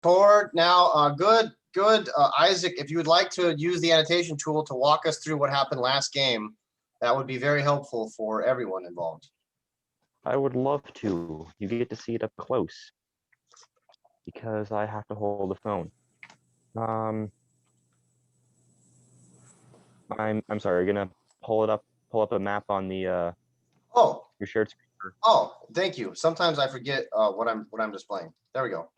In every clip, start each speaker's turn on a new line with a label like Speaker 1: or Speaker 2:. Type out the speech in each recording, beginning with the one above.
Speaker 1: Toward now, good, Isaac. If you would like to use the annotation tool to walk us through what happened last game, that would be very helpful for everyone involved.
Speaker 2: I would love to. You get to see it up close because I have to hold the phone. I'm sorry. You're gonna pull up a map on the your shared screen.
Speaker 1: Oh, thank you. Sometimes I forget what I'm displaying. There we go.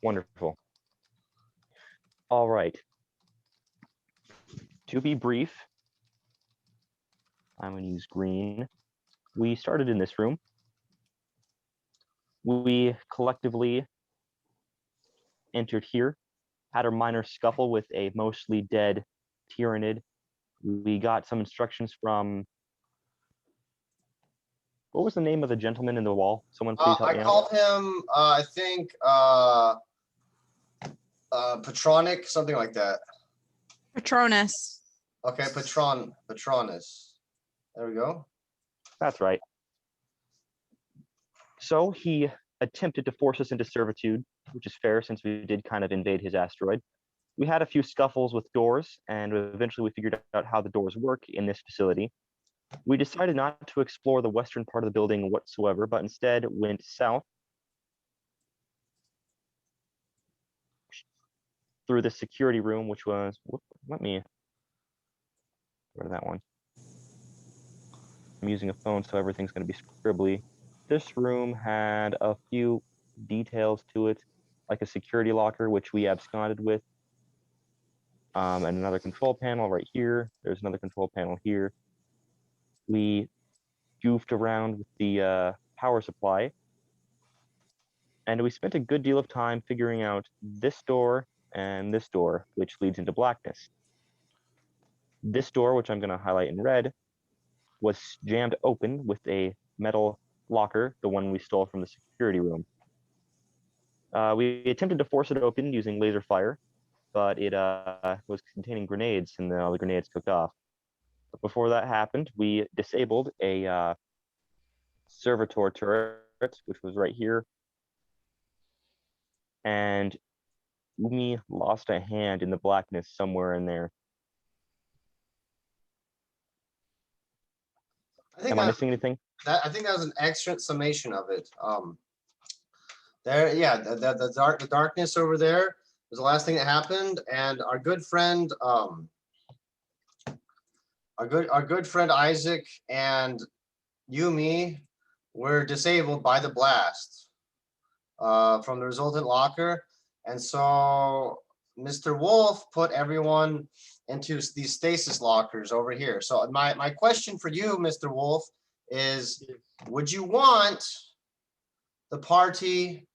Speaker 2: Wonderful. All right. To be brief, I'm going to use green. We started in this room. We collectively entered here, had a minor scuffle with a mostly dead Tyrannid. We got some instructions from... What was the name of the gentleman in the wall? Someone please help me out.
Speaker 1: I called him, I think, Patronic, something like that.
Speaker 3: Patronus.
Speaker 1: Okay, Patronus. There we go.
Speaker 2: That's right. So he attempted to force us into servitude, which is fair since we did kind of invade his asteroid. We had a few scuffles with doors, and eventually we figured out how the doors work in this facility. We decided not to explore the western part of the building whatsoever, but instead went south through the security room, which was, let me, go to that one. I'm using a phone, so everything's going to be scribbly. This room had a few details to it, like a security locker, which we absconded with, and another control panel right here. There's another control panel here. We goofed around with the power supply, and we spent a good deal of time figuring out this door and this door, which leads into blackness. This door, which I'm going to highlight in red, was jammed open with a metal locker, the one we stole from the security room. We attempted to force it open using laser fire, but it was containing grenades, and then all the grenades took off. But before that happened, we disabled a servitor turret, which was right here, and Umi lost a hand in the blackness somewhere in there. Am I missing anything?
Speaker 1: I think that was an excellent summation of it. There, yeah, the darkness over there was the last thing that happened, and our good friend, our good friend Isaac and Yumi were disabled by the blast from the resultant locker, and so Mr. Wolf put everyone into these stasis lockers over here. So my question for you, Mr. Wolf, is would you want the party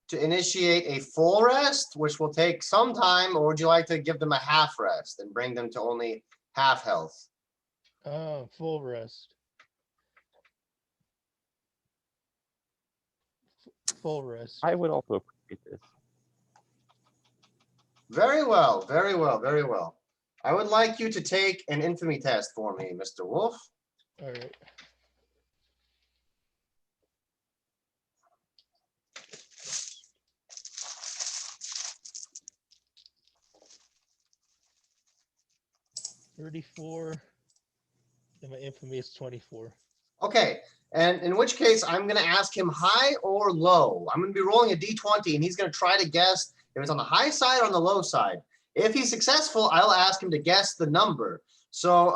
Speaker 1: to initiate a full rest, which will take some time, or would you like to give them a half rest and bring them to only half health?
Speaker 4: Full rest. Full rest.
Speaker 2: I would also appreciate this.
Speaker 1: Very well, very well, very well. I would like you to take an infamy test for me, Mr. Wolf.
Speaker 4: All right. $34, and my infamy is 24.
Speaker 1: Okay, and in which case I'm going to ask him high or low. I'm going to be rolling a d20, and he's going to try to guess if it's on the high side or on the low side. If he's successful, I'll ask him to guess the number. So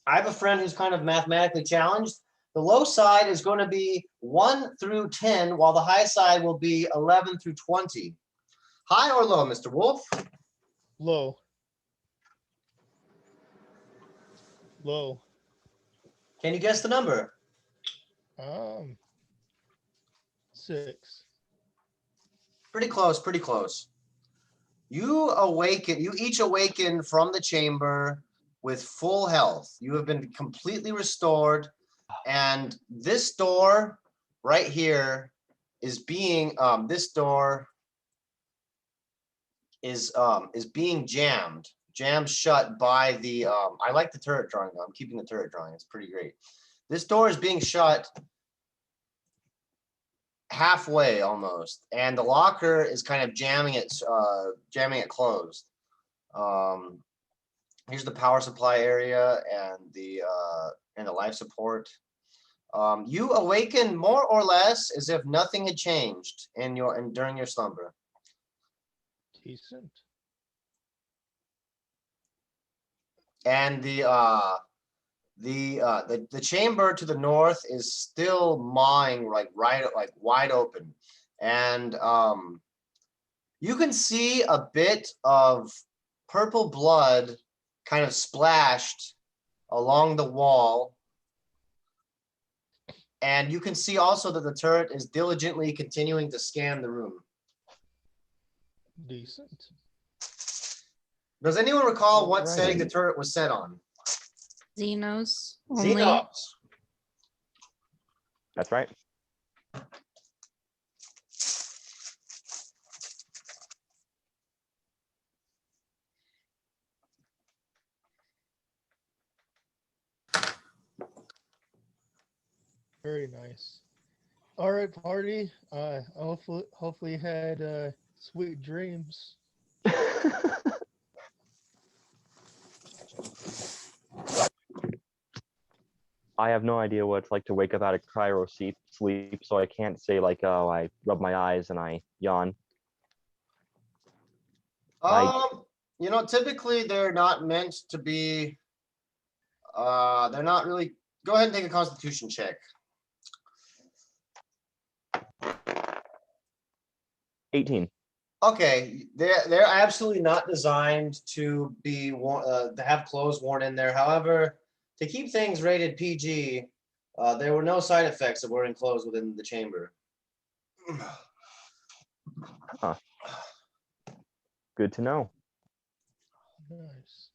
Speaker 1: I have a friend who's kind of mathematically challenged. The low side is going to be 1 through 10, while the high side will be 11 through 20. High or low, Mr. Wolf?
Speaker 4: Low. Low.
Speaker 1: Can you guess the number?
Speaker 4: 6.
Speaker 1: Pretty close, pretty close. You each awaken from the chamber with full health. You have been completely restored, and this door right here is being being jammed shut by the I like the turret drawing though. I'm keeping the turret drawing. It's pretty great. This door is being shut halfway almost, and the locker is kind of jamming it closed. Here's the power supply area and the life support. You awaken more or less as if nothing had changed during your slumber.
Speaker 4: Decent.
Speaker 1: And the chamber to the north is still mawing like wide open, and you can see a bit of purple blood kind of splashed along the wall, and you can see also that the turret is diligently continuing to scan the room.
Speaker 4: Decent.
Speaker 1: Does anyone recall what setting the
Speaker 2: Alrighty.
Speaker 1: turret was set on?
Speaker 3: Xenos only.
Speaker 1: Xenos.
Speaker 2: That's right.
Speaker 4: Very nice. All right, party. Hopefully you had sweet dreams.
Speaker 2: I have no idea what it's like to wake up out of cryo sleep, so I can't say like, oh, I rub my eyes and I yawn.
Speaker 1: You know, typically they're not meant to be. They're not really. Go ahead and take a Constitution check.
Speaker 2: 18.
Speaker 1: Okay, they're absolutely not designed to be to have clothes worn in there. However, to keep things rated PG, there were no side effects of wearing clothes within the chamber.
Speaker 2: Huh. Good to know.
Speaker 4: Nice.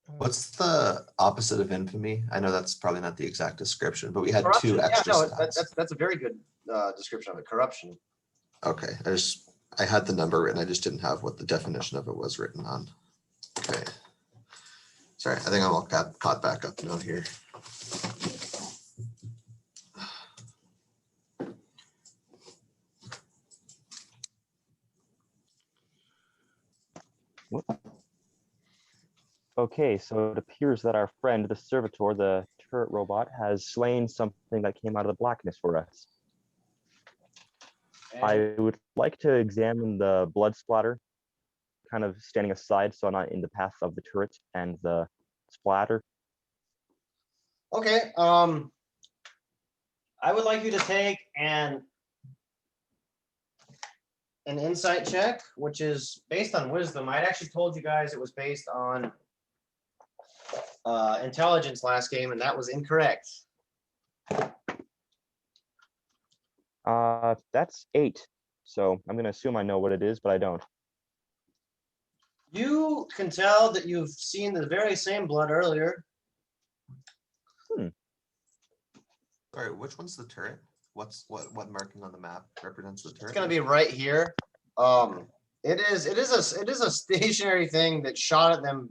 Speaker 5: What's the opposite of infamy? I know that's probably not the exact description, but we had
Speaker 1: Corruption.
Speaker 5: two extra
Speaker 1: Yeah, no,
Speaker 5: stats.
Speaker 1: that's a very good description of it. Corruption.
Speaker 5: Okay, I had the number written. I just didn't have what the definition of it was written on. Okay. Sorry, I think I'm all caught back up now here.
Speaker 2: Okay, so it appears that our friend, the servitor, the turret robot, has slain something that came out of the blackness for us. I would like to examine the blood splatter, kind of standing aside so I'm not in the path of the turret and the splatter.
Speaker 1: Okay. I would like you to take an insight check, which is based on wisdom. I actually told you guys it was based on intelligence last game, and that was incorrect.
Speaker 2: That's 8. So I'm gonna assume I know what it is, but I don't.
Speaker 1: You can tell that you've seen the very same blood earlier.
Speaker 5: Sorry, which one's the turret? What marking on the map represents the turret?
Speaker 1: It's going to be right here. It is a stationary thing that shot at them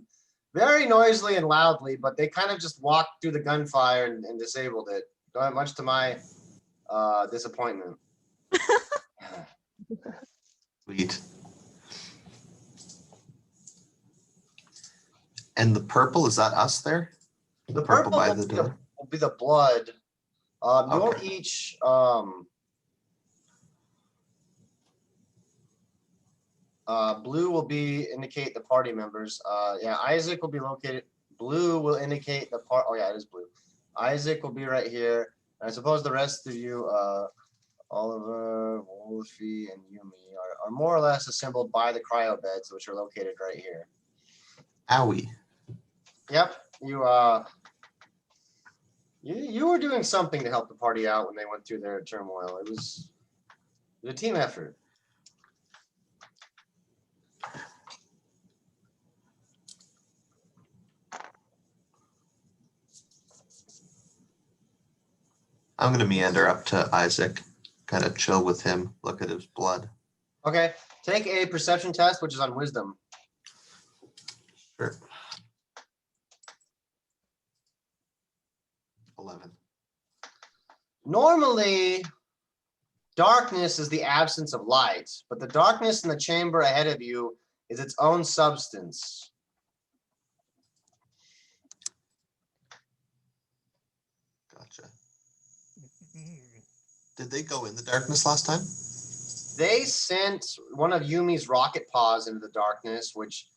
Speaker 1: very noisily and loudly, but they kind of just walked through the gunfire and disabled it. Much to my disappointment.
Speaker 5: Sweet. And the purple, is that us there?
Speaker 1: The purple
Speaker 5: by
Speaker 1: will
Speaker 5: the
Speaker 1: be
Speaker 5: door?
Speaker 1: will be the blood. You'll
Speaker 5: Okay.
Speaker 1: each blue will indicate the party members. Yeah, Isaac will be located. Blue will indicate the part. Oh yeah, it is blue. Isaac will be right here. And I suppose the rest of you, Oliver, Wolfie, and Yumi, are more or less assembled by the cryo beds, which are located right here.
Speaker 5: Owie.
Speaker 1: Yep, you were doing something to help the party out when they went through their turmoil. It was a team effort.
Speaker 5: I'm going to meander up to Isaac, kind of chill with him, look at his blood.
Speaker 1: Okay, take a perception test, which is on wisdom.
Speaker 5: Sure. 11.
Speaker 1: Normally, darkness is the absence of light, but the darkness in the chamber ahead of you is its own substance.
Speaker 5: Gotcha. Did they go in the darkness last time?
Speaker 1: They sent one of Yumi's rocket paws into the darkness, which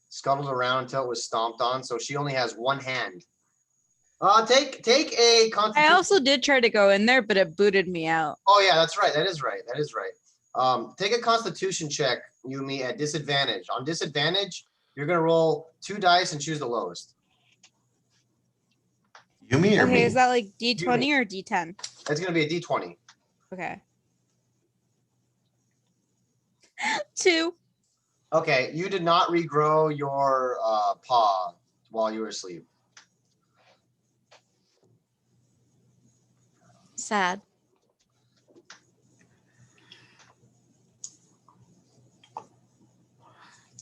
Speaker 1: scuttled around until it was stomped on, so she only has one hand. Take a
Speaker 3: I
Speaker 1: constitution.
Speaker 3: also did try to go in there, but it booted me out.
Speaker 1: Oh yeah, that's right. That is right. That is right. Take a constitution check, Yumi, at disadvantage. On disadvantage, you're gonna roll 2 dice and choose the lowest.
Speaker 5: Yumi or
Speaker 3: Okay,
Speaker 5: me?
Speaker 3: is that like D20 or D10?
Speaker 1: It's gonna be a D20.
Speaker 3: Okay. 2.
Speaker 1: Okay, you did not regrow your paw while you were asleep.
Speaker 3: Sad.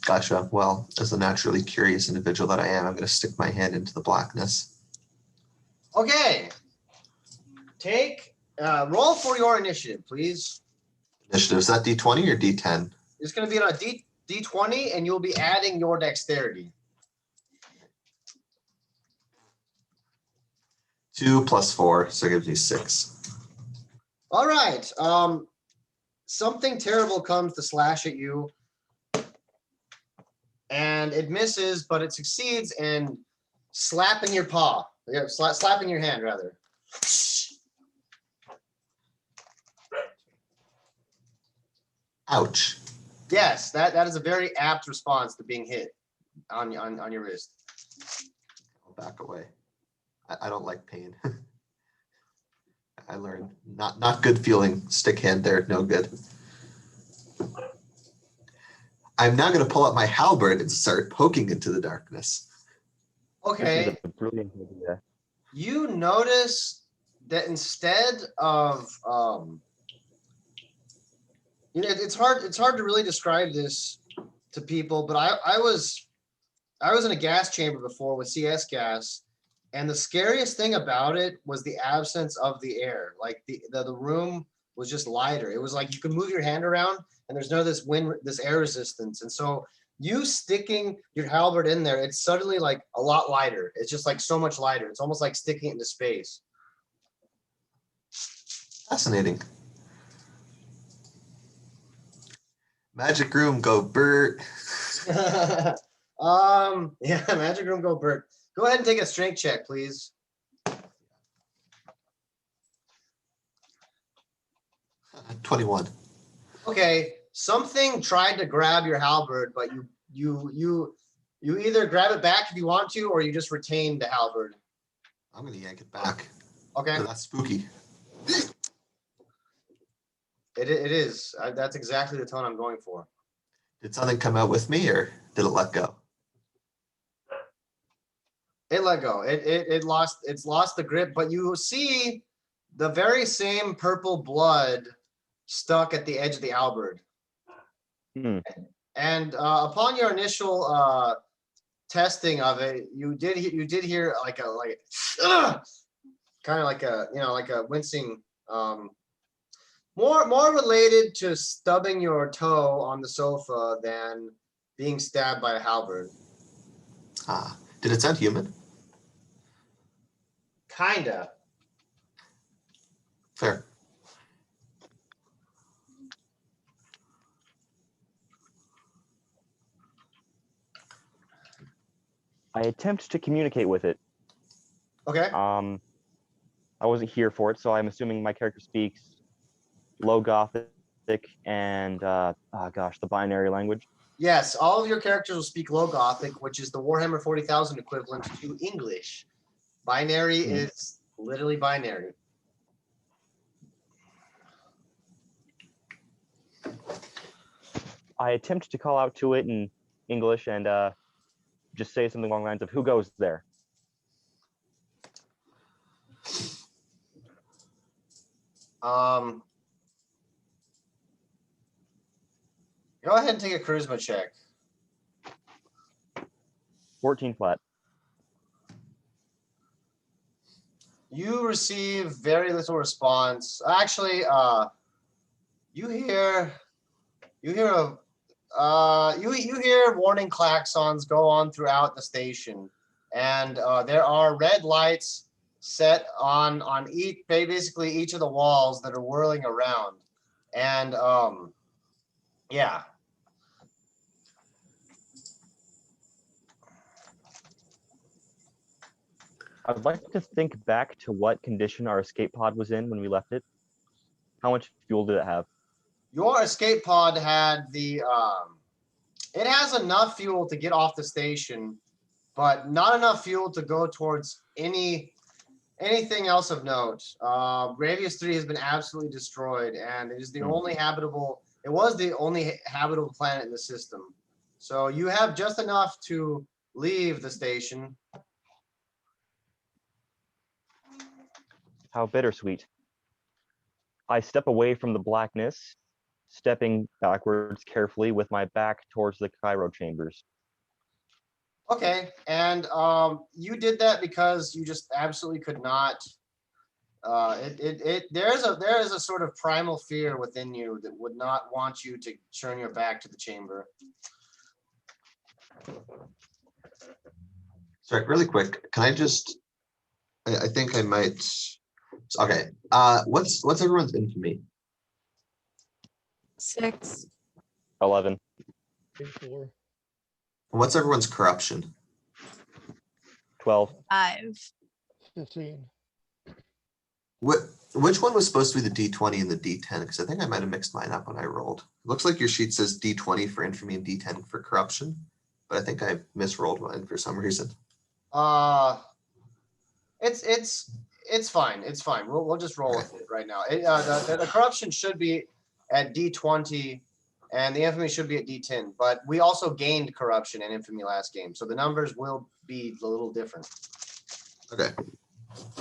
Speaker 5: Gotcha. Well, as a naturally curious individual that I am, I'm going to stick my hand into the blackness.
Speaker 1: Okay. Roll for your initiative, please.
Speaker 5: Initiative, is that D20 or D10?
Speaker 1: It's going to be on a D20, and you'll be adding your dexterity.
Speaker 5: 2 plus 4, so it gives me 6.
Speaker 1: All right. Something terrible comes to slash at you, and it misses, but it succeeds in slapping your paw. Yeah, slapping your hand, rather.
Speaker 5: Ouch.
Speaker 1: Yes, that is a very apt response to being hit on your wrist.
Speaker 5: I'll back away. I don't like pain. I learned not good feeling. Stick hand there, no good. I'm now going to pull out my halberd and start poking into the darkness.
Speaker 1: Okay.
Speaker 2: This is a brilliant idea.
Speaker 1: You notice that instead of it's hard to really describe this to people, but I was in a gas chamber before with CS gas, and the scariest thing about it was the absence of the air. Like the room was just lighter. It was like you could move your hand around and there's no this air resistance. And so you sticking your halberd in there, it's suddenly like a lot lighter. It's just like so much lighter. It's almost like sticking it into space.
Speaker 5: Fascinating. Magic room, go Bert.
Speaker 1: Yeah, magic room, go Bert. Go ahead and take a strength check, please.
Speaker 5: 21.
Speaker 1: Okay, something tried to grab your halberd, but you either grab it back if you want to, or you just retain the halberd.
Speaker 5: I'm going to yank it back.
Speaker 1: Okay,
Speaker 5: That's spooky.
Speaker 1: it is. That's exactly the tone I'm going for.
Speaker 5: Did something come out with me, or did it let go?
Speaker 1: It let go. It's lost the grip, but you see the very same purple blood stuck at the edge of the halberd.
Speaker 2: Hmm.
Speaker 1: And upon your initial testing of it, you did hear like a kind of like a wincing, more related to stubbing your toe on the sofa than being stabbed by a halberd.
Speaker 5: Ah, did it sound human?
Speaker 1: Kinda.
Speaker 5: Fair.
Speaker 2: I attempt to communicate with it.
Speaker 1: Okay.
Speaker 2: I wasn't here for it, so I'm assuming my character speaks Low Gothic and the binary language.
Speaker 1: Yes, all of your characters will speak Low Gothic, which is the Warhammer 40,000 equivalent to English. Binary is literally binary.
Speaker 2: I attempt to call out to it in English and just say something along the lines of "Who goes there?"
Speaker 1: Go ahead and take a charisma check.
Speaker 2: 14 flat.
Speaker 1: You receive very little response. Actually, you hear you hear warning klaxons go on throughout the station, and there are red lights set on basically each of the walls that are whirling around, and yeah.
Speaker 2: I'd like to think back to what condition our escape pod was in when we left it. How much fuel did it have?
Speaker 1: Your escape pod had it has enough fuel to get off the station, but not enough fuel to go towards anything else of note. Graveous III has been absolutely destroyed, and it is the only habitable. It was the only habitable planet in the system. So you have just enough to leave the station.
Speaker 2: How bittersweet. I step away from the blackness, stepping backwards carefully with my back towards the Cairo chambers.
Speaker 1: Okay, and you did that because you just absolutely could not. There is a sort of primal fear within you that would not want you to turn your back to the chamber.
Speaker 5: Sorry, really quick. Can I just? I think I might. Okay. What's everyone's infamy?
Speaker 3: 6.
Speaker 2: 11.
Speaker 4: 4.
Speaker 5: What's everyone's corruption?
Speaker 2: 12.
Speaker 3: 5.
Speaker 4: 15.
Speaker 5: Which one was supposed to be the D20 and the D10? Because I think I might have mixed mine up when I rolled. It looks like your sheet says D20 for infamy and D10 for corruption, but I think I misrolled mine for some reason.
Speaker 1: It's fine. It's fine. We'll just roll with it right now. The corruption should be at D20, and the infamy should be at D10. But we also gained corruption and infamy last game, so the numbers will be a little different.
Speaker 5: Okay.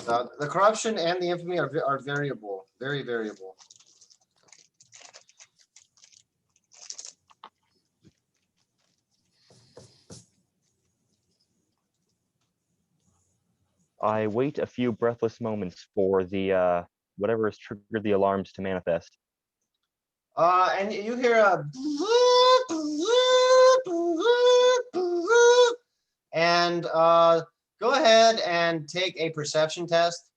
Speaker 1: The corruption and the infamy are variable, very variable.
Speaker 2: I wait a few breathless moments for the whatever has triggered the alarms to manifest.
Speaker 1: And you hear a and go ahead and take a perception test.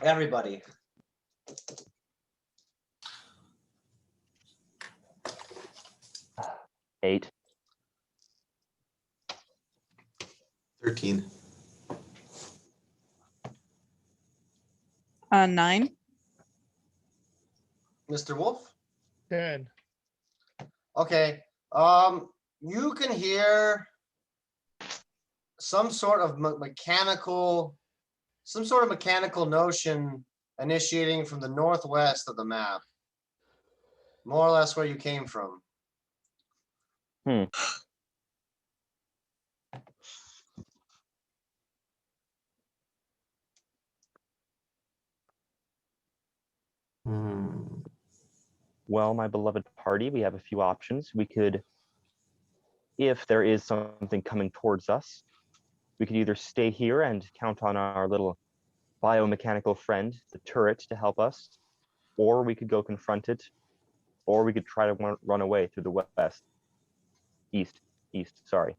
Speaker 1: Everybody.
Speaker 2: Eight.
Speaker 5: 13.
Speaker 3: 9.
Speaker 1: Mr. Wolf?
Speaker 4: 10.
Speaker 1: Okay. You can hear some sort of mechanical notion initiating from the northwest of the map. More or less where you came from.
Speaker 2: Well, my beloved party, we have a few options. We could, if there is something coming towards us, we could either stay here and count on our little biomechanical friend, the turret, to help us, or we could go confront it, or we could try to run away through the west. East, sorry.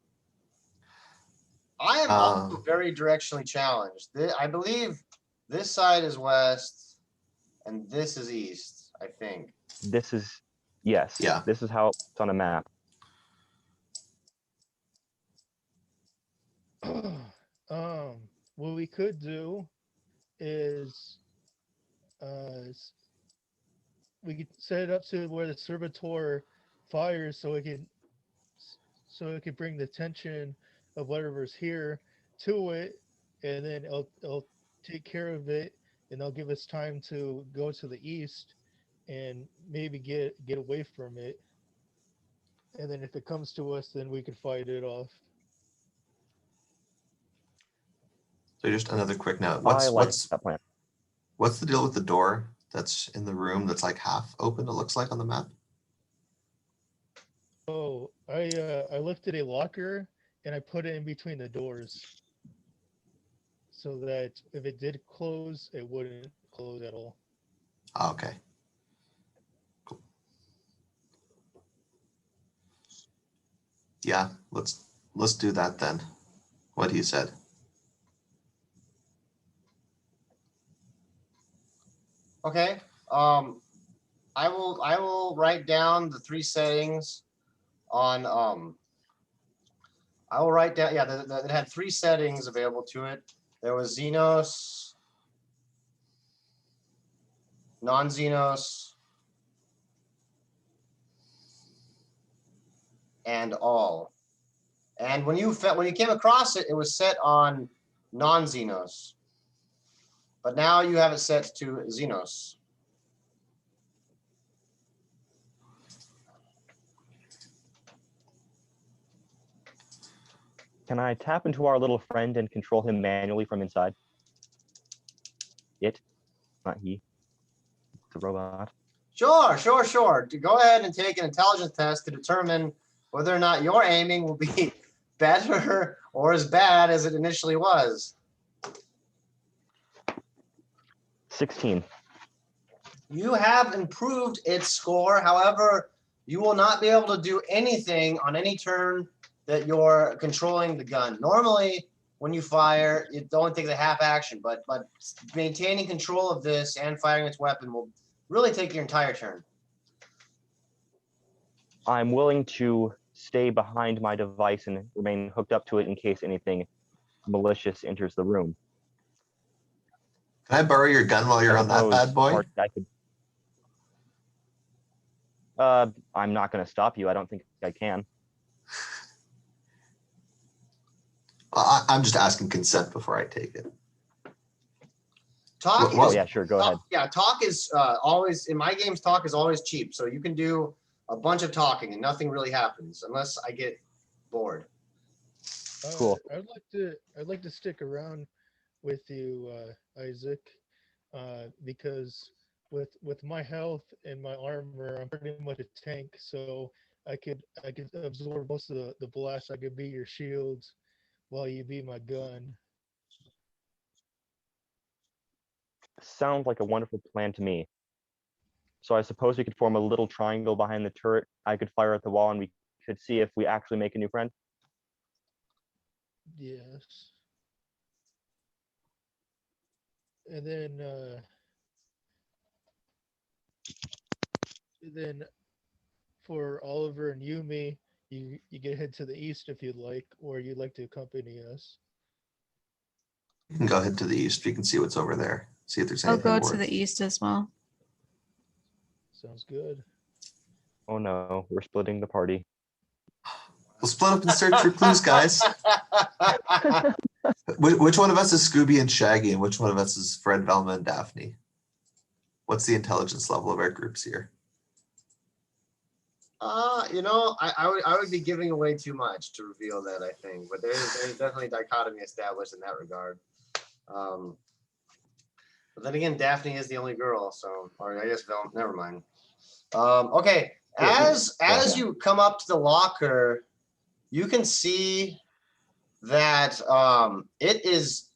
Speaker 1: I am also very directionally challenged. I believe this side is west and this is east, I think.
Speaker 2: This is, yes.
Speaker 5: Yeah.
Speaker 2: This is how it's on a map.
Speaker 4: What we could do is we could set it up to where the servitor fires so it could bring the attention of whatever's here to it, and then it'll take care of it, and they'll give us time to go to the east and maybe get away from it. And then if it comes to us, then we could fight it off.
Speaker 5: So just another quick note.
Speaker 2: I like that plan.
Speaker 5: What's the deal with the door that's in the room that's like half open, it looks like on the map?
Speaker 4: Oh, I lifted a locker and I put it in between the doors so that if it did close, it wouldn't close at all.
Speaker 5: Ah, okay. Yeah, let's do that then. What he said.
Speaker 1: Okay. I will write down the 3 settings on I will write down, yeah, it had 3 settings available to it. There was Xenos, non-Xenos, and all. And when you came across it, it was set on non-Xenos. But now you have it set to Xenos.
Speaker 2: Can I tap into our little friend and control him manually from inside? It, not he. The robot.
Speaker 1: Sure. Go ahead and take an intelligence test to determine whether or not your aiming will be better or as bad as it initially was.
Speaker 2: 16.
Speaker 1: You have improved its score. However, you will not be able to do anything on any turn that you're controlling the gun. Normally, when you fire, it only takes a half action, but maintaining control of this and firing its weapon will really take your entire turn.
Speaker 2: I'm willing to stay behind my device and remain hooked up to it in case anything malicious enters the room.
Speaker 5: Can I borrow your gun while you're on that bad boy?
Speaker 2: I'm not going to stop you. I don't think I can.
Speaker 5: I'm just asking consent before I take it.
Speaker 1: Talk
Speaker 2: Oh
Speaker 1: is,
Speaker 2: yeah, sure. Go ahead.
Speaker 1: yeah, talk is always, in my games, talk is always cheap. So you can do a bunch of talking and nothing really happens unless I get bored.
Speaker 2: Cool.
Speaker 4: I'd like to stick around with you, Isaac, because with my health and my armor, I'm pretty much a tank. So I could absorb most of the blast. I could be your shields while you be my gun.
Speaker 2: Sounds like a wonderful plan to me. So I suppose we could form a little triangle behind the turret. I could fire at the wall and we could see if we actually make a new friend.
Speaker 4: Yes. And then for Oliver and Yumi, you can head to the east if you'd like, or you'd like to accompany us.
Speaker 5: You can go ahead to the east. We can see what's over there. See if there's
Speaker 3: I'll
Speaker 5: anything
Speaker 3: go to
Speaker 5: worth.
Speaker 3: the east as well.
Speaker 4: Sounds good.
Speaker 2: Oh no, we're splitting the party.
Speaker 5: We'll split up and search for clues, guys. Which one of us is Scooby and Shaggy, and which one of us is Fred, Velma, and Daphne? What's the intelligence level of our groups here?
Speaker 1: You know, I would be giving away too much to reveal that, I think, but there's definitely dichotomy established in that regard. But then again, Daphne is the only girl, so, or I guess Velma, never mind. Okay, as you come up to the locker, you can see that it is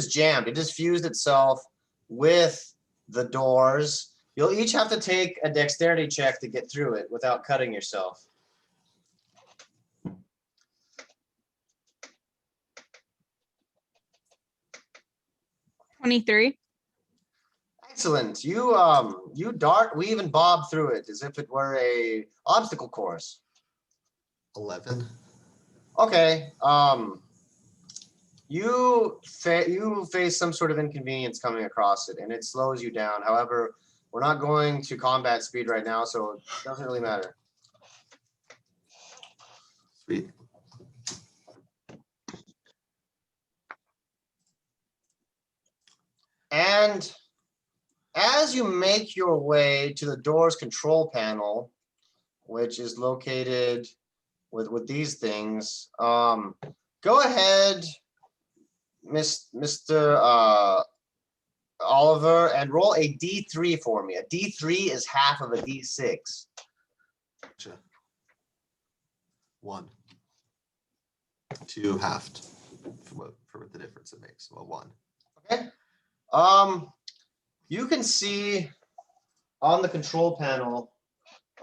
Speaker 1: jammed. It has fused itself with the doors. You'll each have to take a dexterity check to get through it without cutting yourself.
Speaker 3: 23.
Speaker 1: Excellent. You dart, weave, and bob through it as if it were a obstacle course.
Speaker 5: 11.
Speaker 1: Okay. You face some sort of inconvenience coming across it, and it slows you down. However, we're not going to combat speed right now, so it doesn't really matter.
Speaker 5: Sweet.
Speaker 1: And as you make your way to the door's control panel, which is located with these things, go ahead, Mr. Oliver, and roll a D3 for me. A D3 is half of a D6.
Speaker 5: Gotcha. 1. 2 halved for what the difference it makes. Well, 1.
Speaker 1: Okay. You can see on the control panel,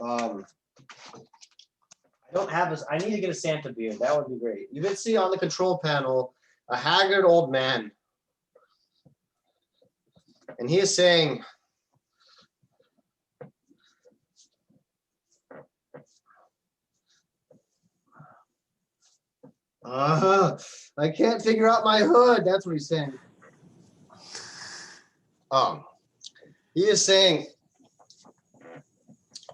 Speaker 1: I don't have this. I need to get a Santa beard. That would be great. You can see on the control panel a haggard old man. And he is saying, I can't figure out my hood. That's what he's saying. He is saying,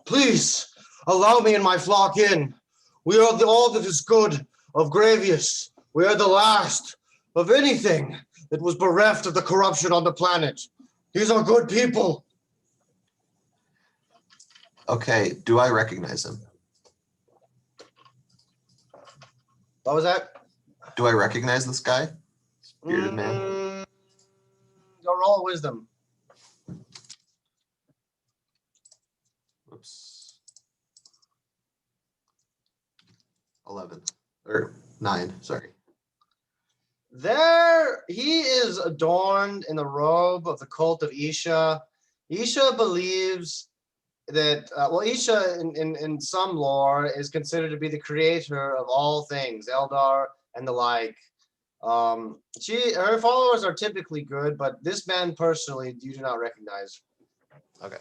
Speaker 1: please allow me and my flock in. We are all that is good of Graveous. We are the last of anything that was bereft of the corruption on the planet. These are good people.
Speaker 5: Okay, do I recognize him?
Speaker 1: What was that?
Speaker 5: Do I recognize this guy? Bearded man.
Speaker 1: Go roll wisdom.
Speaker 5: Whoops. 11 or 9, sorry.
Speaker 1: There, he is adorned in the robe of the cult of Isha. Isha believes that, Isha in some lore is considered to be the creator of all things, Eldar and the like. Her followers are typically good, but this man personally, you do not recognize.
Speaker 5: Okay.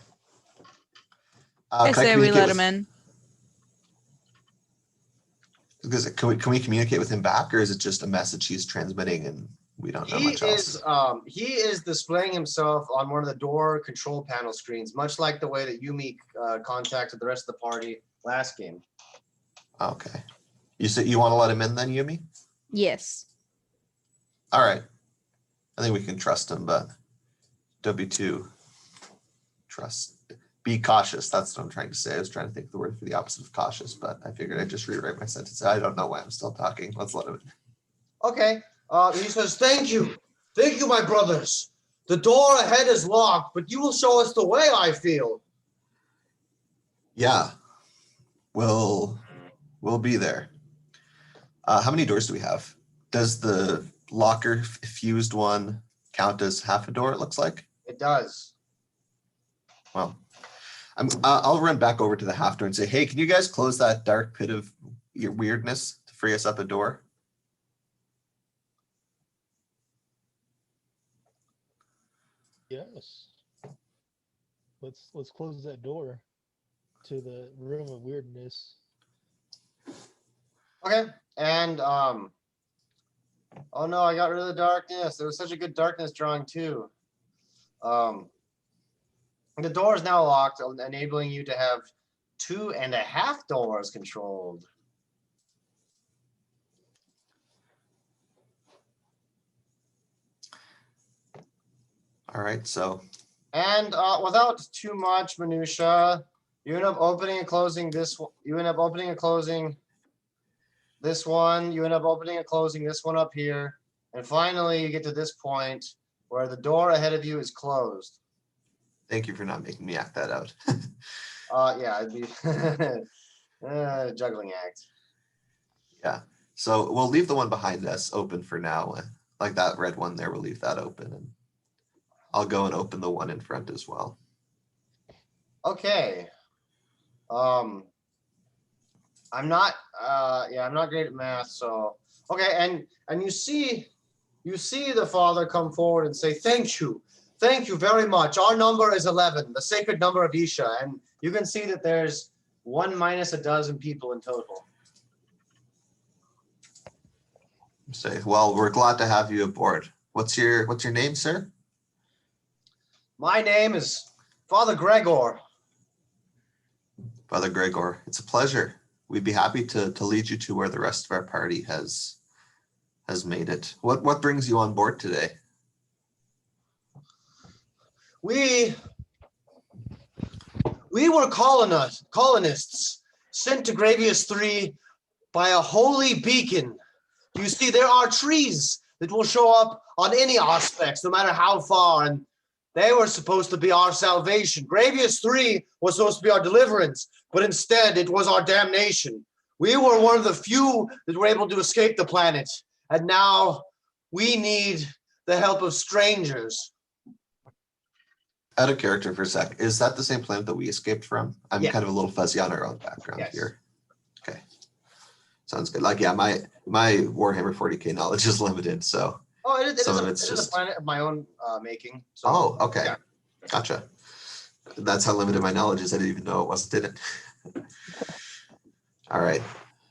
Speaker 3: I
Speaker 5: Can
Speaker 3: say we
Speaker 5: communicate
Speaker 3: let
Speaker 5: with-
Speaker 3: him in.
Speaker 5: Because can we communicate with him back, or is it just a message he's transmitting and we don't know much else?
Speaker 1: He is displaying himself on one of the door control panel screens, much like the way that Yumi contacted the rest of the party last game.
Speaker 5: Okay. You said you want to let him in then, Yumi?
Speaker 3: Yes.
Speaker 5: All right. I think we can trust him, but don't be too trust. Be cautious. That's what I'm trying to say. I was trying to think of the word for the opposite of cautious, but I figured I'd just rewrite my sentence. I don't know why I'm still talking. Let's let him in.
Speaker 1: Okay. He says, thank you. Thank you, my brothers. The door ahead is locked, but you will show us the way, I feel.
Speaker 5: Yeah. We'll be there. How many doors do we have? Does the locker fused one count as half a door, it looks like?
Speaker 1: It does.
Speaker 5: Well, I'll run back over to the half door and say, hey, can you guys close that dark pit of your weirdness to free us up a door?
Speaker 4: Yes. Let's close that door to the room of weirdness.
Speaker 1: Okay. And, oh no, I got rid of the darkness. There was such a good darkness drawing too. The door is now locked, enabling you to have 2.5 doors controlled.
Speaker 5: All right, so.
Speaker 1: And without too much minutia, you end up opening and closing this one. You end up opening and closing this one. You end up opening and closing this one up here. And finally, you get to this point where the door ahead of you is closed.
Speaker 5: Thank you for not making me act that out.
Speaker 1: Yeah, it'd be juggling act.
Speaker 5: Yeah, so we'll leave the one behind us open for now. Like that red one there, we'll leave that open. And I'll go and open the one in front as well.
Speaker 1: Okay. I'm not great at math, so okay, and you see the father come forward and say, thank you very much. Our number is 11, the sacred number of Isha, and you can see that there's 1 minus a dozen people in total.
Speaker 5: Say, well, we're glad to have you aboard. What's your name, sir?
Speaker 1: My name is Father Gregor.
Speaker 5: Father Gregor, it's a pleasure. We'd be happy to lead you to where the rest of our party has made it. What brings you on board today?
Speaker 1: We were colonists sent to Graveous III by a holy beacon. You see, there are trees that will show up on any aspects, no matter how far, and they were supposed to be our salvation. Graveous III was supposed to be our deliverance, but instead it was our damnation. We were one of the few that were able to escape the planet, and now we need the help of strangers.
Speaker 5: Out of character for a sec. Is that the same planet that we escaped from? I'm
Speaker 1: Yeah.
Speaker 5: kind of a little fuzzy on our own background
Speaker 1: Yes.
Speaker 5: here. Okay. Sounds good. Like, yeah, my Warhammer 40K knowledge is limited, so.
Speaker 1: Oh, it is
Speaker 5: Some of
Speaker 1: a,
Speaker 5: it's
Speaker 1: it is
Speaker 5: just-
Speaker 1: a planet of my own making. So,
Speaker 5: Oh, okay.
Speaker 1: yeah.
Speaker 5: Gotcha. That's how limited my knowledge is. I didn't even know it wasn't in it. All right.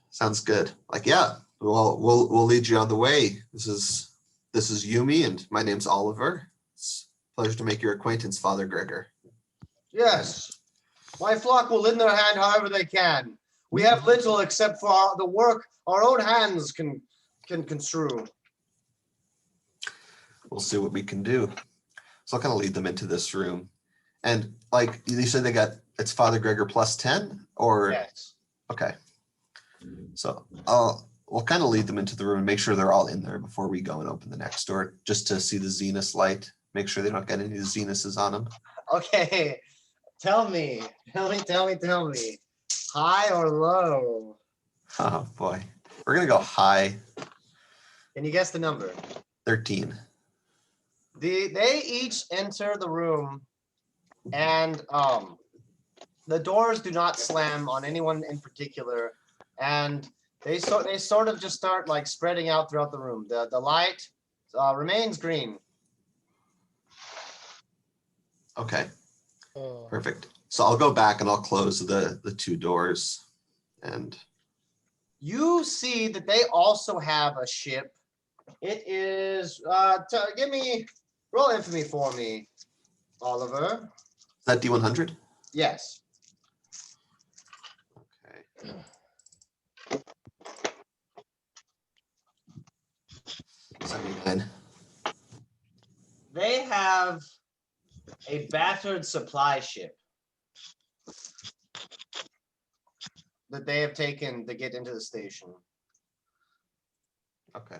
Speaker 5: Sounds good. Like, yeah, we'll lead you on the way. This is Yumi, and my name's Oliver. It's a pleasure to make your acquaintance, Father Gregor.
Speaker 1: Yes. My flock will lend their hand however they can. We have little except for the work our own hands can construe.
Speaker 5: We'll see what we can do. So I'll kind of lead them into this room. And like you said, it's Father Gregor plus 10 or
Speaker 1: Yes.
Speaker 5: okay. So we'll kind of lead them into the room and make sure they're all in there before we go and open the next door, just to see the Zenith light. Make sure they don't get any Zeniths on them.
Speaker 1: Okay. Tell me. High or low?
Speaker 5: Oh boy. We're gonna go high.
Speaker 1: Can you guess the number?
Speaker 5: 13.
Speaker 1: They each enter the room, and the doors do not slam on anyone in particular, and they sort of just start like spreading out throughout the room. The light remains green.
Speaker 5: Okay,
Speaker 4: Oh,
Speaker 5: perfect. So I'll go back and I'll close the two doors. And
Speaker 1: You see that they also have a ship. It is give me roll infamy for me, Oliver.
Speaker 5: is that D100?
Speaker 1: Yes.
Speaker 5: Okay. 79.
Speaker 1: They have a battered supply ship that they have taken to get into the station.
Speaker 5: Okay.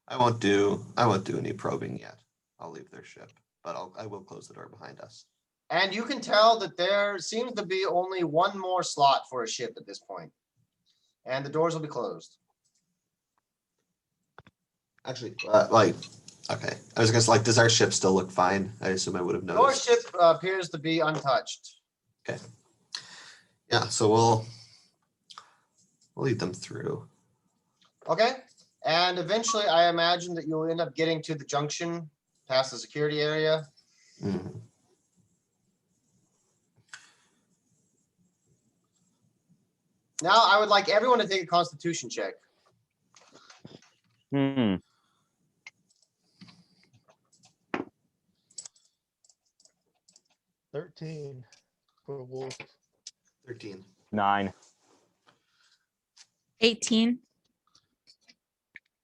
Speaker 5: I won't do any probing yet. I'll leave their ship, but I will close the door behind us.
Speaker 1: And you can tell that there seems to be only one more slot for a ship at this point. And the doors will be closed.
Speaker 5: Actually, okay. I was gonna say, like, does our ship still look fine? I assume I would have
Speaker 1: Your
Speaker 5: noticed.
Speaker 1: ship appears to be untouched.
Speaker 5: Okay. Yeah, so we'll lead them through.
Speaker 1: Okay. And eventually, I imagine that you'll end up getting to the junction past the security area.
Speaker 5: Mhm.
Speaker 1: Now, I would like everyone to take a constitution check.
Speaker 4: 13 for Wolf.
Speaker 5: 13.
Speaker 2: 9.
Speaker 3: 18.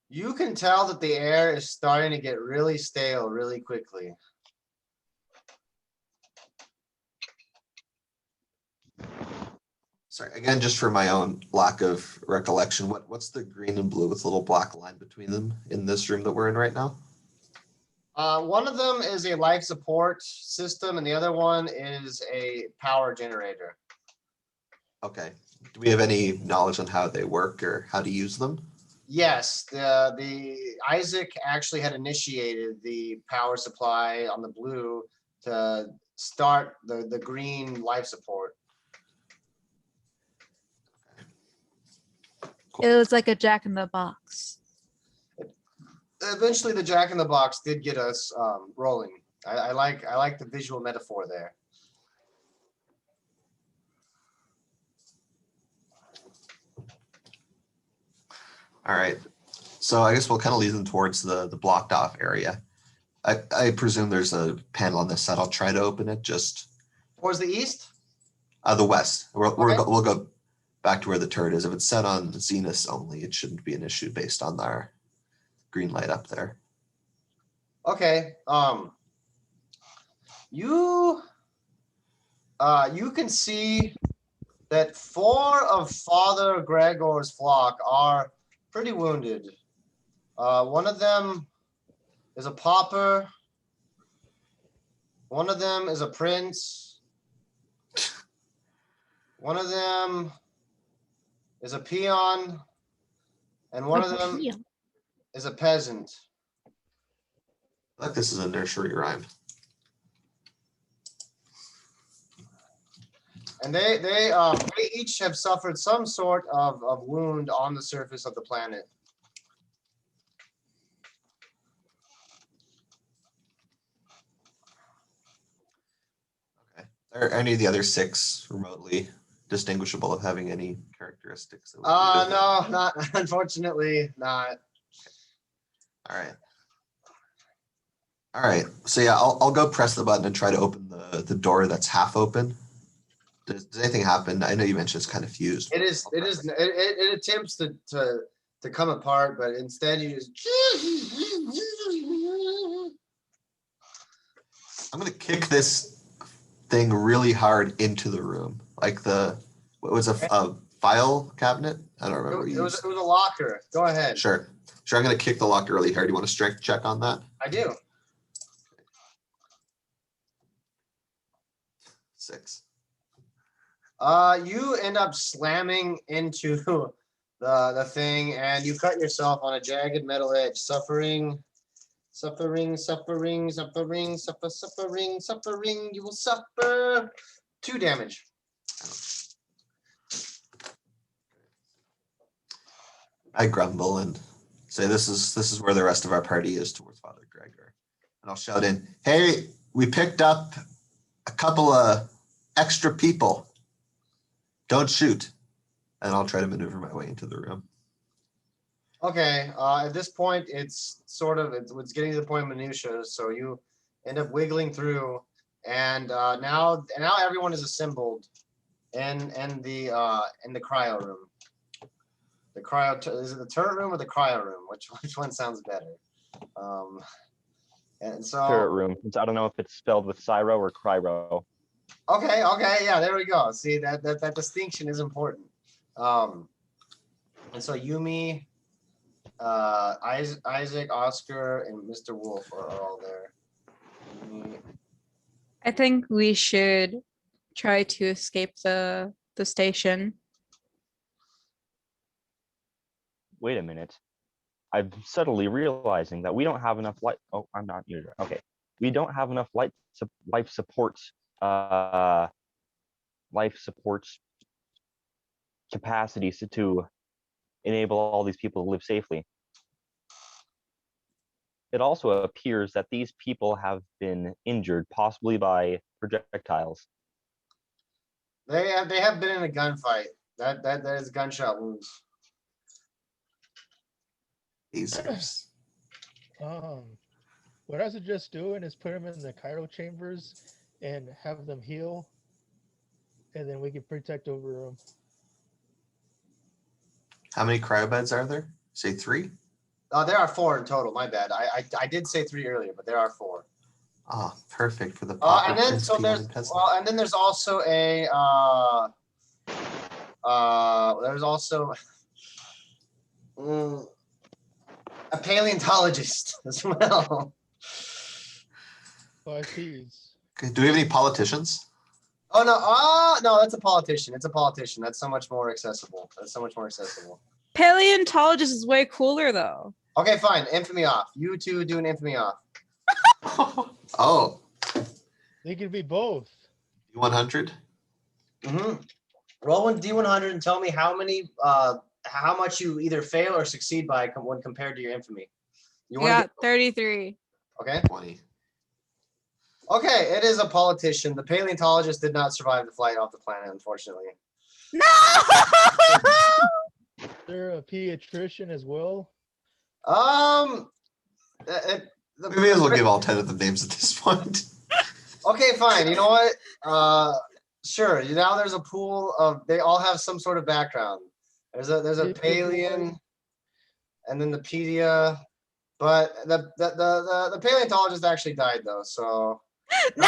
Speaker 1: You can tell that the air is starting to get really stale really quickly.
Speaker 5: Sorry, again, just for my own lack of recollection, what's the green and blue with a little black line between them in this room that we're in right now?
Speaker 1: One of them is a life support system, and the other one is a power generator.
Speaker 5: Okay. Do we have any knowledge on how they work or how to use them?
Speaker 1: Yes, the Isaac actually had initiated the power supply on the blue to start the green life support.
Speaker 3: It was like a Jack in the Box.
Speaker 1: Eventually, the Jack in the Box did get us rolling. I like the visual metaphor there.
Speaker 5: All right. So I guess we'll kind of lead them towards the blocked off area. I presume there's a panel on this side. I'll try to open it just
Speaker 1: Towards the east?
Speaker 5: the west.
Speaker 1: Okay.
Speaker 5: We'll go back to where the turret is. If it's set on Zenith only, it shouldn't be an issue based on our green light up there.
Speaker 1: Okay. You can see that 4 of Father Gregor's flock are pretty wounded. One of them is a pauper. One of them is a prince. One of them is a peon. And one of them
Speaker 3: Yeah.
Speaker 1: is a peasant.
Speaker 5: Like this is a nursery rhyme.
Speaker 1: And they each have suffered some sort of wound on the surface of the planet.
Speaker 5: Okay. Are any of the other 6 remotely distinguishable of having any characteristics? That would be
Speaker 1: No, not unfortunately, not.
Speaker 5: All right. All right. So yeah, I'll go press the button and try to open the door that's half open. Does anything happen? I know you mentioned it's kind of fused.
Speaker 1: It attempts to come apart, but instead you just.
Speaker 5: I'm gonna kick this thing really hard into the room, like what was a file cabinet? I don't remember.
Speaker 1: It was a locker. Go ahead.
Speaker 5: Sure. I'm gonna kick the locker really hard. You want a strength check on that?
Speaker 1: I do.
Speaker 5: 6.
Speaker 1: You end up slamming into the thing, and you cut yourself on a jagged metal edge, suffering. You will suffer 2 damage.
Speaker 5: I grumble and say, "This is where the rest of our party is towards Father Gregor," and I'll shout in, "Hey, we picked up a couple of extra people. Don't shoot." And I'll try to maneuver my way into the room.
Speaker 1: Okay. At this point, it's getting to the point of minutia. So you end up wiggling through, and now everyone is assembled in the cryo room. The cryo is it the turret room or the cryo room? Which one sounds better? And so
Speaker 2: Turret room. I don't know if it's spelled with Cyro or Cryo.
Speaker 1: Okay, yeah, there we go. See that distinction is important. And so Yumi, Isaac, Oscar, and Mr. Wolf are all there.
Speaker 3: I think we should try to escape the station.
Speaker 2: Wait a minute. I'm subtly realizing that we don't have enough light. Oh, I'm not muted. Okay. We don't have enough life supports capacities to enable all these people to live safely. It also appears that these people have been injured, possibly by projectiles.
Speaker 1: They have been in a gunfight. That is gunshot wounds.
Speaker 5: Lasers.
Speaker 4: What I suggest doing is put them in the cryo chambers and have them heal, and then we can protect over them.
Speaker 5: How many cryo beds are there? Say 3?
Speaker 1: There are 4 in total. My bad. I did say 3 earlier, but there are 4.
Speaker 5: Ah, perfect for the
Speaker 1: And then there's also a a paleontologist as well.
Speaker 4: 5 Ps.
Speaker 5: Okay, do we have any politicians?
Speaker 1: Oh no, that's a politician. It's a politician. That's so much more accessible.
Speaker 3: Paleontologist is way cooler though.
Speaker 1: Okay, fine. Infamy off. You two do an infamy off.
Speaker 5: Oh,
Speaker 4: They could be both.
Speaker 5: 100.
Speaker 1: Roll one D100 and tell me how much you either fail or succeed by when compared to your infamy. You
Speaker 3: got 33.
Speaker 1: Okay.
Speaker 5: 20.
Speaker 1: Okay, it is a politician. The paleontologist did not survive the flight off the planet, unfortunately.
Speaker 3: No!
Speaker 4: Is there a pediatrician as well?
Speaker 5: We may as well give all 10 of them names at this point.
Speaker 1: Okay, fine. You know what? Sure. Now there's a pool of. They all have some sort of background. There's a Paleon, and then the pedia, but the paleontologist actually died though. So
Speaker 3: No!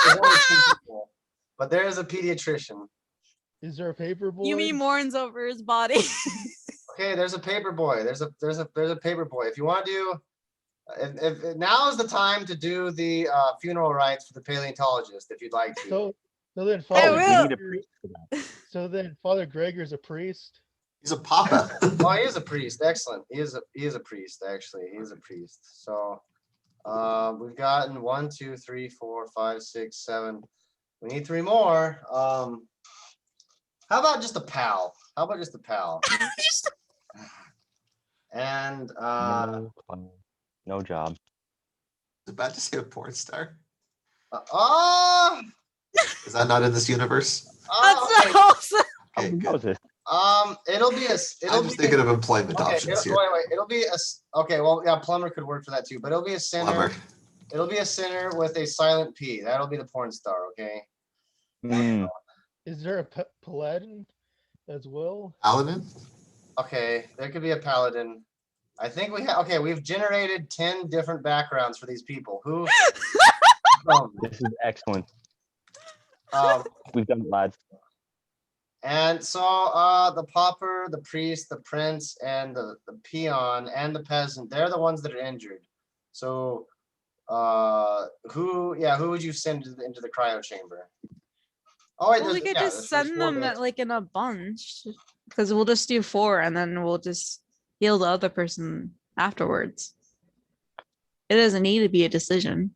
Speaker 1: there's only 2 people. But there is a pediatrician.
Speaker 4: Is there a paper boy?
Speaker 3: Yumi mourns over his body.
Speaker 1: Okay, there's a paper boy. There's a paper boy. If you want to do, if now is the time to do the funeral rites for the paleontologist, if you'd like to.
Speaker 4: So then
Speaker 3: I
Speaker 4: Father
Speaker 3: will.
Speaker 2: We need a
Speaker 4: Gregor,
Speaker 2: priest for that.
Speaker 4: so then Father Gregor's a priest.
Speaker 5: He's a papa.
Speaker 1: Oh, he is a priest. Excellent. He is a priest. Actually, he is a priest. So, we've gotten 1, 2, 3, 4, 5, 6, 7. We need 3 more. How about just a pal? How about just a pal? And
Speaker 2: No, no job.
Speaker 5: I was about to say a porn star.
Speaker 1: oh,
Speaker 5: Is that not in this universe?
Speaker 1: okay.
Speaker 3: That's awesome.
Speaker 5: Okay,
Speaker 2: How
Speaker 5: good.
Speaker 2: was it?
Speaker 1: It'll be a. It'll
Speaker 5: I'm just
Speaker 1: be
Speaker 5: thinking of employment
Speaker 1: okay,
Speaker 5: options here.
Speaker 1: wait. It'll be a. Okay, well, yeah, plumber could work for that too, but it'll be a sinner.
Speaker 5: Plumber.
Speaker 1: It'll be a sinner with a silent P. That'll be the porn star. Okay.
Speaker 2: Mm,
Speaker 4: Is there a paladin as well?
Speaker 5: Paladin?
Speaker 1: Okay, there could be a paladin. I think we have. Okay, we've generated 10 different backgrounds for these people. Who?
Speaker 2: this is excellent.
Speaker 1: um,
Speaker 2: We've done it, lads.
Speaker 1: And so the pauper, the priest, the prince, and the peon and the peasant, they're the ones that are injured. So who would you send into the cryo chamber? Oh wait,
Speaker 3: Well, we could just send them like in a bunch, because we'll just do 4 and then we'll just heal the other person afterwards. It doesn't need to be a decision.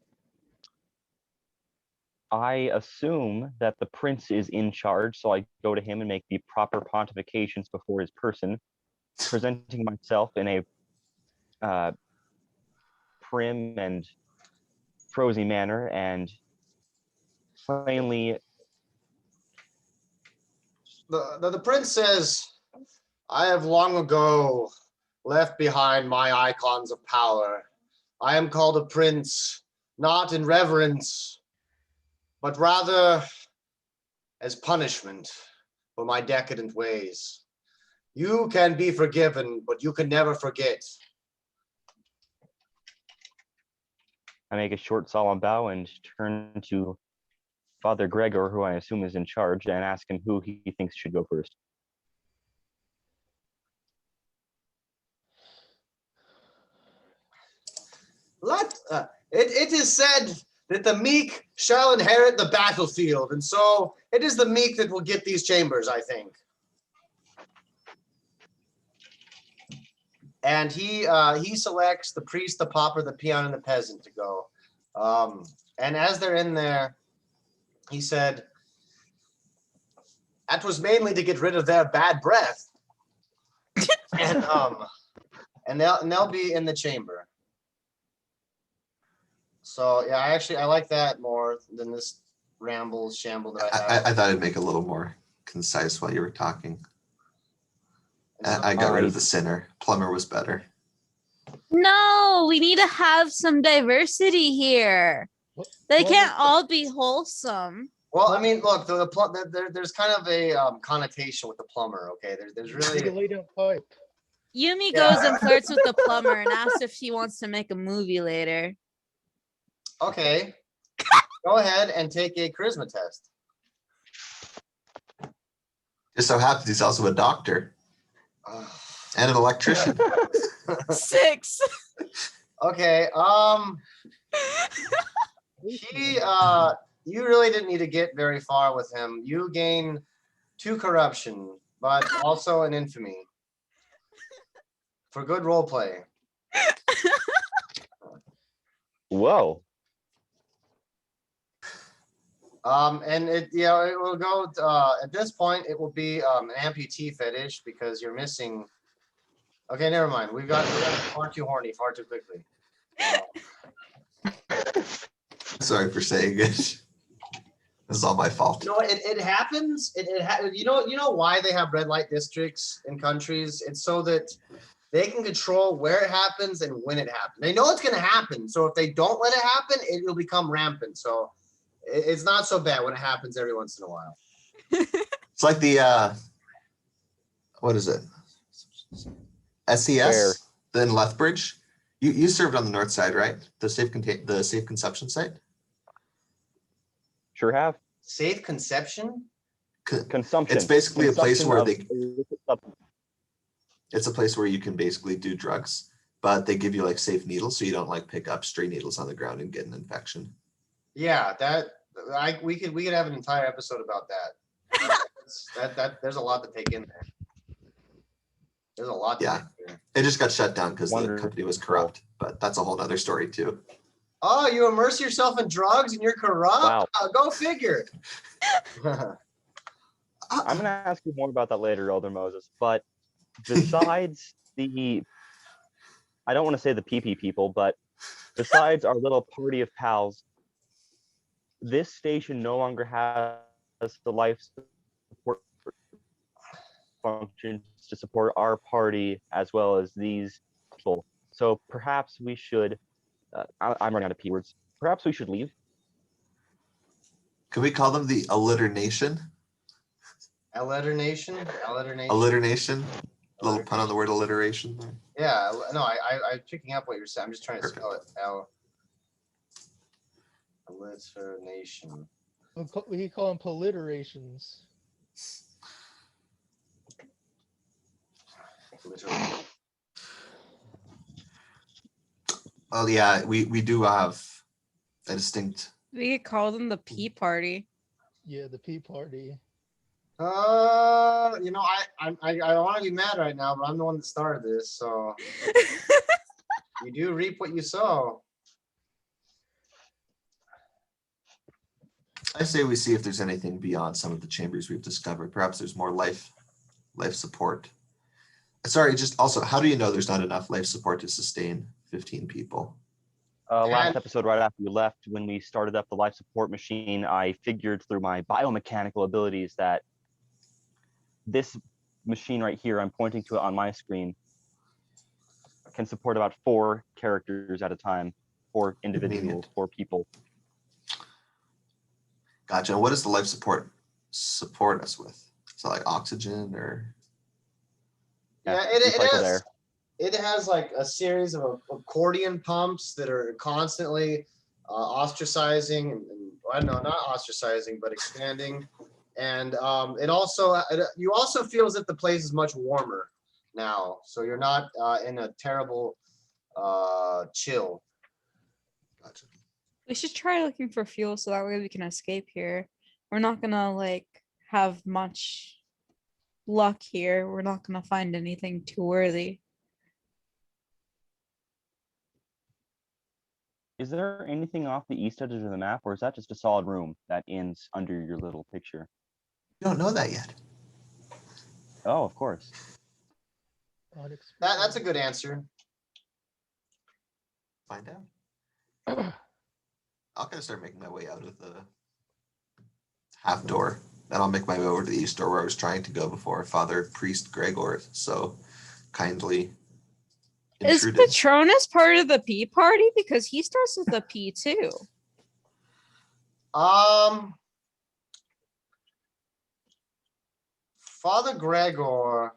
Speaker 2: I assume that the prince is in charge, so I go to him and make the proper pontifications before his person, presenting myself in a prim and prosy manner, and plainly.
Speaker 1: The prince says, I have long ago left behind my icons of power. I am called a prince, not in reverence, but rather as punishment for my decadent ways. You can be forgiven, but you can never forget.
Speaker 2: I make a short solemn bow and turn to Father Gregor, who I assume is in charge, and ask him who he thinks should go first.
Speaker 1: It is said that the meek shall inherit the battlefield, and so it is the meek that will get these chambers, I think. And he selects the priest, the pauper, the peon, and the peasant to go. And as they're in there, he said, that was mainly to get rid of their bad breath. and they'll be in the chamber. So yeah, I like that more than this shamble that I have.
Speaker 5: I thought I'd make it a little more concise while you were talking. I got rid of the sinner. Plumber was better.
Speaker 3: No, we need to have some diversity here. They can't all be wholesome.
Speaker 1: Well, I mean, look, there's kind of a connotation with the plumber. Okay, there's really
Speaker 4: lay down pipe.
Speaker 3: Yumi goes and flirts with the plumber and asks if he wants to make a movie later.
Speaker 1: okay. Go ahead and take a charisma test.
Speaker 5: Just so happens he's also a doctor and an electrician.
Speaker 3: 6.
Speaker 1: Okay. You really didn't need to get very far with him. You gain 2 corruption, but also an infamy for good role play.
Speaker 2: Whoa.
Speaker 1: And it will go at this point. It will be an amputee fetish because you're missing. Okay, never mind. We got far too horny, far too quickly.
Speaker 5: Sorry for saying it. This is all my fault.
Speaker 1: You know, it happens. You know why they have red light districts in countries? It's so that they can control where it happens and when it happens. They know it's going to happen. So if they don't let it happen, it will become rampant. So it's not so bad when it happens every once in a while.
Speaker 5: It's like the what is it? SES, then Lethbridge. You served on the north side, right? The safe conception site.
Speaker 2: Sure have.
Speaker 1: Safe conception?
Speaker 2: Consumption.
Speaker 5: It's basically a place where
Speaker 2: Consumption
Speaker 5: it's a place where you can basically do drugs, but they give you like safe needles so you don't like pick up stray needles on the ground and get an infection.
Speaker 1: Yeah, we could have an entire episode about that. That there's a lot to take in there. There's a lot to take in there.
Speaker 5: It just got shut down because the
Speaker 2: Wonderful.
Speaker 5: company was corrupt, but that's a whole other story too.
Speaker 1: Oh, you immerse yourself in drugs and you're corrupt?
Speaker 2: Wow.
Speaker 1: Go figure.
Speaker 2: I'm going to ask you more about that later, Elder Moses. But besides the, I don't want to say the PP people, but besides our little party of pals, this station no longer has the life support functions to support our party as well as these people. So perhaps we should, I'm running out of P words. Perhaps we should leave.
Speaker 5: Can we call them the Alliternation?
Speaker 1: Alliteration? Alliteration?
Speaker 5: Alliteration? A little pun on the word alliteration there.
Speaker 1: Yeah, no, I'm picking up what you're saying. I'm just trying to spell it. Alliteration.
Speaker 4: We can call them politerations.
Speaker 5: Oh yeah, we do have a distinct.
Speaker 3: We could call them the pea party.
Speaker 4: Yeah, the pea party.
Speaker 1: You know, I want to be mad right now, but I'm the one that started this, so you do reap what you sow.
Speaker 5: I say we see if there's anything beyond some of the chambers we've discovered. Perhaps there's more life support. Sorry, just also, how do you know there's not enough life support to sustain 15 people?
Speaker 2: Last episode, right after we left, when we started up the life support machine, I figured through my biomechanical abilities that this machine right here, I'm pointing to it on my screen, can support about 4 characters at a time, 4 individuals, 4 people.
Speaker 5: Gotcha. And what does the life support us with? Is it like oxygen or?
Speaker 1: Yeah, it has like a series of accordion pumps that are constantly ostracizing and I don't know, not ostracizing, but expanding. And you also feel as if the place is much warmer now. So you're not in a terrible chill.
Speaker 5: Gotcha.
Speaker 3: We should try looking for fuel so that way we can escape here. We're not gonna like have much luck here. We're not gonna find anything too worthy.
Speaker 2: Is there anything off the east edge of the map, or is that just a solid room that ends under your little picture?
Speaker 5: You don't know that yet.
Speaker 2: Oh, of course.
Speaker 1: That's a good answer.
Speaker 5: Find out. I'll kind of start making my way out of the half door. Then I'll make my way over to the east door where I was trying to go before Father Priest Gregor so kindly intruded.
Speaker 3: Is Patronus part of the pea party? Because he starts with a P too.
Speaker 1: Father Gregor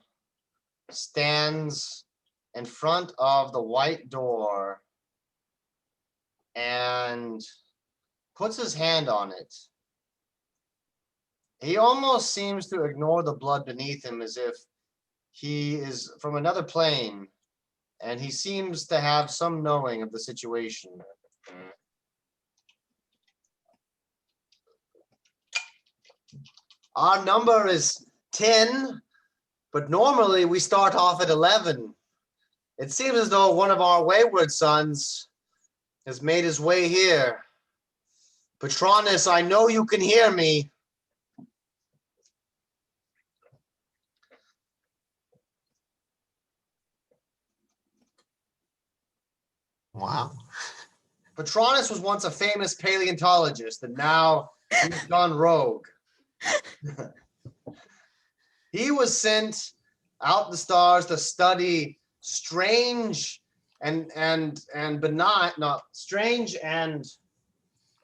Speaker 1: stands in front of the white door and puts his hand on it. He almost seems to ignore the blood beneath him as if he is from another plane, and he seems to have some knowing of the situation. Our number is 10, but normally we start off at 11. It seems as though one of our wayward sons has made his way here. Patronus, I know you can hear me.
Speaker 5: Wow.
Speaker 1: Patronus was once a famous paleontologist, and now he's gone rogue. He was sent out the stars to study strange and benign, not strange and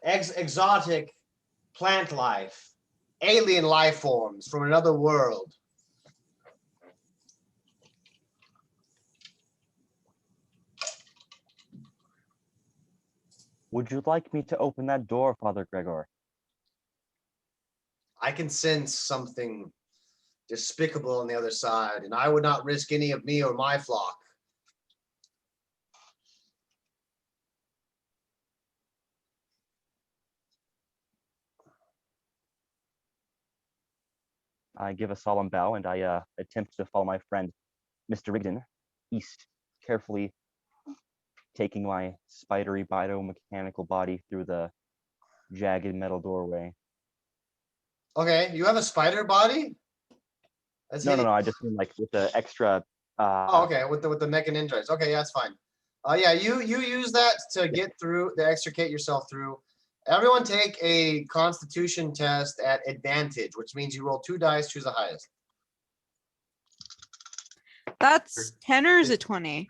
Speaker 1: exotic plant life, alien life forms from another world.
Speaker 2: Would you like me to open that door, Father Gregor?
Speaker 1: I can sense something despicable on the other side, and I would not risk any of me or my flock.
Speaker 2: I give a solemn bow and I attempt to follow my friend, Mr. Rigdon, east, carefully taking my spidery biomechanical body through the jagged metal doorway.
Speaker 1: Okay, you have a spider body? That's
Speaker 2: No,
Speaker 1: hitting-
Speaker 2: I just mean like with the extra.
Speaker 1: Oh, okay, with the mechanintrites. Okay, yeah, that's fine. Yeah, you use that to get through, to extricate yourself through. Everyone take a Constitution test at advantage, which means you roll 2 dice, choose the highest.
Speaker 3: That's 10 or is it 20?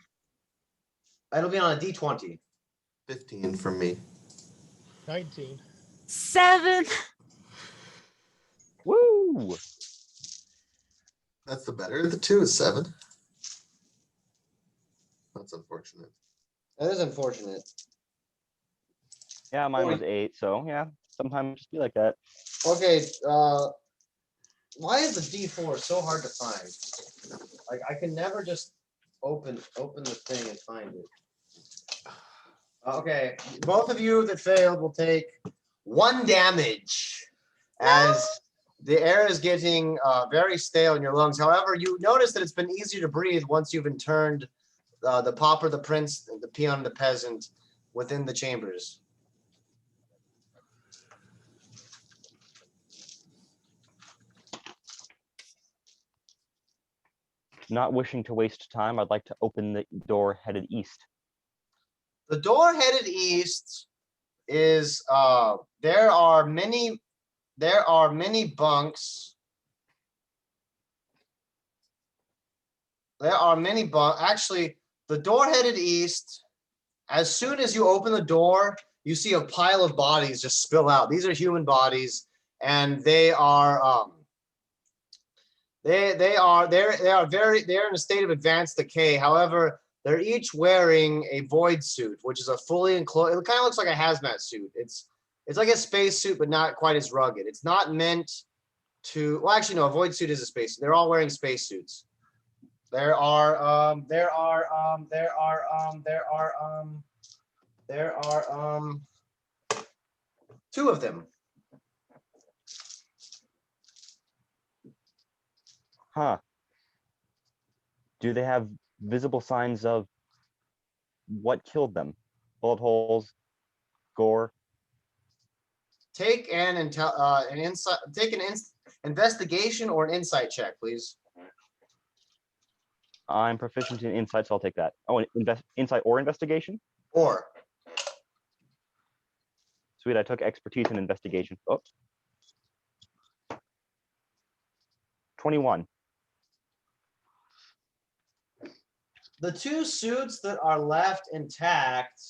Speaker 1: It'll be on a D20.
Speaker 5: 15 from me.
Speaker 4: 19.
Speaker 3: 7.
Speaker 2: Woo!
Speaker 5: That's the better of the two is 7. That's unfortunate.
Speaker 1: That is unfortunate.
Speaker 2: Yeah, mine was 8. So yeah, sometimes just be like that.
Speaker 1: Okay, why is the D4 so hard to find? Like I can never just open the thing and find it. Okay, both of you that failed will take 1 damage as the air is getting very stale in your lungs. However, you notice that it's been easier to breathe once you've interned the pauper, the prince, the peon, and the peasant within the chambers.
Speaker 2: Not wishing to waste time, I'd like to open the door headed east.
Speaker 1: The door headed east is there are many bunks. Actually, the door headed east, as soon as you open the door, you see a pile of bodies just spill out. These are human bodies, and they're in a state of advanced decay. However, they're each wearing a void suit, which is a fully enclosed. It kind of looks like a hazmat suit. It's like a space suit, but not quite as rugged. It's not meant to. Well, actually, no. A void suit is a space suit. They're all wearing space suits. There are 2 of them.
Speaker 2: Huh. Do they have visible signs of what killed them? Bullet holes, gore?
Speaker 1: Take an investigation or an insight check, please.
Speaker 2: I'm proficient in insight, so I'll take that. Oh, insight or investigation?
Speaker 1: Or
Speaker 2: Sweet, I took expertise in investigation. Oh. 21.
Speaker 1: the 2 suits that are left intact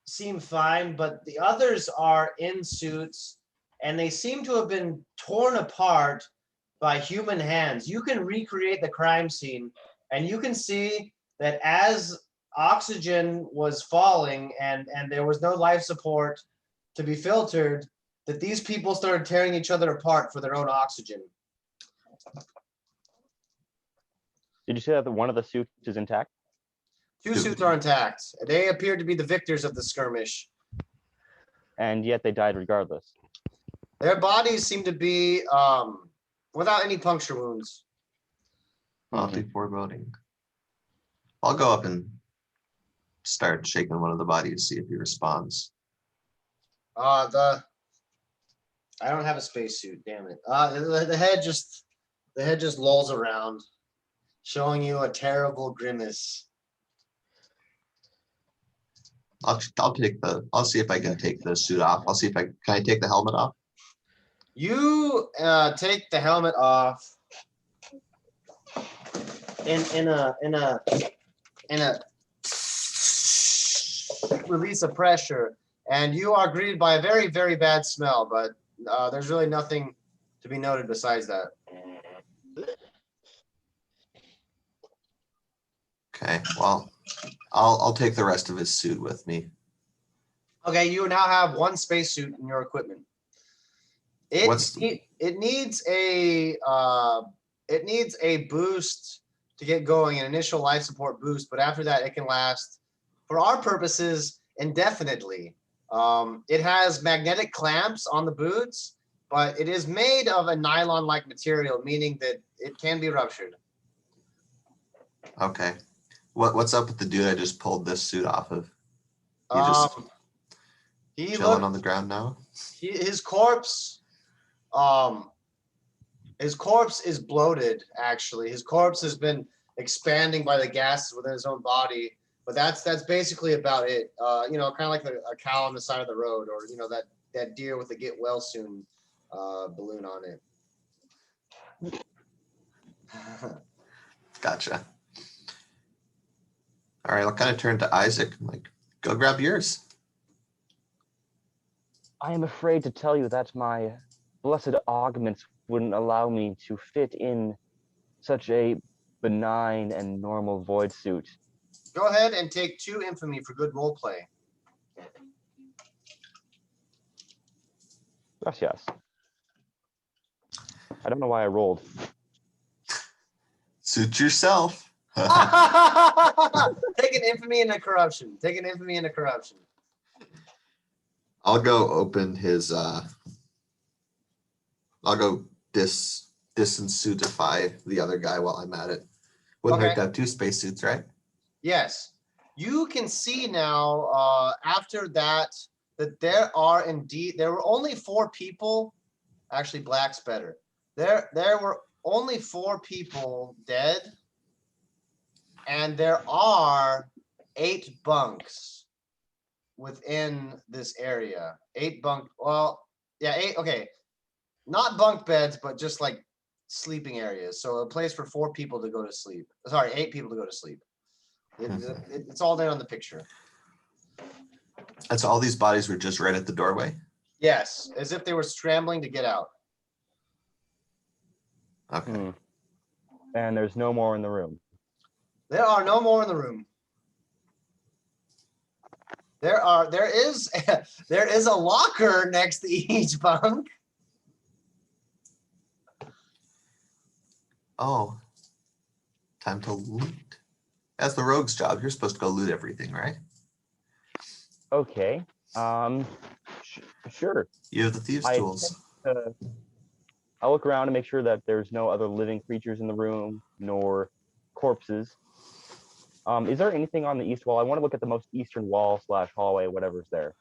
Speaker 1: seem fine, but the others are in suits and they seem to have been torn apart by human hands. You can recreate the crime scene and you can see that as oxygen was falling and there was no life support to be filtered, that these people started tearing each other apart for their own oxygen.
Speaker 2: Did you say that one of the suits is intact?
Speaker 1: 2 suits are intact. They appear to be the victors of the skirmish.
Speaker 2: And yet they died regardless.
Speaker 1: Their bodies seem to be without any puncture wounds.
Speaker 5: Oddly foreboding. I'll go up and start shaking one of the bodies, see if he responds.
Speaker 1: I don't have a spacesuit, damn it. The head just lolls around, showing you a terrible grimace.
Speaker 5: I'll see if I can take the suit off. Can I take the helmet off?
Speaker 1: You take the helmet off in a release of pressure, and you are greeted by a very, very bad smell, but there's really nothing to be noted besides that.
Speaker 5: Okay, well, I'll take the rest of his suit with me.
Speaker 1: Okay, you now have 1 spacesuit in your equipment. It needs a boost to get going, an initial life support boost, but after that it can last, for our purposes, indefinitely. It has magnetic clamps on the boots, but it is made of a nylon-like material, meaning that it can be ruptured.
Speaker 5: Okay. What's up with the dude I just pulled this suit off of? He just
Speaker 1: He
Speaker 5: chilling
Speaker 1: looked,
Speaker 5: on the ground now.
Speaker 1: his corpse is bloated, actually. His corpse has been expanding by the gases within his own body, but that's basically about it. You know, kind of like a cow on the side of the road, or you know, that deer with the get well soon balloon on it.
Speaker 5: Gotcha. All right, I'll kind of turn to Isaac. I'm like, go grab yours.
Speaker 2: I am afraid to tell you that my blessed augments wouldn't allow me to fit in such a benign and normal void suit.
Speaker 1: Go ahead and take 2 infamy for good role play.
Speaker 2: Yes. I don't know why I rolled.
Speaker 5: Suit yourself.
Speaker 1: Take an infamy and a corruption. Take an infamy and a corruption.
Speaker 5: I'll go open his I'll go disensuitify the other guy while I'm at it. Wouldn't hurt
Speaker 1: Okay.
Speaker 5: to have 2 spacesuits, right?
Speaker 1: Yes. You can see now after that there were only 4 people. Actually, black's better. There were only 4 people dead. And there are 8 bunks within this area. 8 bunk, well, yeah, 8, okay. Not bunk beds, but just like sleeping areas. So a place for 4 people to go to sleep. Sorry, 8 people to go to sleep. It's all there on the picture.
Speaker 5: And so all these bodies were just right at the doorway?
Speaker 1: Yes, as if they were scrambling to get out.
Speaker 5: Okay.
Speaker 2: And there's no more in the room.
Speaker 1: There are no more in the room. There is a locker next to each bunk.
Speaker 5: Oh. Time to loot. That's the rogue's job. You're supposed to go loot everything, right?
Speaker 2: Okay. Sure.
Speaker 5: You have the thieves'
Speaker 2: I
Speaker 5: tools.
Speaker 2: I'll look around to make sure that there's no other living creatures in the room, nor corpses. Is there anything on the east wall? I want to look at the most eastern wall / hallway, whatever's there.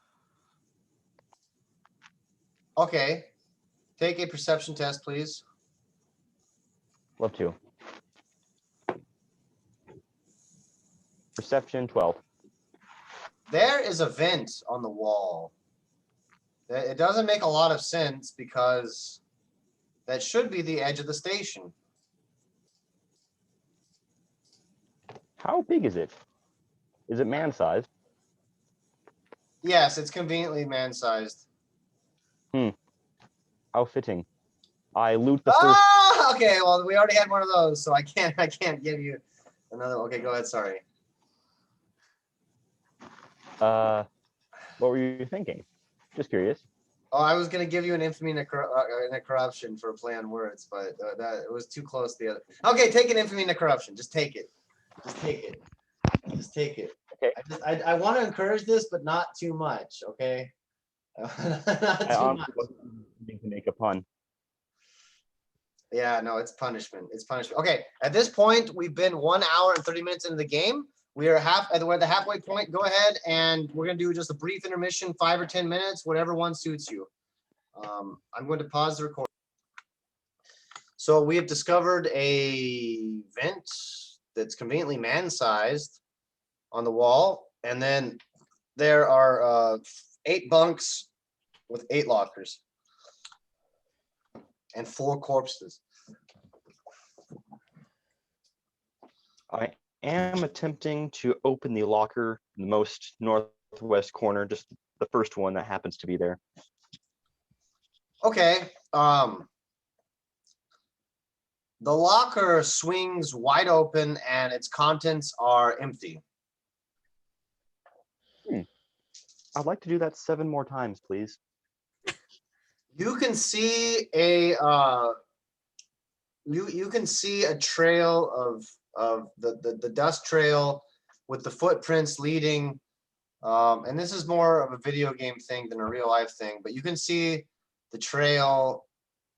Speaker 1: Okay. Take a perception test, please.
Speaker 2: Love to. Perception 12.
Speaker 1: There is a vent on the wall. It doesn't make a lot of sense because that should be the edge of the station.
Speaker 2: How big is it? Is it man-sized?
Speaker 1: Yes, it's conveniently man-sized.
Speaker 2: How fitting. I loot the first.
Speaker 1: Ah, okay. Well, we already had one of those, so I can't give you another. Okay, go ahead. Sorry.
Speaker 2: What were you thinking? Just curious.
Speaker 1: Oh, I was gonna give you an infamy and a corruption for a play on words, but that it was too close to the other. Okay, take an infamy and a corruption. Just take it. Just take it. Just take it.
Speaker 2: Okay.
Speaker 1: I want to encourage this, but not too much. Okay. Not
Speaker 2: I
Speaker 1: too
Speaker 2: honestly
Speaker 1: much.
Speaker 2: wasn't meaning to make a pun.
Speaker 1: Yeah, no, it's punishment. It's punishment. Okay, at this point, we've been 1 hour and 30 minutes into the game. We're at the halfway point. Go ahead, and we're gonna do just a brief intermission, 5 or 10 minutes, whatever one suits you. I'm going to pause the recording. So we have discovered a vent that's conveniently man-sized on the wall, and then there are 8 bunks with 8 lockers and 4 corpses.
Speaker 2: I am attempting to open the locker in the most northwest corner, just the first one that happens to be there.
Speaker 1: Okay. The locker swings wide open and its contents are empty.
Speaker 2: I'd like to do that 7 more times, please.
Speaker 1: You can see a you can see a trail of the dust trail with the footprints leading. And this is more of a video game thing than a real life thing, but you can see the trail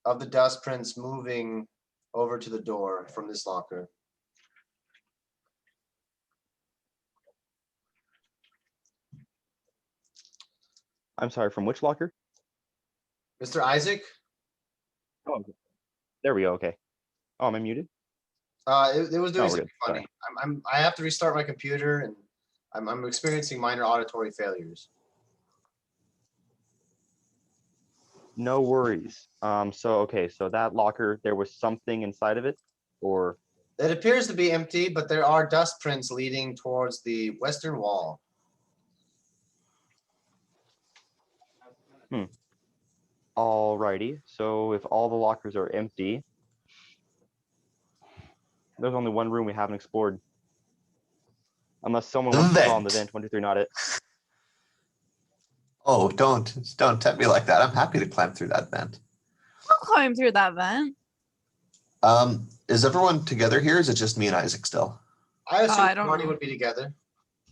Speaker 1: of the dust prints moving over to the door from this locker.
Speaker 2: I'm sorry, from which locker?
Speaker 1: Mr. Isaac?
Speaker 2: Oh, there we go. Okay. Oh, am I muted?
Speaker 1: It was doing
Speaker 2: we're
Speaker 1: something
Speaker 2: good.
Speaker 1: funny. I have to restart my computer, and I'm experiencing minor auditory failures.
Speaker 2: No worries. So that locker, there was something inside of it, or
Speaker 1: It appears to be empty, but there are dust prints leading towards the western wall.
Speaker 2: alrighty. So if all the lockers are empty, there's only one room we haven't explored. Unless someone wants to call on the vent. 1, 2, 3, not it.
Speaker 5: Oh, don't tempt me like that. I'm happy to climb through that vent.
Speaker 3: I'll climb through that vent.
Speaker 5: Is everyone together here? Is it just me and Isaac still?
Speaker 1: I assume
Speaker 3: I don't
Speaker 1: everybody
Speaker 3: know.
Speaker 1: would be together.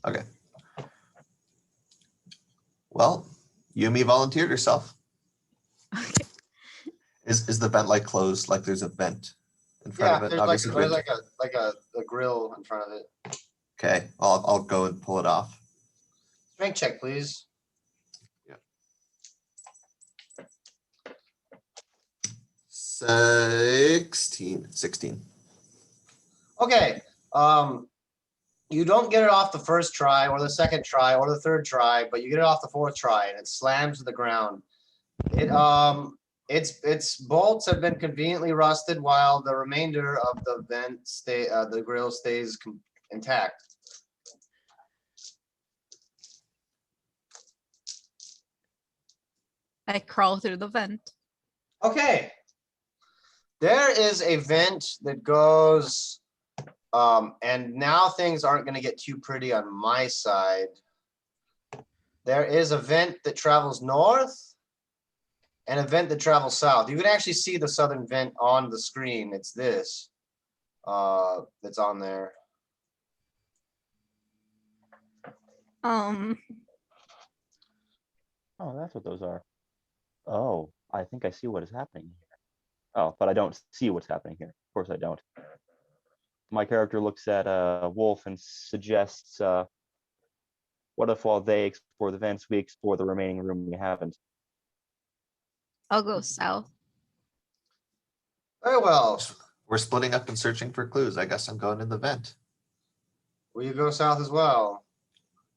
Speaker 5: Okay. Well, Yumi volunteered herself.
Speaker 3: Okay.
Speaker 5: Is the vent like closed? Like there's a vent in front
Speaker 1: Yeah,
Speaker 5: of it?
Speaker 1: there's
Speaker 5: Obviously,
Speaker 1: like a grill in front of it.
Speaker 5: okay. I'll go and pull it off.
Speaker 1: Strength check, please.
Speaker 5: Yeah. 16.
Speaker 1: Okay. You don't get it off the first try or the second try or the third try, but you get it off the fourth try and it slams to the ground. Its bolts have been conveniently rusted while the remainder of the vent the grill stays intact.
Speaker 3: I crawl through the vent.
Speaker 1: Okay. There is a vent that goes, and now things aren't going to get too pretty on my side. There is a vent that travels north and a vent that travels south. You can actually see the southern vent on the screen. It's this that's on there.
Speaker 2: Oh, that's what those are. Oh, I think I see what is happening here. Oh, but I don't see what's happening here. Of course I don't. My character looks at Wolf and suggests, what if while they explore the vents, we explore the remaining room we haven't?
Speaker 3: I'll go south.
Speaker 1: Very well.
Speaker 5: We're splitting up and searching for clues. I guess I'm going in the vent.
Speaker 1: Will you go south as well?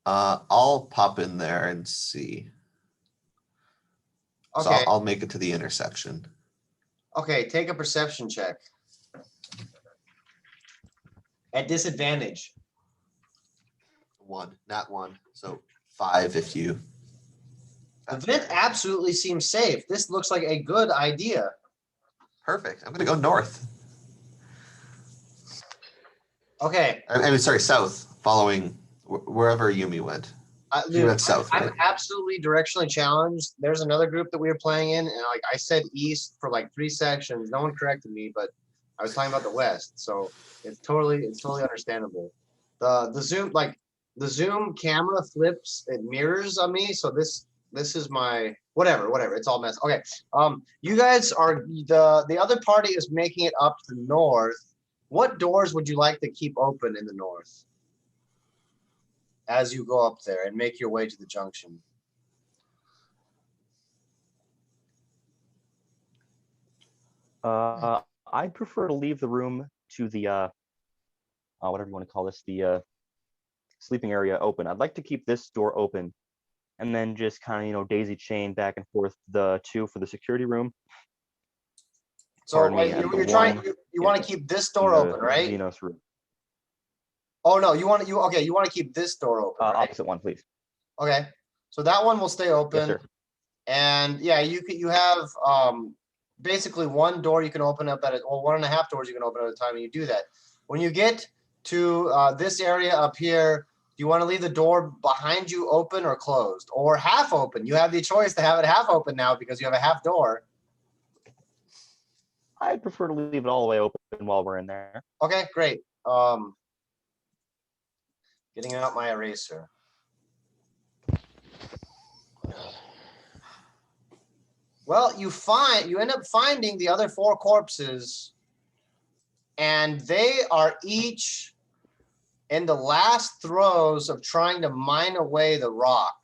Speaker 5: I'll pop in there and see. So
Speaker 1: Okay.
Speaker 5: I'll make it to the intersection.
Speaker 1: Okay, take a perception check. At disadvantage.
Speaker 5: 1, not 1. So 5 if you.
Speaker 1: The vent absolutely seems safe. This looks like a good idea.
Speaker 5: Perfect. I'm gonna go north.
Speaker 1: Okay.
Speaker 5: I mean, sorry, south, following wherever Yumi went. You went south,
Speaker 1: I'm
Speaker 5: right?
Speaker 1: absolutely directionally challenged. There's another group that we were playing in, and like I said east for like 3 sections. No one corrected me, but I was talking about the west, so it's totally understandable. The zoom camera flips, it mirrors on me, so this is my whatever. It's all mess. Okay. You guys are the other party is making it up to the north. What doors would you like to keep open in the north as you go up there and make your way to the junction?
Speaker 2: I'd prefer to leave the room to the whatever you want to call this, the sleeping area open. I'd like to keep this door open and then just kind of, daisy chain back and forth the 2 for the security room.
Speaker 1: So
Speaker 2: Pardon me,
Speaker 1: wait,
Speaker 2: and
Speaker 1: you're
Speaker 2: the
Speaker 1: trying,
Speaker 2: one
Speaker 1: you want to keep this door
Speaker 2: the
Speaker 1: open, right?
Speaker 2: Xenos room.
Speaker 1: Oh no, you want to keep this door open, right?
Speaker 2: Opposite one, please.
Speaker 1: Okay, so that one will stay open.
Speaker 2: Yes, sir.
Speaker 1: And yeah, you have basically one door you can open up at it, or 1.5 doors you can open at a time, and you do that. When you get to this area up here, do you want to leave the door behind you open or closed or half open? You have the choice to have it half open now because you have a half door.
Speaker 2: I'd prefer to leave it all the way open while we're in there.
Speaker 1: Okay, great. Getting out my eraser. Well, you end up finding the other 4 corpses, and they are each in the last throes of trying to mine away the rock.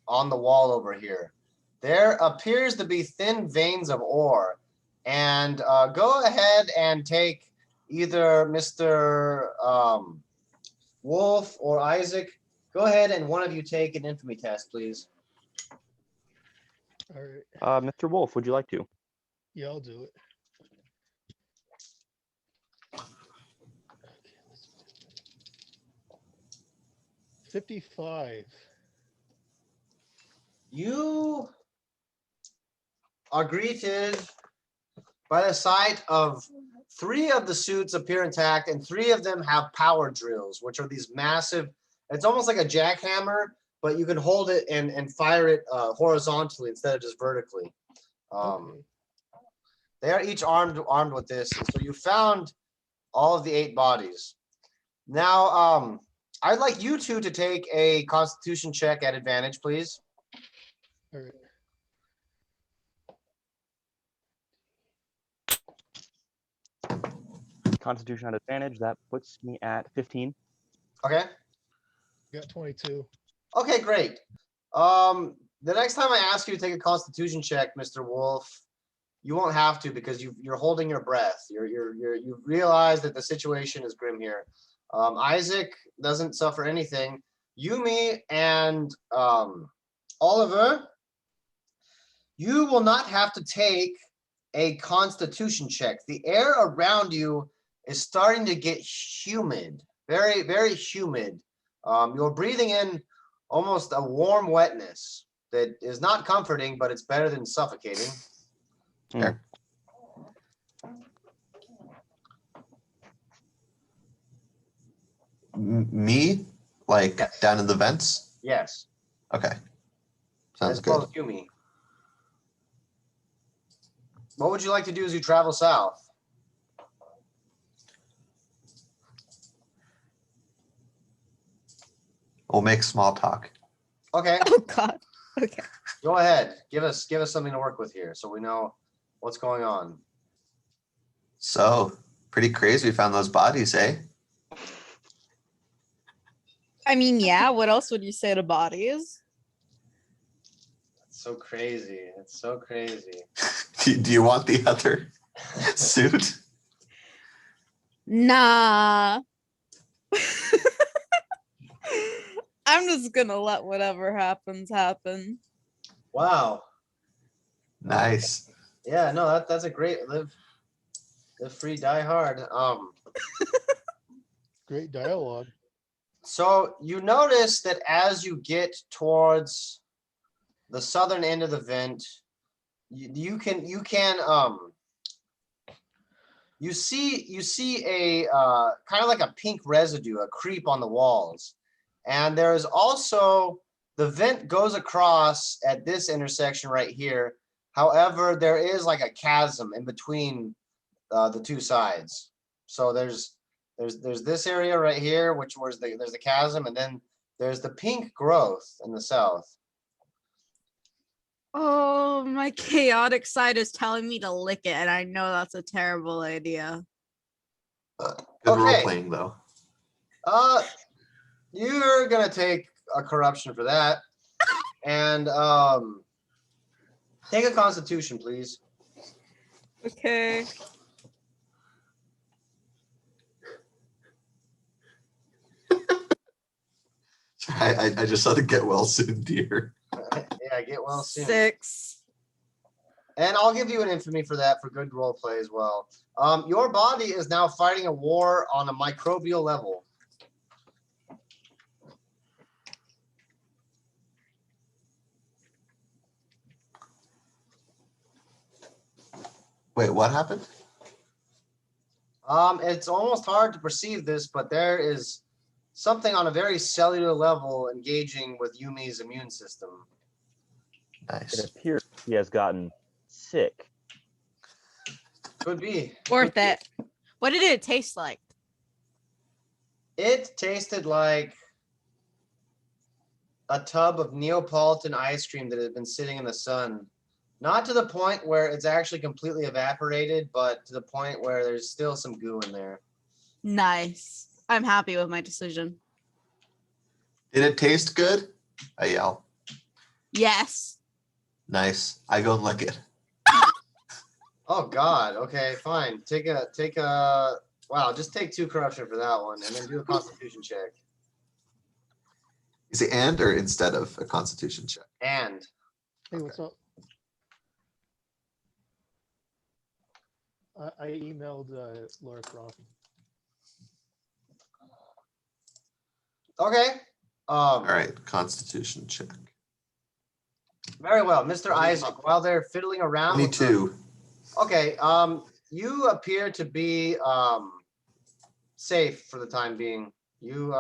Speaker 1: on the wall over here. There appears to be thin veins of ore. And go ahead and take either Mr. Wolf or Isaac. Go ahead and one of you take an infamy test, please.
Speaker 4: All right.
Speaker 2: Mr. Wolf, would you like to?
Speaker 4: Yeah, I'll do it. Okay, let's do it. 55.
Speaker 1: You are greeted by the sight of 3 of the suits appear intact, and 3 of them have power drills, which are these massive, it's almost like a jackhammer, but you can hold it and fire it horizontally instead of just vertically.
Speaker 4: Okay.
Speaker 1: They are each armed with this. So you found all of the 8 bodies. Now, I'd like you two to take a Constitution check at advantage, please.
Speaker 4: All right.
Speaker 2: Constitution at advantage. That puts me at 15.
Speaker 1: Okay.
Speaker 4: Got 22.
Speaker 1: Okay, great. The next time I ask you to take a Constitution check, Mr. Wolf, you won't have to because you're holding your breath. You realize that the situation is grim here. Isaac doesn't suffer anything. Yumi and Oliver, you will not have to take a Constitution check. The air around you is starting to get humid, very, very humid. You're breathing in almost a warm wetness that is not comforting, but it's better than suffocating.
Speaker 5: Fair. Me? Like
Speaker 1: Yes.
Speaker 5: down in the vents?
Speaker 1: Yes.
Speaker 5: Okay. Sounds
Speaker 1: As well
Speaker 5: good.
Speaker 1: as Yumi. What would you like to do as you travel south?
Speaker 5: We'll make small talk.
Speaker 1: Okay,
Speaker 3: Oh God. Okay.
Speaker 1: go ahead. Give us something to work with here so we know what's going on.
Speaker 5: So, pretty crazy we found those bodies, eh?
Speaker 3: I mean, yeah. What else would you say to bodies?
Speaker 1: It's so crazy. It's so crazy.
Speaker 5: Do you want the other suit?
Speaker 3: Nah. I'm just gonna let whatever happens happen.
Speaker 1: Wow.
Speaker 5: Nice.
Speaker 1: Yeah, no, that's a great live free, die hard.
Speaker 4: Great dialogue.
Speaker 1: So you notice that as you get towards the southern end of the vent, you see a kind of like a pink residue, a creep on the walls, and there is also the vent goes across at this intersection right here. However, there is like a chasm in between the 2 sides. So there's this area right here, there's the chasm, and then there's the pink growth in the south.
Speaker 3: Oh, my chaotic side is telling me to lick it, and I know that's a terrible idea.
Speaker 5: Good
Speaker 1: Okay.
Speaker 5: role playing though.
Speaker 1: You're gonna take a corruption for that, and take a Constitution, please.
Speaker 3: Okay.
Speaker 5: I just saw the get well soon, dear.
Speaker 1: Yeah, get well soon.
Speaker 3: 6.
Speaker 1: And I'll give you an infamy for that for good role play as well. Your body is now fighting a war on a microbial level.
Speaker 5: Wait, what happened?
Speaker 1: It's almost hard to perceive this, but there is something on a very cellular level engaging with Yumi's immune system.
Speaker 2: It
Speaker 5: Nice.
Speaker 2: appears he has gotten sick.
Speaker 1: Could be.
Speaker 3: Worth it. What did it taste like?
Speaker 1: It tasted like a tub of Neapolitan ice cream that had been sitting in the sun. Not to the point where it's actually completely evaporated, but to the point where there's still some goo in there.
Speaker 3: Nice. I'm happy with my decision.
Speaker 5: Did it taste good? I yell.
Speaker 3: Yes.
Speaker 5: Nice. I go and look it.
Speaker 1: Oh God. Okay, fine. Take a wow, just take 2 corruption for that one and then do a constitution check.
Speaker 5: Is it and or instead of a constitution check?
Speaker 1: And
Speaker 4: Hey, what's up? I emailed Laura Croft.
Speaker 1: okay.
Speaker 5: All right, constitution check.
Speaker 1: Very well, Mr. Isaac. While they're fiddling around with the-
Speaker 5: 22.
Speaker 1: okay, you appear to be safe for the time being. You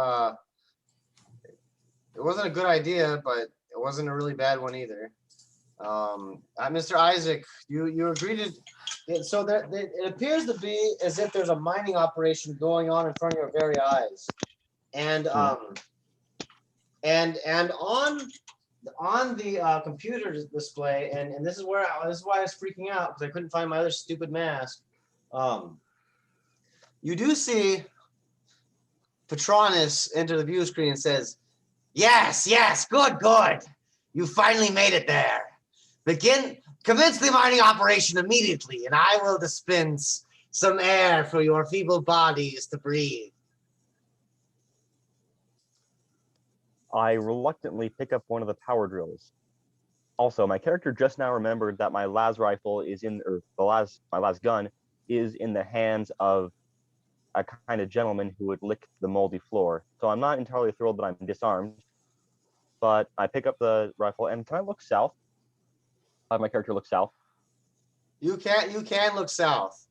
Speaker 1: it wasn't a good idea, but it wasn't a really bad one either. Mr. Isaac, you agreed to so that it appears to be as if there's a mining operation going on in front of your very eyes. And and on the computer display, and this is why I was freaking out because I couldn't find my other stupid mask. You do see Patronus enter the view screen and says, "Yes, yes, good, good. You finally made it there. Commence the mining operation immediately, and I will dispense some air for your feeble bodies to breathe."
Speaker 2: I reluctantly pick up one of the power drills. Also, my character just now remembered that my las rifle is my las gun is in the hands of a kind of gentleman who would lick the moldy floor. So I'm not entirely thrilled that I'm disarmed, but I pick up the rifle and can I look south? Have my character look south?
Speaker 1: You can look south.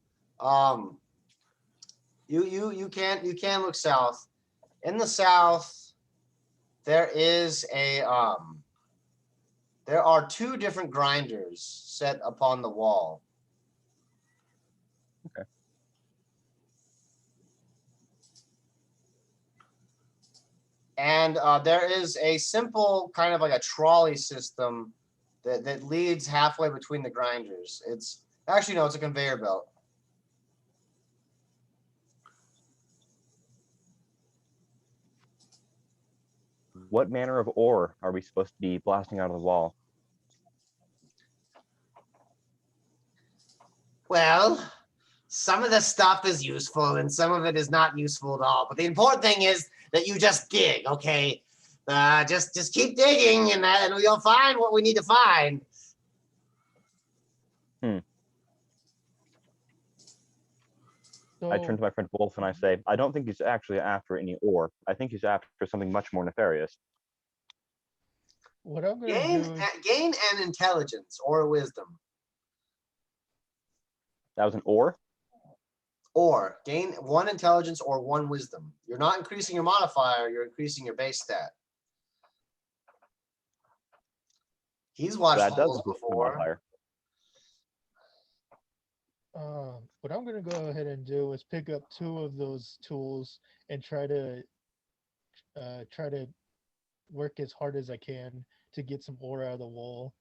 Speaker 1: You can look south. In the south, there is there are 2 different grinders set upon the wall.
Speaker 2: Okay.
Speaker 1: And there is a simple kind of like a trolley system that leads halfway between the grinders. It's actually no, it's a conveyor belt.
Speaker 2: What manner of ore are we supposed to be blasting out of the wall?
Speaker 1: Well, some of the stuff is useful and some of it is not useful at all. But the important thing is that you just dig, okay? Just keep digging and you'll find what we need to find.
Speaker 4: So,
Speaker 2: I turn to my friend Wolf and I say, I don't think he's actually after any ore. I think he's after something much more nefarious.
Speaker 4: what I'm gonna do is
Speaker 1: Gain an intelligence or wisdom.
Speaker 2: That was an ore?
Speaker 1: Or gain 1 intelligence or 1 wisdom. You're not increasing your modifier, you're increasing your base stat. He's watched
Speaker 2: That does
Speaker 1: holes
Speaker 2: increase the
Speaker 1: before.
Speaker 2: modifier.
Speaker 4: what I'm gonna go ahead and do is pick up 2 of those tools and try to work as hard as I can to get some ore out of the wall,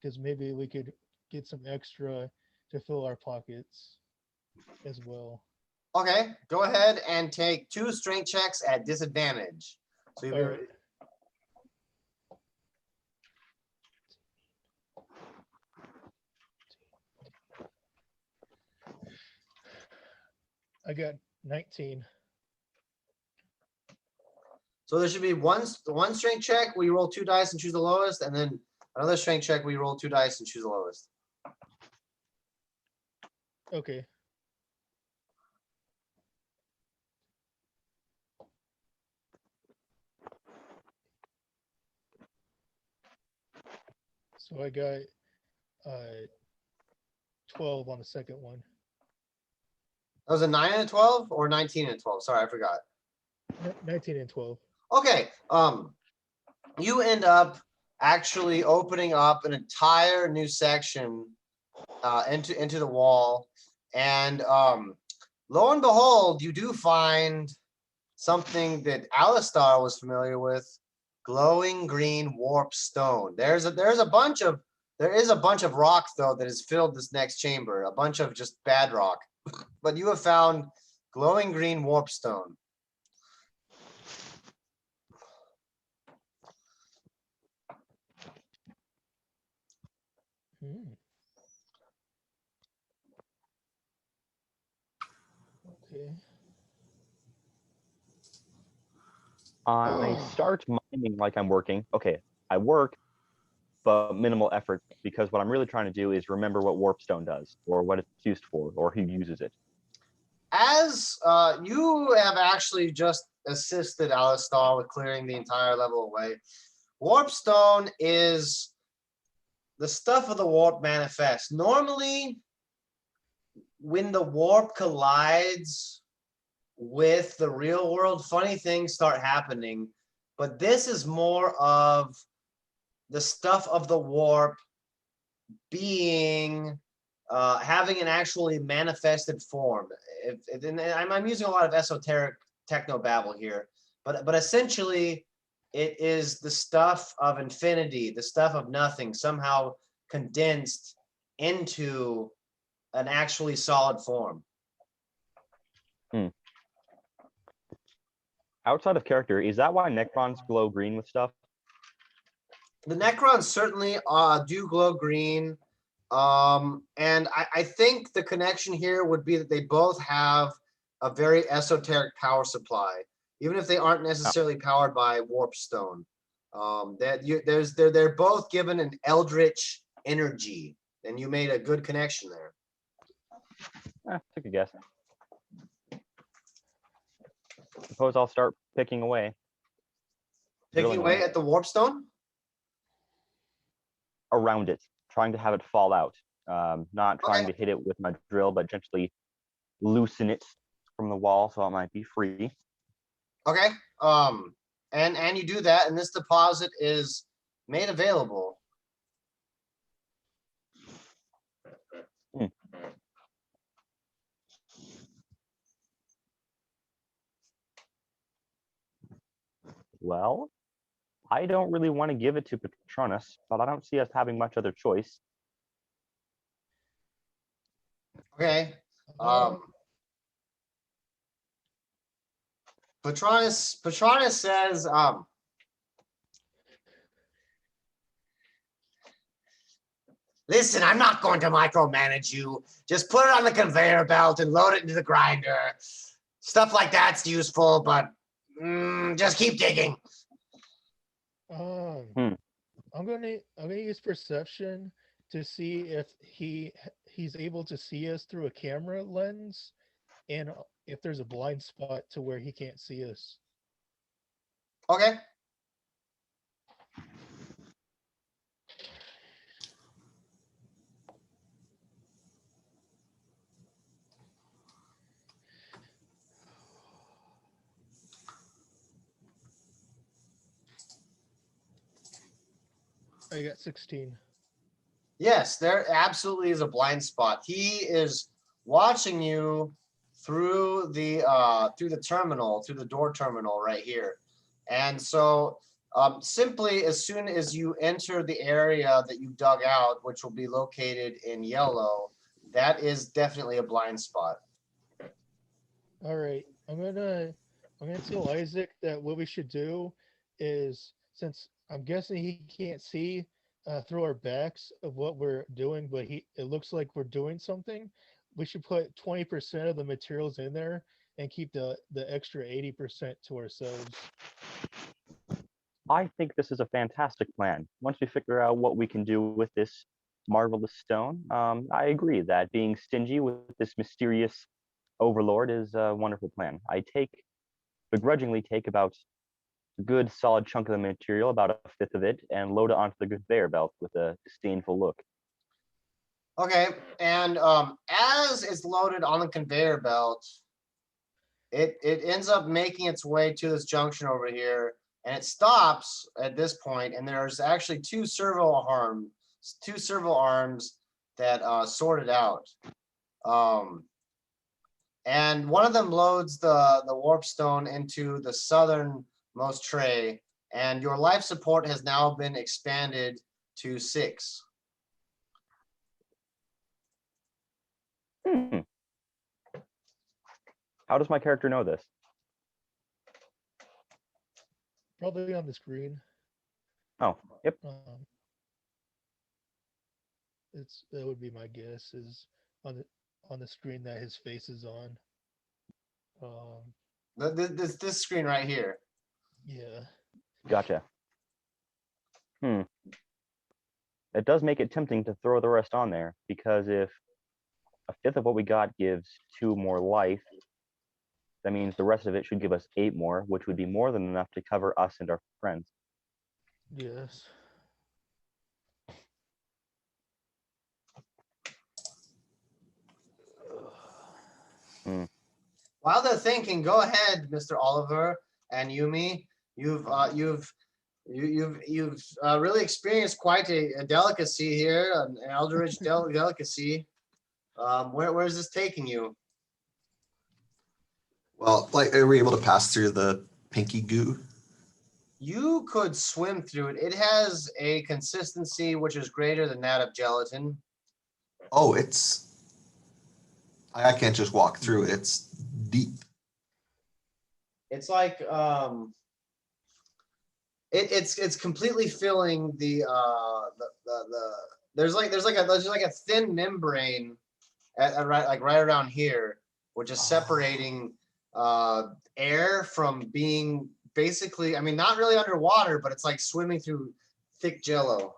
Speaker 4: because maybe we could get some extra to fill our pockets as well.
Speaker 1: Okay, go ahead and take 2 strength checks at disadvantage. So
Speaker 4: All right. I got 19.
Speaker 1: So there should be one strength check where you roll 2 dice and choose the lowest, and then another strength check where you roll 2 dice and choose the lowest.
Speaker 4: Okay. So I got 12 on the second one.
Speaker 1: That was a 9 and a 12 or 19 and 12. Sorry, I forgot.
Speaker 4: 19 and 12.
Speaker 1: Okay. You end up actually opening up an entire new section into the wall, and lo and behold, you do find something that Alistar was familiar with: glowing green warp stone. There is a bunch of rock though that has filled this next chamber, a bunch of just bad rock, but you have found glowing green warp stone.
Speaker 4: Okay.
Speaker 2: I start mining like I'm working. Okay, I work, but minimal effort because what I'm really trying to do is remember what warpstone does or what it's used for or who uses it.
Speaker 1: As you have actually just assisted Alistar with clearing the entire level away, Warpstone is the stuff of the warp manifest. Normally, when the warp collides with the real world, funny things start happening. But this is more of the stuff of the warp being having an actually manifested form. And I'm using a lot of esoteric techno babble here, but essentially it is the stuff of infinity, the stuff of nothing, somehow condensed into an actually solid form.
Speaker 2: Outside of character, is that why Necrons glow green with stuff?
Speaker 1: The Necrons certainly do glow green. And I think the connection here would be that they both have a very esoteric power supply, even if they aren't necessarily powered by Warpstone. They're both given an eldritch energy, and you made a good connection there.
Speaker 2: Take a guess. Suppose I'll start picking away.
Speaker 1: Picking
Speaker 2: Drilling
Speaker 1: away at the Warpstone?
Speaker 2: around it, trying to have it fall out. Not trying
Speaker 1: Okay.
Speaker 2: to hit it with my drill, but gently loosen it from the wall so it might be free.
Speaker 1: Okay. And you do that, and this deposit is made available.
Speaker 2: Well, I don't really want to give it to Patronus, but I don't see us having much other choice.
Speaker 1: Okay. Patronus says, listen, I'm not going to micromanage you. Just put it on the conveyor belt and load it into the grinder. Stuff like that's useful, but just keep digging.
Speaker 4: I'm gonna use perception to see if he's able to see us through a camera lens, and if there's a blind spot to where he can't see us.
Speaker 1: Okay.
Speaker 4: I got 16.
Speaker 1: Yes, there absolutely is a blind spot. He is watching you through the terminal, through the door terminal right here. And so simply as soon as you enter the area that you dug out, which will be located in yellow, that is definitely a blind spot.
Speaker 4: All right, I'm gonna tell Isaac that what we should do is, since I'm guessing he can't see through our backs of what we're doing, but it looks like we're doing something. We should put 20% of the materials in there and keep the extra 80% to ourselves.
Speaker 2: I think this is a fantastic plan. Once we figure out what we can do with this marvelous stone, I agree that being stingy with this mysterious overlord is a wonderful plan. I begrudgingly take about a good solid chunk of the material, about a fifth of it, and load it onto the conveyor belt with a disdainful look.
Speaker 1: Okay, and as it's loaded on the conveyor belt, it ends up making its way to this junction over here, and it stops at this point, and there's actually two servo arms that sort it out. And one of them loads the warp stone into the southernmost tray, and your life support has now been expanded to 6.
Speaker 2: How does my character know this?
Speaker 4: Probably on the screen.
Speaker 2: Oh, yep.
Speaker 4: That would be my guess, is on the screen that his face is on.
Speaker 1: This screen right here.
Speaker 4: Yeah.
Speaker 2: Gotcha. It does make it tempting to throw the rest on there, because if a fifth of what we got gives 2 more life, that means the rest of it should give us 8 more, which would be more than enough to cover us and our friends.
Speaker 4: Yes.
Speaker 1: While they're thinking, go ahead, Mr. Oliver and Yumi. You've really experienced quite a delicacy here, an eldritch delicacy. Where's this taking you?
Speaker 5: Well, like, are we able to pass through the pinky goo?
Speaker 1: You could swim through it. It has a consistency which is greater than that of gelatin.
Speaker 5: Oh, I can't just walk through it. It's deep.
Speaker 1: It's like it's completely filling the there's like a thin membrane right around here, which is separating air from being basically, I mean, not really underwater, but it's like swimming through thick jello.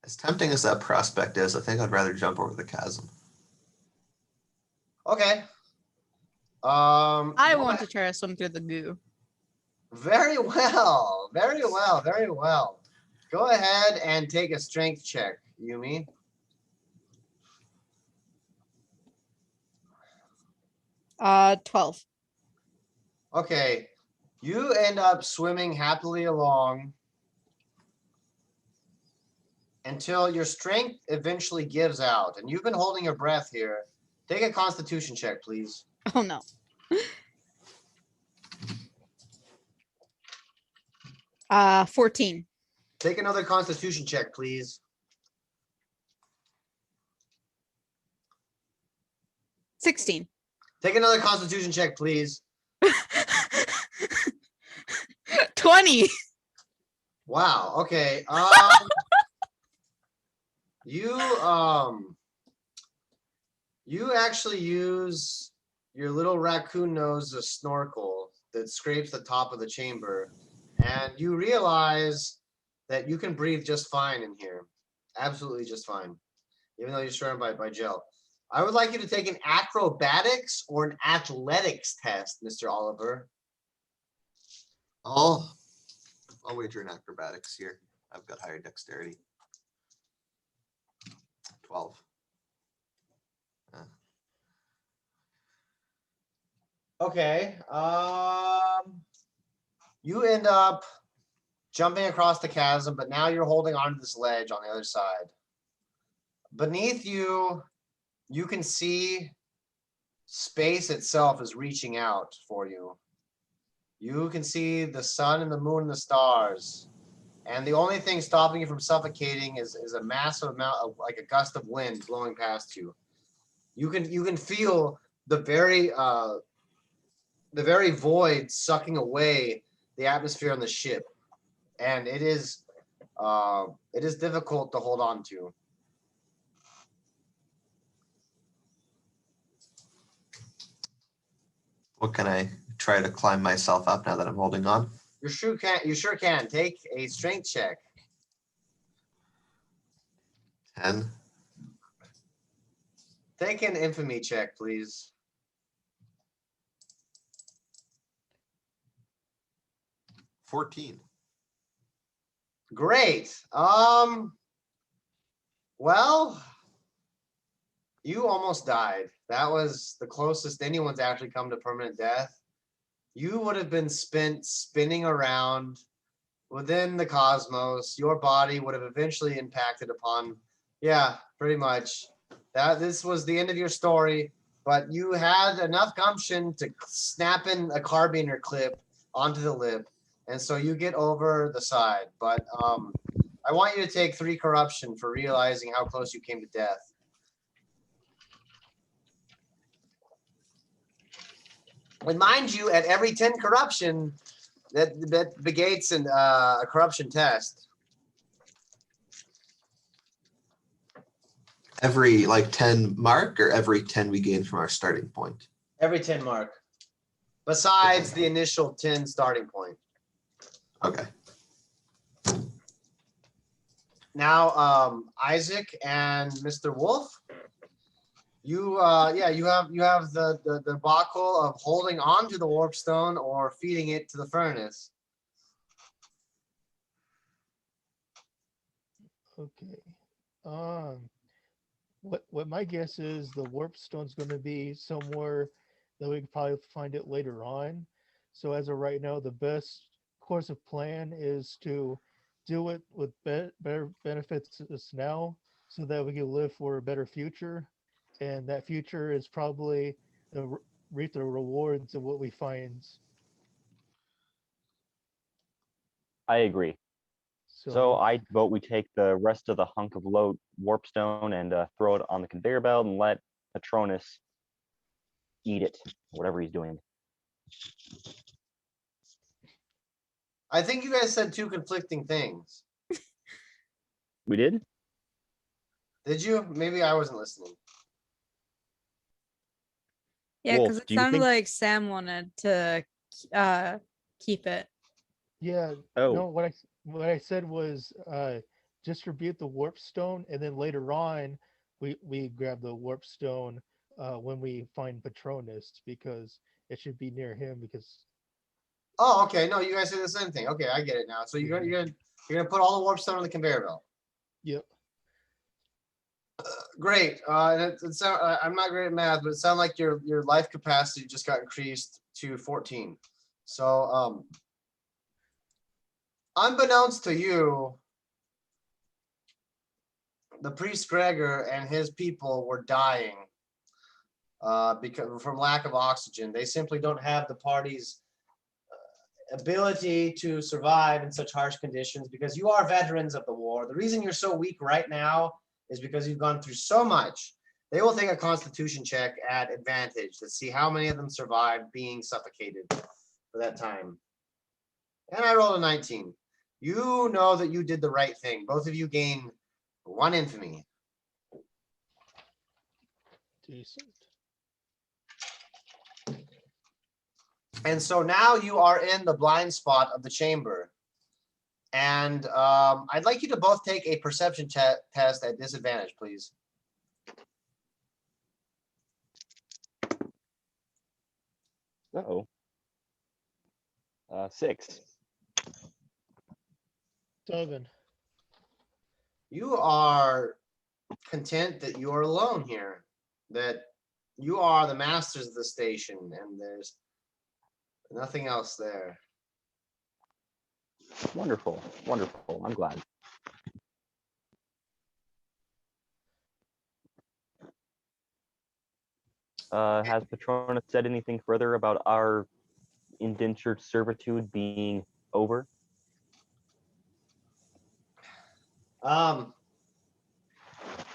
Speaker 5: As tempting as that prospect is, I think I'd rather jump over the chasm.
Speaker 1: Okay.
Speaker 3: I want to try to swim through the goo.
Speaker 1: Very well. Very well. Very well. Go ahead and take a strength check, Yumi.
Speaker 3: Uh, 12.
Speaker 1: Okay. You end up swimming happily along until your strength eventually gives out, and you've been holding your breath here. Take a constitution check, please.
Speaker 3: Oh no. 14.
Speaker 1: Take another constitution check, please.
Speaker 3: 16.
Speaker 1: Take another constitution check, please.
Speaker 3: 20.
Speaker 1: Wow. Okay. You actually use your little raccoon nose as a snorkel that scrapes the top of the chamber, and you realize that you can breathe just fine in here. Absolutely just fine, even though you're surrounded by gel. I would like you to take an acrobatics or an athletics test, Mr. Oliver.
Speaker 5: I'll wager in acrobatics here. I've got higher dexterity. 12.
Speaker 1: Okay. You end up jumping across the chasm, but now you're holding onto this ledge on the other side. Beneath you, you can see space itself is reaching out for you. You can see the sun and the moon and the stars. And the only thing stopping you from suffocating is a massive amount of, like, a gust of wind blowing past you. You can feel the very void sucking away the atmosphere on the ship, and it is difficult to hold on to.
Speaker 5: What can I try to climb myself up now that I'm holding on?
Speaker 1: You sure can. Take a strength check.
Speaker 5: 10.
Speaker 1: Take an infamy check, please.
Speaker 5: 14.
Speaker 1: Great. Well, you almost died. That was the closest anyone's actually come to permanent death. You would have been spinning around within the cosmos. Your body would have eventually impacted upon, yeah, pretty much. This was the end of your story, but you had enough gumption to snap in a carbiner clip onto the lip, and so you get over the side. But I want you to take 3 corruption for realizing how close you came to death. And mind you, at every 10 corruption, that negates a corruption test.
Speaker 5: Every 10 mark, or every 10 we gain from our starting point?
Speaker 1: Every 10 mark. Besides the initial 10 starting point.
Speaker 5: Okay.
Speaker 1: Now, Isaac and Mr. Wolf, you have the debacle of holding on to the warp stone or feeding it to the furnace.
Speaker 4: Okay. What my guess is the warp stone's going to be somewhere that we can probably find it later on. So as of right now, the best course of plan is to do it with better benefits to us now, so that we can live for a better future, and that future is probably reap the rewards of what we find.
Speaker 2: I agree. So I vote we take the rest of the hunk of low warp stone and throw it on the conveyor belt and let Patronus eat it, whatever he's doing.
Speaker 1: I think you guys said two conflicting things.
Speaker 2: We did?
Speaker 1: Did you? Maybe I wasn't listening.
Speaker 3: Yeah,
Speaker 2: Wolf,
Speaker 3: because it
Speaker 2: do you
Speaker 3: sounded
Speaker 2: think-
Speaker 3: like Sam wanted to keep it.
Speaker 4: Yeah.
Speaker 2: Oh.
Speaker 4: No, what I said was distribute the warp stone, and then later on we grab the warp stone when we find Patronus, because it should be near him. Because
Speaker 1: Oh, okay. No, you guys said the same thing. Okay, I get it now. So you're gonna put all the warp stone on the conveyor belt.
Speaker 4: yep.
Speaker 1: Great. I'm not great at math, but it sounds like your life capacity just got increased to 14. So unbeknownst to you, the priest Gregor and his people were dying because from lack of oxygen. They simply don't have the party's ability to survive in such harsh conditions, because you are veterans of the war. The reason you're so weak right now is because you've gone through so much. They will take a constitution check at advantage to see how many of them survived being suffocated for that time. And I rolled a 19. You know that you did the right thing. Both of you gain 1 infamy.
Speaker 4: Decent.
Speaker 1: And so now you are in the blind spot of the chamber. And I'd like you to both take a perception test at disadvantage, please.
Speaker 2: Uh-oh. 6.
Speaker 4: 7.
Speaker 1: You are content that you are alone here, that you are the masters of the station, and there's nothing else there.
Speaker 2: Wonderful. Wonderful. I'm glad. Has Patronus said anything further about our indentured servitude being over?
Speaker 1: You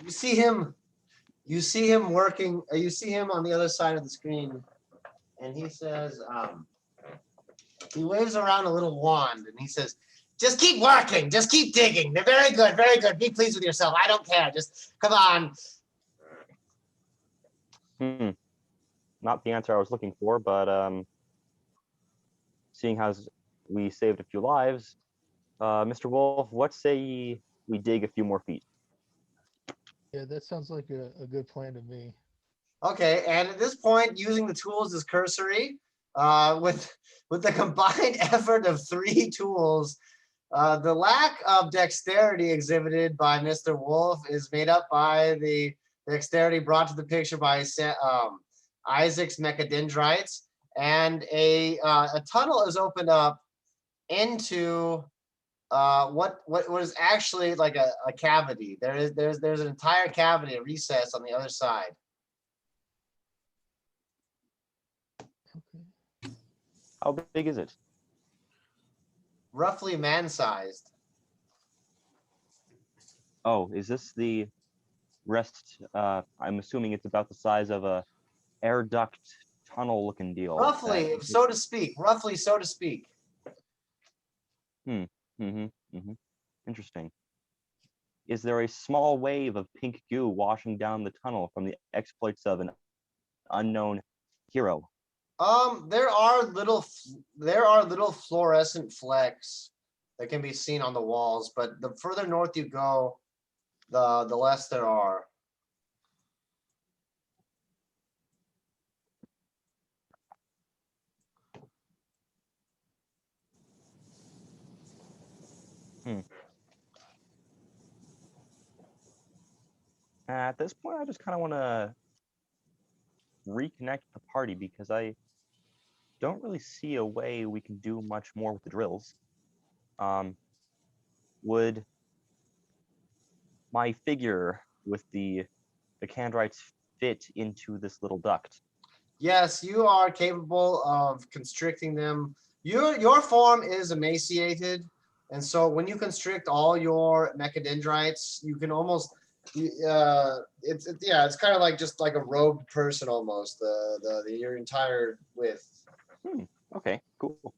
Speaker 1: see him working, you see him on the other side of the screen, and he says, he waves around a little wand, and he says, just keep working, just keep digging. They're very good, very good. Be pleased with yourself. I don't care. Just come on.
Speaker 2: Not the answer I was looking for, but seeing as we saved a few lives, Mr. Wolf, what say we dig a few more feet?
Speaker 4: Yeah, that sounds like a good plan to me.
Speaker 1: Okay, and at this point, using the tools is cursory. With the combined effort of 3 tools, the lack of dexterity exhibited by Mr. Wolf is made up by the dexterity brought to the picture by Isaac's mechadendrites, and a tunnel is opened up into what is actually like a cavity. There's an entire cavity, a recess on the other side.
Speaker 4: Okay.
Speaker 2: How big is it?
Speaker 1: Roughly man-sized.
Speaker 2: Oh, is this the rest? I'm assuming it's about the size of a air duct tunnel looking deal.
Speaker 1: Roughly, so to speak. Roughly, so to speak.
Speaker 2: Interesting. Is there a small wave of pink goo washing down the tunnel from the exploits of an unknown hero?
Speaker 1: There are little fluorescent flecks that can be seen on the walls, but the further north you go, the less there are.
Speaker 2: At this point, I just kind of want to reconnect the party because I don't really see a way we can do much more with the drills. Would my figure with the candrites fit into this little duct?
Speaker 1: Yes, you are capable of constricting them. Your form is emaciated, and so when you constrict all your mechadendrites, you can almost it's kind of like just like a robed person almost. Your entire width.
Speaker 2: Okay, cool.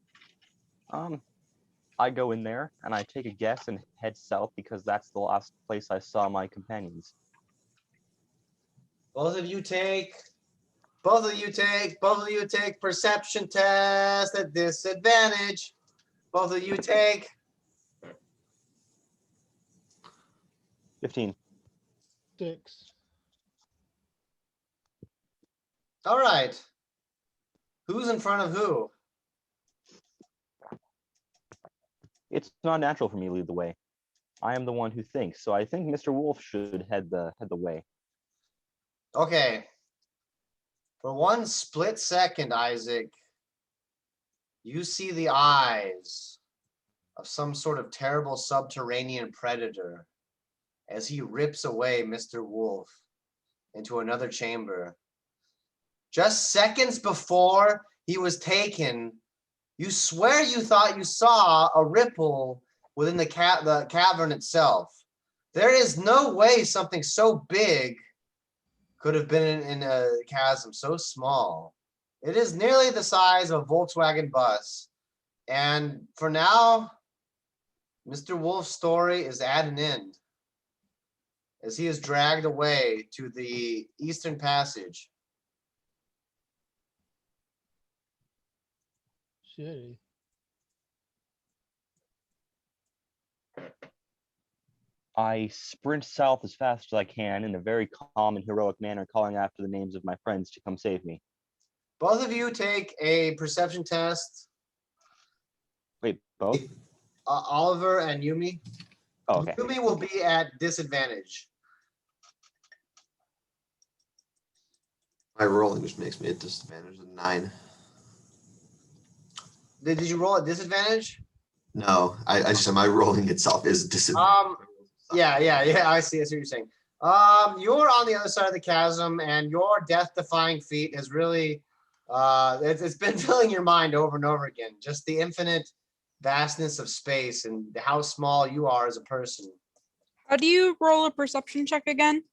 Speaker 2: I go in there and I take a guess and head south because that's the last place I saw my companions.
Speaker 1: Both of you take perception test at disadvantage. Both of you take
Speaker 2: 15.
Speaker 4: 6.
Speaker 1: All right. Who's in front of who?
Speaker 2: It's not natural for me to lead the way. I am the one who thinks, so I think Mr. Wolf should head the way.
Speaker 1: Okay. For one split second, Isaac, you see the eyes of some sort of terrible subterranean predator as he rips away Mr. Wolf into another chamber. Just seconds before he was taken, you swear you thought you saw a ripple within the cavern itself. There is no way something so big could have been in a chasm so small. It is nearly the size of a Volkswagen bus. And for now, Mr. Wolf's story is at an end as he is dragged away to the Eastern Passage.
Speaker 4: Shitty.
Speaker 2: I sprint south as fast as I can in a very calm and heroic manner, calling after the names of my friends to come save me.
Speaker 1: Both of you take a perception test.
Speaker 2: Wait, both?
Speaker 1: Oliver and Yumi.
Speaker 2: Oh, okay.
Speaker 1: Yumi will be at disadvantage.
Speaker 5: My rolling just makes me at disadvantage of 9.
Speaker 1: Did you roll at disadvantage?
Speaker 5: No, I just said my rolling itself is disadvantage.
Speaker 1: Yeah, I see what you're saying. You're on the other side of the chasm, and your death-defying feat has really, it's been filling your mind over and over again. Just the infinite vastness of space and how small you are as a person.
Speaker 3: How do you roll a perception check again?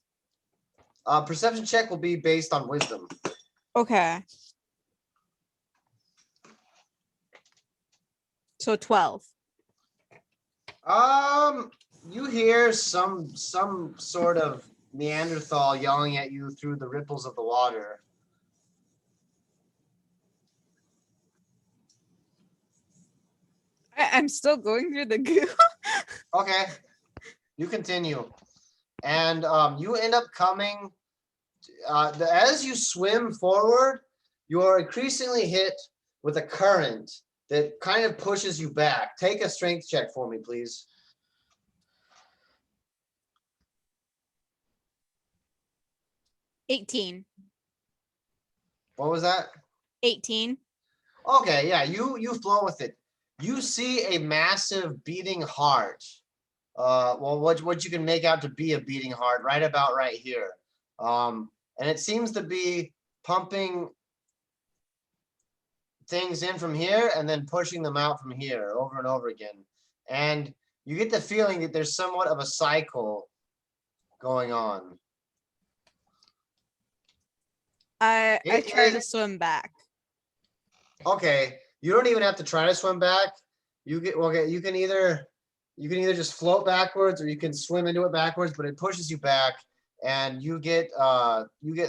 Speaker 1: Perception check will be based on wisdom.
Speaker 3: Okay. So 12.
Speaker 1: You hear some sort of Neanderthal yelling at you through the ripples of the water.
Speaker 3: I'm still going through the goo.
Speaker 1: Okay, you continue, and you end up coming. As you swim forward, you are increasingly hit with a current that kind of pushes you back. Take a strength check for me, please.
Speaker 3: 18.
Speaker 1: What was that?
Speaker 3: 18.
Speaker 1: Okay, yeah, you flow with it. You see a massive beating heart. Well, what you can make out to be a beating heart, right about right here. And it seems to be pumping things in from here and then pushing them out from here over and over again. And you get the feeling that there's somewhat of a cycle going on.
Speaker 3: I try to swim back.
Speaker 1: Okay, you don't even have to try to swim back. You can either just float backwards or you can swim into it backwards, but it pushes you back and you get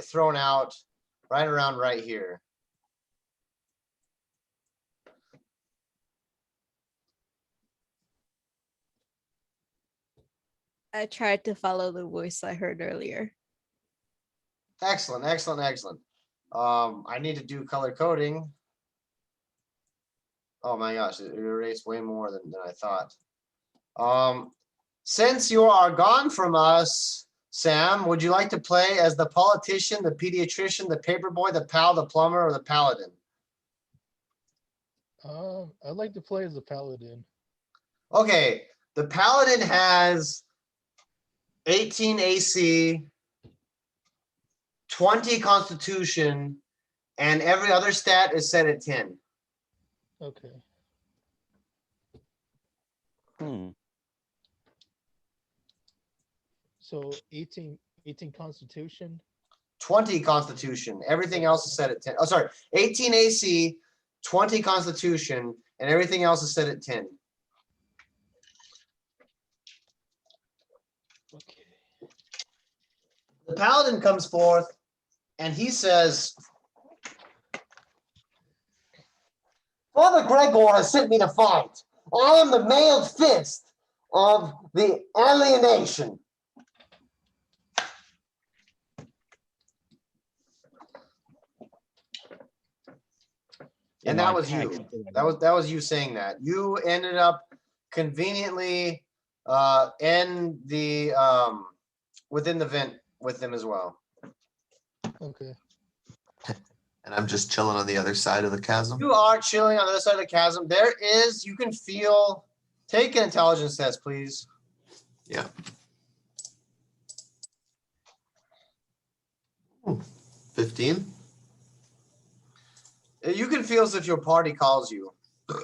Speaker 1: thrown out right around right here.
Speaker 3: I tried to follow the voice I heard earlier.
Speaker 1: Excellent, excellent, excellent. I need to do color coding. Oh my gosh, it erased way more than I thought. Since you are gone from us, Sam, would you like to play as the politician, the pediatrician, the paperboy, the pal, the plumber, or the paladin?
Speaker 4: I'd like to play as a paladin.
Speaker 1: Okay, the paladin has 18 AC, 20 constitution, and every other stat is set at 10.
Speaker 4: Okay. So 18 constitution.
Speaker 1: 20 constitution. Everything else is set at 10. Oh, sorry. 18 AC, 20 constitution, and everything else is set at 10.
Speaker 4: Okay.
Speaker 1: The paladin comes forth and he says, Father Gregor has sent me to fight. I am the mailed fist of the alienation. And that was you. That was you saying that. You ended up conveniently in the within the vent with them as well.
Speaker 4: Okay.
Speaker 5: And I'm just chilling on the other side of the chasm.
Speaker 1: You are chilling on the other side of the chasm. There is, you can feel. Take an intelligence test, please.
Speaker 5: Yeah. 15.
Speaker 1: You can feel as if your party calls you.
Speaker 5: I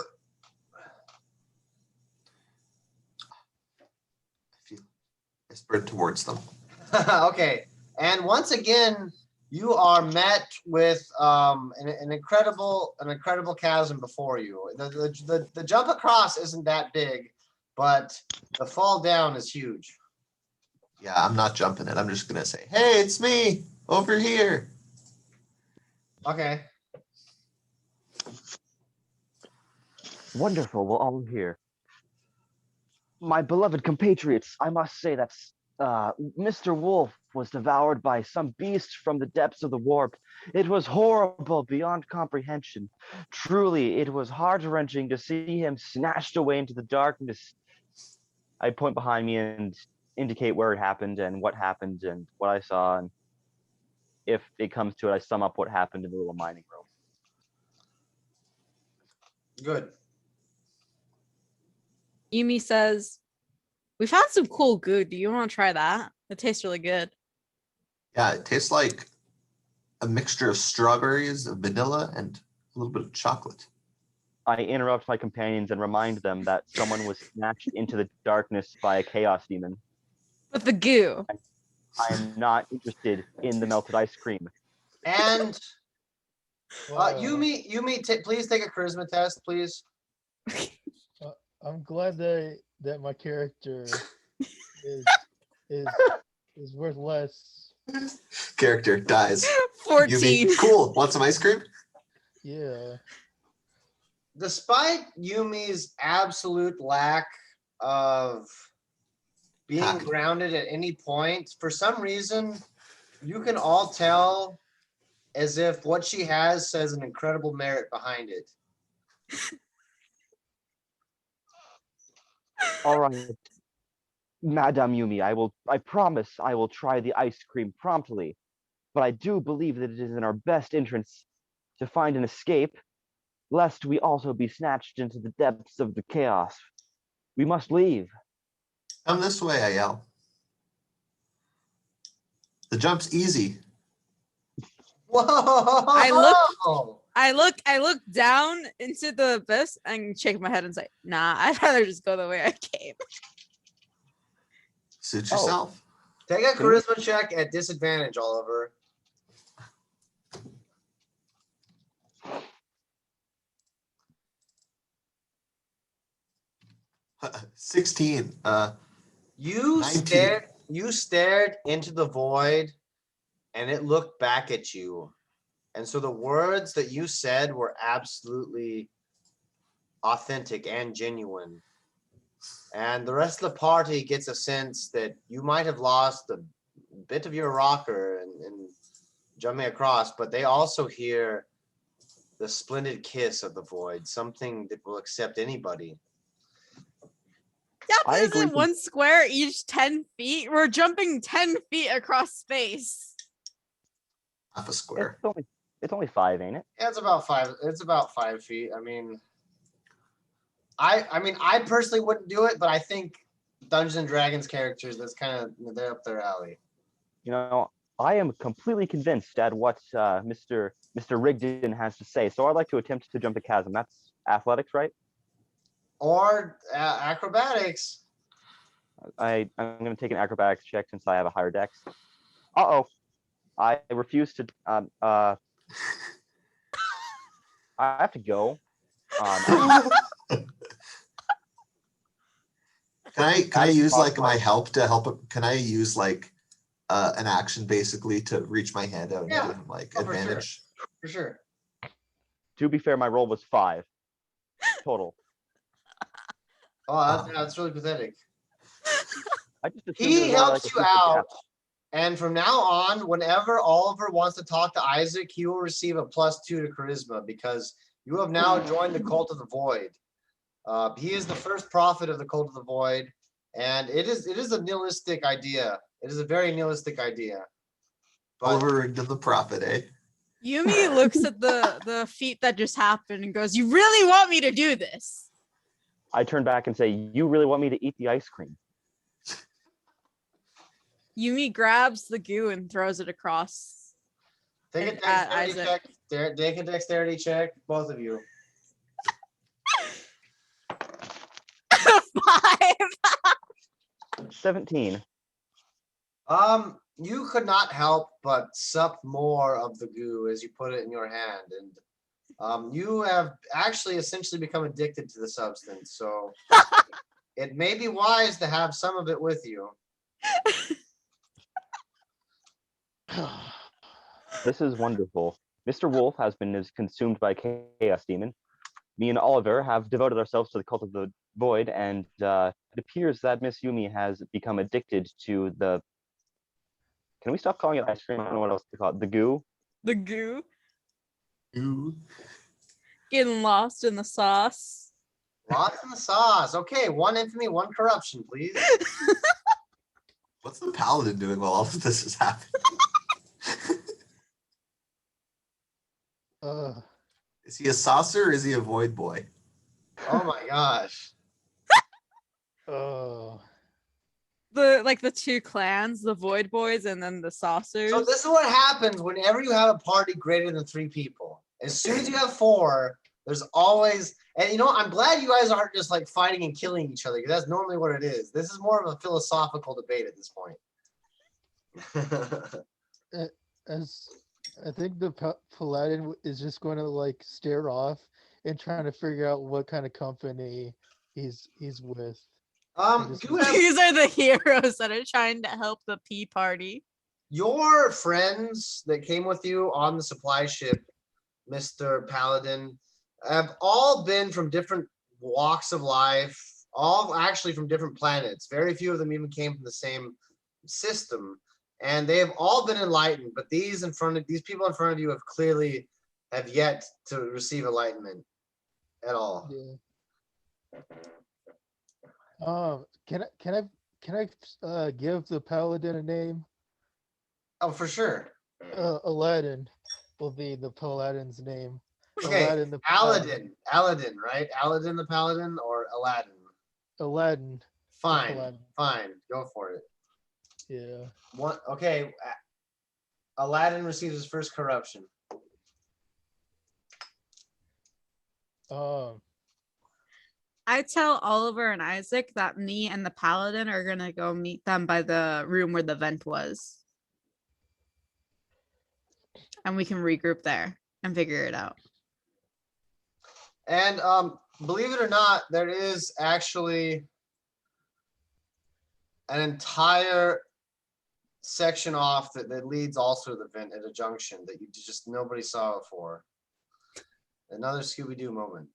Speaker 5: feel I spread towards them.
Speaker 1: Okay, and once again, you are met with an incredible chasm before you. The jump across isn't that big, but the fall down is huge.
Speaker 5: Yeah, I'm not jumping it. I'm just gonna say, "Hey, it's me over here."
Speaker 1: Okay.
Speaker 2: Wonderful. We're all here. My beloved compatriots, I must say that Mr. Wolf was devoured by some beast from the depths of the warp. It was horrible beyond comprehension. Truly, it was heart-wrenching to see him snatched away into the darkness. I point behind me and indicate where it happened and what I saw, and if it comes to it, I sum up what happened in the little mining room.
Speaker 1: Good.
Speaker 3: Yumi says, we found some cool goo. Do you want to try that? It tastes really good.
Speaker 5: Yeah, it tastes like a mixture of strawberries, of vanilla, and a little bit of chocolate.
Speaker 2: I interrupt my companions and remind them that someone was snatched into the darkness by a chaos demon.
Speaker 3: But the goo.
Speaker 2: I am not interested in the melted ice cream.
Speaker 1: And
Speaker 4: Wow.
Speaker 1: Yumi, please take a charisma test, please.
Speaker 4: I'm glad that my character is worth less.
Speaker 5: Character dies.
Speaker 3: 14.
Speaker 5: Yumi, cool. Want some ice cream?
Speaker 4: Yeah.
Speaker 1: Despite Yumi's absolute lack of being
Speaker 5: Hack.
Speaker 1: grounded at any point, for some reason, you can all tell as if what she has says an incredible merit behind it.
Speaker 2: All right, Madame Yumi, I promise I will try the ice cream promptly, but I do believe that it is in our best interest to find an escape, lest we also be snatched into the depths of the chaos. We must leave.
Speaker 5: Come this way, I yell. The jump's easy.
Speaker 1: Whoa!
Speaker 3: I look down into the abyss and shake my head and say, nah, I'd rather just go the way I came.
Speaker 5: Suit yourself.
Speaker 1: Take a charisma check at disadvantage, Oliver.
Speaker 5: Oh. 16.
Speaker 1: You
Speaker 5: 19.
Speaker 1: stared into the void and it looked back at you. And so the words that you said were absolutely authentic and genuine. And the rest of the party gets a sense that you might have lost a bit of your rocker and jumping across, but they also hear the splendid kiss of the void, something that will accept anybody.
Speaker 3: Yeah,
Speaker 2: I
Speaker 3: but
Speaker 2: agree
Speaker 3: isn't
Speaker 2: com-
Speaker 3: one square each 10 feet? We're jumping 10 feet across space.
Speaker 5: Half a square.
Speaker 2: It's only 5, ain't it?
Speaker 1: Yeah, it's about 5. It's about 5 feet. I mean, I personally wouldn't do it, but I think Dungeons and Dragons characters, that's kind of they're up their alley.
Speaker 2: You know, I am completely convinced at what Mr. Rigdon has to say, so I'd like to attempt to jump the chasm. That's athletics, right?
Speaker 1: Or acrobatics.
Speaker 2: I'm going to take an acrobatics check since I have a higher dex. Uh-oh. I refuse to... I have to go.
Speaker 5: Can I use like my help to help him? Can I use like an action basically to reach my hand out and
Speaker 1: Yeah.
Speaker 5: give him like
Speaker 1: Oh, for sure.
Speaker 5: advantage?
Speaker 1: For sure.
Speaker 2: To be fair, my roll was 5 total.
Speaker 1: Oh, that's really pathetic.
Speaker 2: I just assumed it
Speaker 1: He
Speaker 2: was only
Speaker 1: helps
Speaker 2: like a
Speaker 1: you
Speaker 2: 50
Speaker 1: out.
Speaker 2: gap.
Speaker 1: And from now on, whenever Oliver wants to talk to Isaac, he will receive a +2 to charisma because you have now joined the Cult of the Void. He is the first prophet of the Cult of the Void, and it is a nihilistic idea. It is a very nihilistic idea. But
Speaker 5: Oliver Rigdon the prophet, eh?
Speaker 3: Yumi looks at the feat that just happened and goes, "You really want me to do this?"
Speaker 2: I turn back and say, "You really want me to eat the ice cream?"
Speaker 3: Yumi grabs the goo and throws it across.
Speaker 1: take a
Speaker 3: And at
Speaker 1: dexterity
Speaker 3: Isaac.
Speaker 1: check. Take a dexterity check, both of you.
Speaker 3: 5.
Speaker 2: 17.
Speaker 1: You could not help but sup more of the goo as you put it in your hand, and you have actually essentially become addicted to the substance. So it may be wise to have some of it with you.
Speaker 2: This is wonderful. Mr. Wolf has been consumed by Chaos Demon. Me and Oliver have devoted ourselves to the Cult of the Void, and it appears that Miss Yumi has become addicted to the... Can we stop calling it ice cream? I don't know what else to call it. The goo?
Speaker 3: The goo.
Speaker 5: Ooh.
Speaker 3: Getting lost in the sauce.
Speaker 1: Lots in the sauce. Okay, 1 infamy, 1 corruption, please.
Speaker 5: What's the paladin doing while all of this is happening? Is he a saucer or is he a void boy?
Speaker 1: Oh my gosh.
Speaker 4: Oh.
Speaker 3: The 2 clans, the Void Boys and then the Saucers.
Speaker 1: So this is what happens whenever you have a party greater than 3 people. As soon as you have 4, there's always, and you know, I'm glad you guys aren't just like fighting and killing each other, because that's normally what it is. This is more of a philosophical debate at this point.
Speaker 4: As I think the paladin is just going to like stare off and trying to figure out what kind of company he's with.
Speaker 1: You have
Speaker 3: These are the heroes that are trying to help the pea party.
Speaker 1: your friends that came with you on the supply ship, Mr. Paladin, have all been from different walks of life, all actually from different planets. Very few of them even came from the same system, and they have all been enlightened. But these people in front of you have yet to receive enlightenment at all.
Speaker 4: Yeah. Can I give the paladin a name?
Speaker 1: Oh, for sure.
Speaker 4: Aladdin will be the paladin's name.
Speaker 1: Okay,
Speaker 4: Aladdin the
Speaker 1: Aladdin, right? Aladdin the Paladin or Aladdin?
Speaker 4: Aladdin.
Speaker 1: Fine,
Speaker 4: Aladdin.
Speaker 1: fine, go for it.
Speaker 4: Yeah.
Speaker 1: Okay, Aladdin receives his first corruption.
Speaker 3: I tell Oliver and Isaac that me and the Paladin are gonna go meet them by the room where the vent was. And we can regroup there and figure it out.
Speaker 1: And believe it or not, there is actually an entire section off that leads also to the vent at a junction that you just nobody saw before. Another Scooby-Doo moment.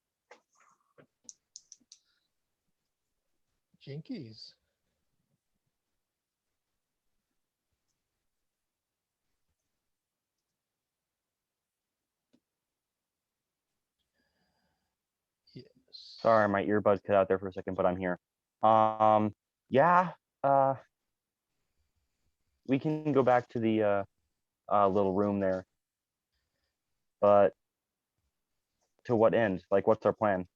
Speaker 4: Jinkies. Yes.
Speaker 2: Sorry, my earbuds cut out there for a second, but I'm here. Yeah. We can go back to the little room there, but to what end? Like, what's our plan?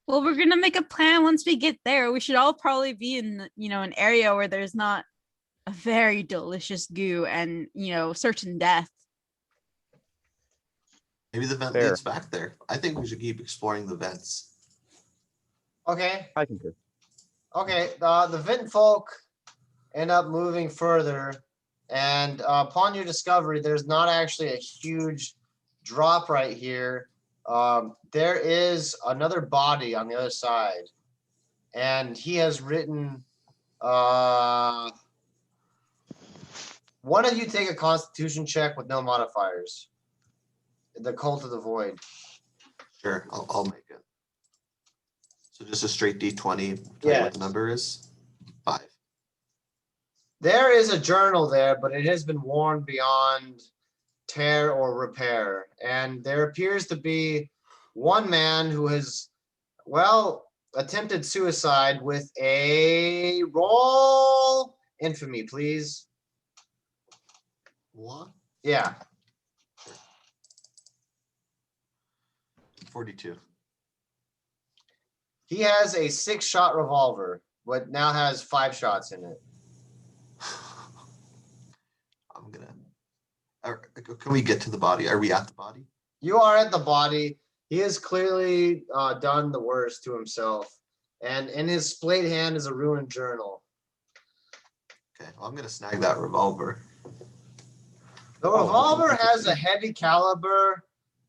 Speaker 3: Well, we're gonna make a plan once we get there. We should all probably be in, an area where there's not a very delicious goo and, certain death.
Speaker 5: Maybe the vent
Speaker 2: Fair.
Speaker 5: leads back there. I think we should keep exploring the vents.
Speaker 1: Okay.
Speaker 2: I concur.
Speaker 1: Okay. The Vent folk end up moving further, and upon your discovery, there's not actually a huge drop right here. There is another body on the other side, and he has written. One of you take a Constitution check with no modifiers. The Cult of the Void.
Speaker 5: Sure, I'll make it. So just a straight D20. Tell you
Speaker 1: Yes.
Speaker 5: what the number is. 5.
Speaker 1: There is a journal there, but it has been worn beyond tear or repair. And there appears to be one man who has, attempted suicide with a roll infamy, please.
Speaker 5: What?
Speaker 1: Yeah.
Speaker 5: 42.
Speaker 1: He has a 6-shot revolver, but now has 5 shots in it.
Speaker 5: I'm gonna. Can we get to the body? Are we at the body?
Speaker 1: You are at the body. He has clearly done the worst to himself. And in his splayed hand is a ruined journal.
Speaker 5: Okay, well, I'm gonna snag that revolver.
Speaker 1: The revolver has a heavy caliber.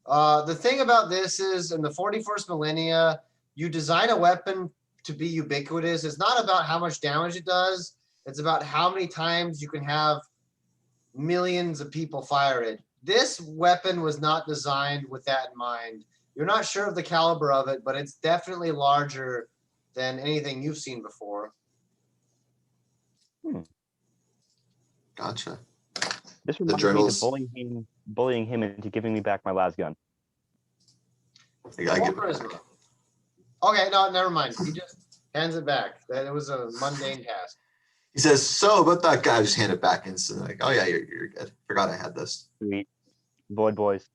Speaker 1: The thing about this is, in the 41st millennia, you design a weapon to be ubiquitous. It's not about how much damage it does. It's about how many times you can have millions of people fire it. This weapon was not designed with that in mind. You're not sure of the caliber of it, but it's definitely larger than anything you've seen before.
Speaker 5: Gotcha.
Speaker 2: This reminds me of bullying him into giving me back my lasgun.
Speaker 5: I gotta
Speaker 1: Roll
Speaker 5: give it
Speaker 1: charisma.
Speaker 5: back.
Speaker 1: Okay, no, never mind. He just hands it back. That it was a mundane task.
Speaker 5: He says, "So about that guy." I just hand it back instantly. Like, oh yeah, you're good. Forgot I had this.
Speaker 2: Sweet. Void boys.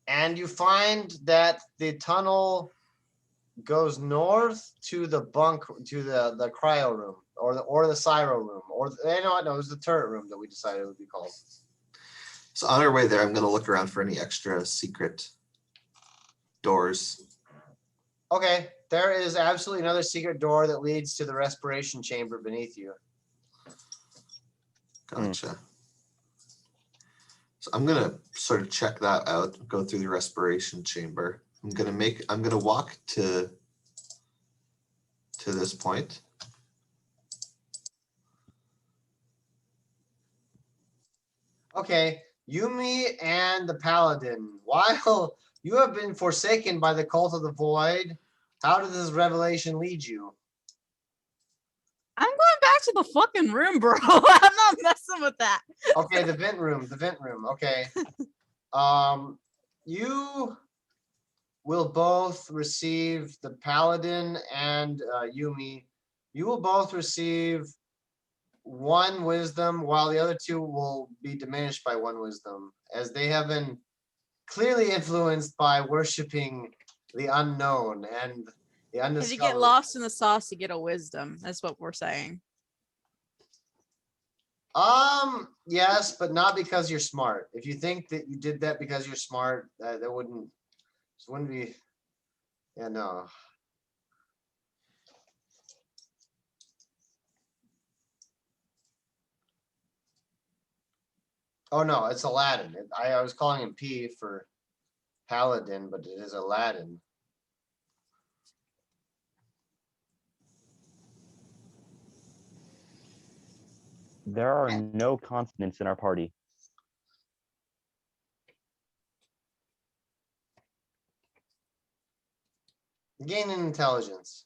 Speaker 1: And you find that the tunnel goes north to the the cryo room, or the Cyro room, or you know what? No, it was the turret room that we decided it would be called.
Speaker 5: So on our way there, I'm gonna look around for any extra secret doors.
Speaker 1: Okay, there is absolutely another secret door that leads to the respiration chamber beneath you.
Speaker 5: Gotcha. So I'm gonna sort of check that out, go through the respiration chamber. I'm gonna walk to this point.
Speaker 1: Okay, Yumi and the Paladin, while you have been forsaken by the Cult of the Void, how did this revelation lead you?
Speaker 3: I'm going back to the fucking room, bro. I'm not messing with that.
Speaker 1: Okay, the vent room. Okay. You will both receive, the Paladin and Yumi, you will both receive 1 wisdom, while the other 2 will be diminished by 1 wisdom, as they have been clearly influenced by worshiping the unknown and the undiscovered.
Speaker 3: If you get lost in the sauce, you get a wisdom. That's what we're saying.
Speaker 1: Yes, but not because you're smart. If you think that you did that because you're smart, that wouldn't be. Yeah, no. Oh no, it's Aladdin. I was calling him P for Paladin, but it is Aladdin.
Speaker 2: There are no consonants in our party.
Speaker 1: Gain in intelligence.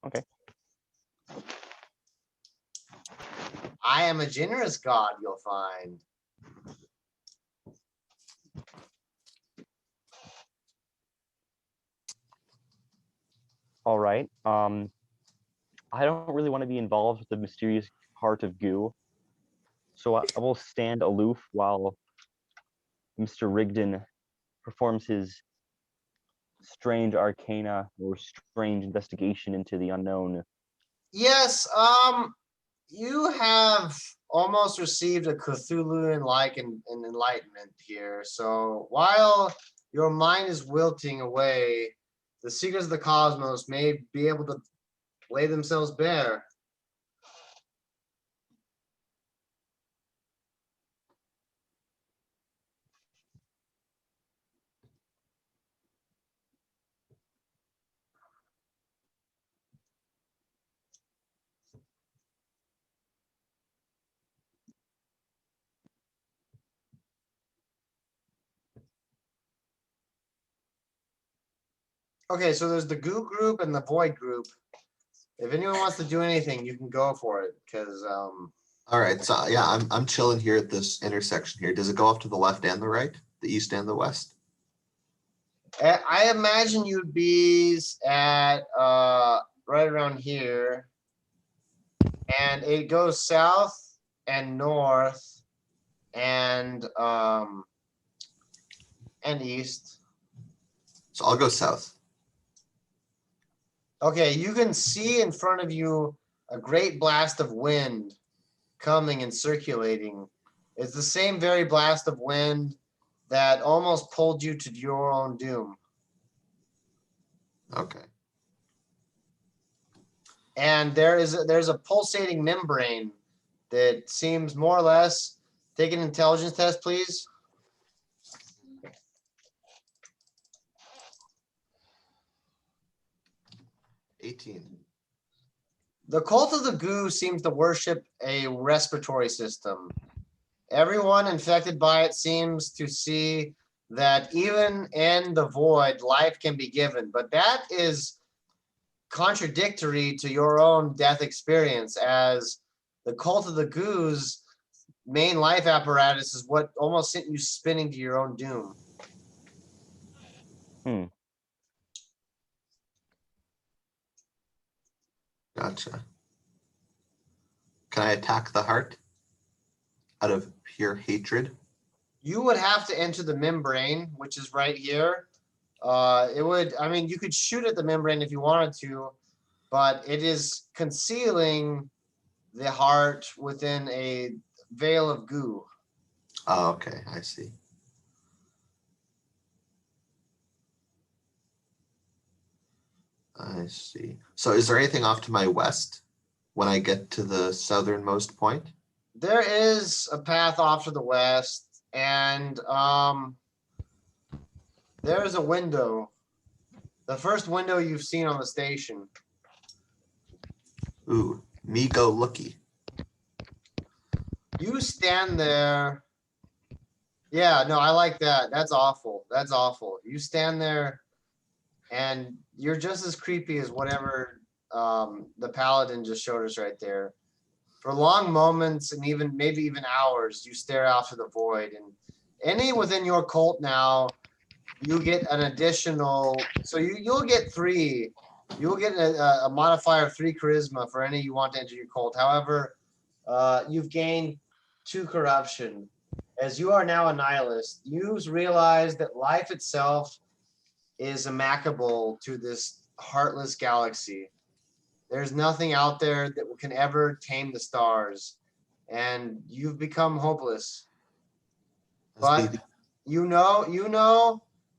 Speaker 2: Okay.
Speaker 1: I am a generous god, you'll find.
Speaker 2: All right. I don't really want to be involved with the mysterious heart of goo, so I will stand aloof while Mr. Rigdon performs his strange arcana or strange investigation into the unknown.
Speaker 1: Yes, you have almost received a Cthulhu-like an enlightenment here. So while your mind is wilting away, the secrets of the cosmos may be able to lay themselves bare. Okay, so there's the goo group and the void group. If anyone wants to do anything, you can go for it, because
Speaker 5: All right, so yeah, I'm chilling here at this intersection here. Does it go off to the left and the right, the east and the west?
Speaker 1: I imagine you'd be at right around here, and it goes south and north and east.
Speaker 5: So I'll go south.
Speaker 1: Okay, you can see in front of you a great blast of wind coming and circulating. It's the same very blast of wind that almost pulled you to your own doom.
Speaker 5: Okay.
Speaker 1: And there's a pulsating membrane that seems more or less. Take an intelligence test, please. The cult of the goo seems to worship a respiratory system. Everyone infected by it seems to see that even in the void, life can be given. But that is contradictory to your own death experience, as the cult of the goo's main life apparatus is what almost sent you spinning to your own doom.
Speaker 5: Gotcha. Can I attack the heart out of pure hatred?
Speaker 1: You would have to enter the membrane, which is right here. It would, I mean, you could shoot at the membrane if you wanted to, but it is concealing the heart within a veil of goo.
Speaker 5: Oh, okay, I see. I see. So is there anything off to my west when I get to the southernmost point?
Speaker 1: There is a path off to the west, and there's a window. The first window you've seen on the station.
Speaker 5: Ooh, me go looky.
Speaker 1: You stand there. Yeah, no, I like that. That's awful. That's awful. You stand there, and you're just as creepy as whatever the paladin just showed us right there. For long moments and even maybe even hours, you stare out to the void. And any within your cult now, you get an additional. So you'll get 3. You'll get a modifier of 3 charisma for any you want to enter your cult. However, you've gained 2 corruption. As you are now a nihilist, you realize that life itself is immaculable to this heartless galaxy. There's nothing out there that can ever tame the stars, and you've become hopeless. But you know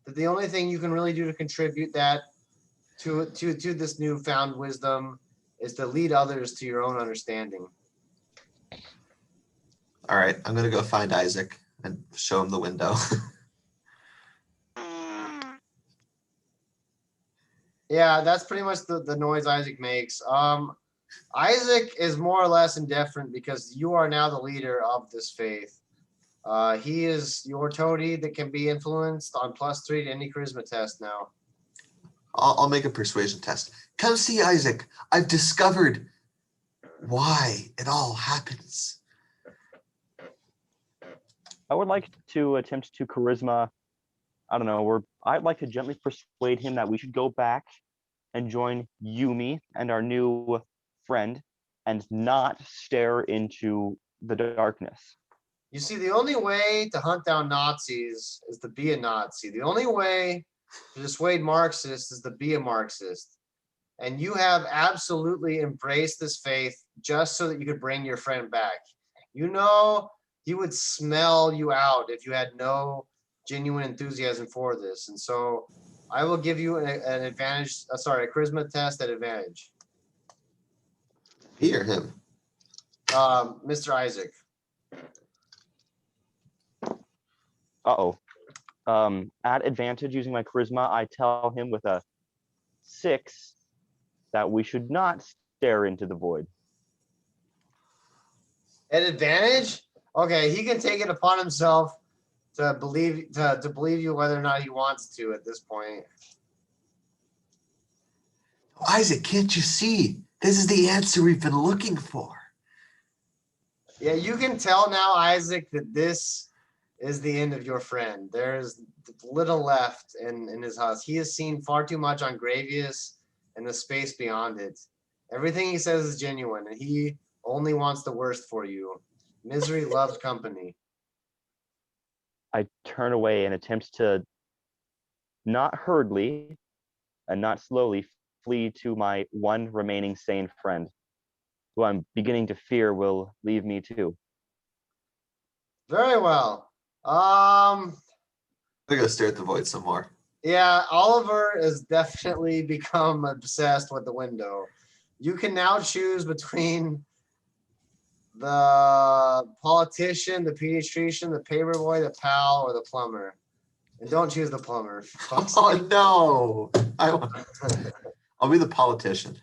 Speaker 1: that the only thing you can really do to contribute that to this newfound wisdom is to lead others to your own understanding.
Speaker 5: All right, I'm gonna go find Isaac and show him the window.
Speaker 1: Yeah, that's pretty much the noise Isaac makes. Isaac is more or less indifferent because you are now the leader of this faith. He is your toady that can be influenced on +3 to any charisma test now.
Speaker 5: I'll make a persuasion test. Come see, Isaac. I've discovered why it all happens.
Speaker 2: I would like to attempt to charisma. I don't know. I'd like to gently persuade him that we should go back and join Yumi and our new friend and not stare into the darkness.
Speaker 1: You see, the only way to hunt down Nazis is to be a Nazi. The only way to dissuade Marxists is to be a Marxist. And you have absolutely embraced this faith just so that you could bring your friend back. You know, he would smell you out if you had no genuine enthusiasm for this. And so I will give you an advantage, a charisma test at advantage.
Speaker 5: He or him?
Speaker 1: Mr. Isaac.
Speaker 2: Uh-oh. At advantage using my charisma, I tell him with a 6 that we should not stare into the void.
Speaker 1: At advantage? Okay, he can take it upon himself to believe you whether or not he wants to at this point.
Speaker 5: Isaac, can't you see? This is the answer we've been looking for.
Speaker 1: Yeah, you can tell now, Isaac, that this is the end of your friend. There's little left in his house. He has seen far too much on Graveous and the space beyond it. Everything he says is genuine, and he only wants the worst for you. Misery loves company.
Speaker 2: I turn away and attempt to not hurriedly and not slowly flee to my one remaining sane friend, who I'm beginning to fear will leave me too.
Speaker 1: Very well.
Speaker 5: I'm gonna stare at the void some more.
Speaker 1: Yeah, Oliver has definitely become obsessed with the window. You can now choose between the politician, the pediatrician, the paperboy, the pal, or the plumber. And don't choose the plumber.
Speaker 5: Oh no! I'll be the politician.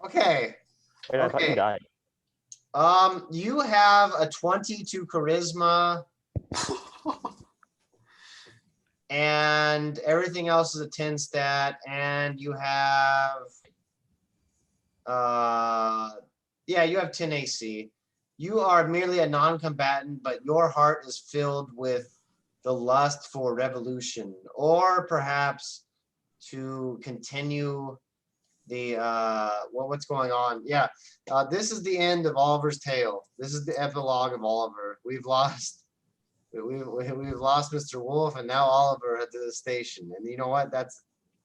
Speaker 1: Okay.
Speaker 2: Wait, I thought you died.
Speaker 1: You have a 22 charisma, and everything else is a 10 stat, and you have you have 10 AC. You are merely a non-combatant, but your heart is filled with the lust for revolution, or perhaps to continue the what's going on. Yeah, this is the end of Oliver's tale. This is the epilogue of Oliver. We've lost Mr. Wolf, and now Oliver at the station. And you know what? That's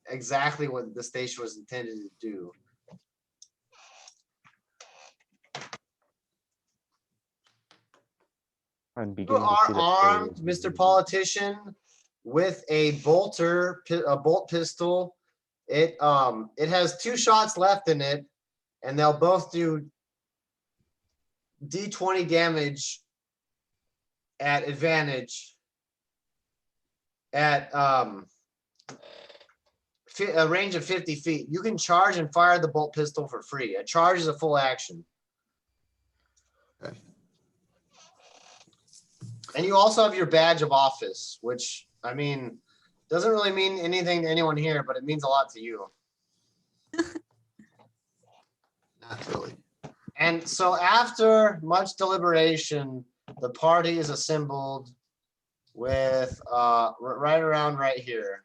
Speaker 1: exactly what the station was intended to do.
Speaker 2: I'm
Speaker 1: You
Speaker 2: beginning to
Speaker 1: are
Speaker 2: see the
Speaker 1: armed,
Speaker 2: failures
Speaker 1: Mr.
Speaker 2: of
Speaker 1: Politician, with a bolt pistol. It has 2 shots left in it, and they'll both do D20 damage at advantage at a range of 50 feet. You can charge and fire the bolt pistol for free. A charge is a full action.
Speaker 5: Okay.
Speaker 1: And you also have your badge of office, which, I mean, doesn't really mean anything to anyone here, but it means a lot to you.
Speaker 5: Not really.
Speaker 1: And so after much deliberation, the party is assembled with right around right here.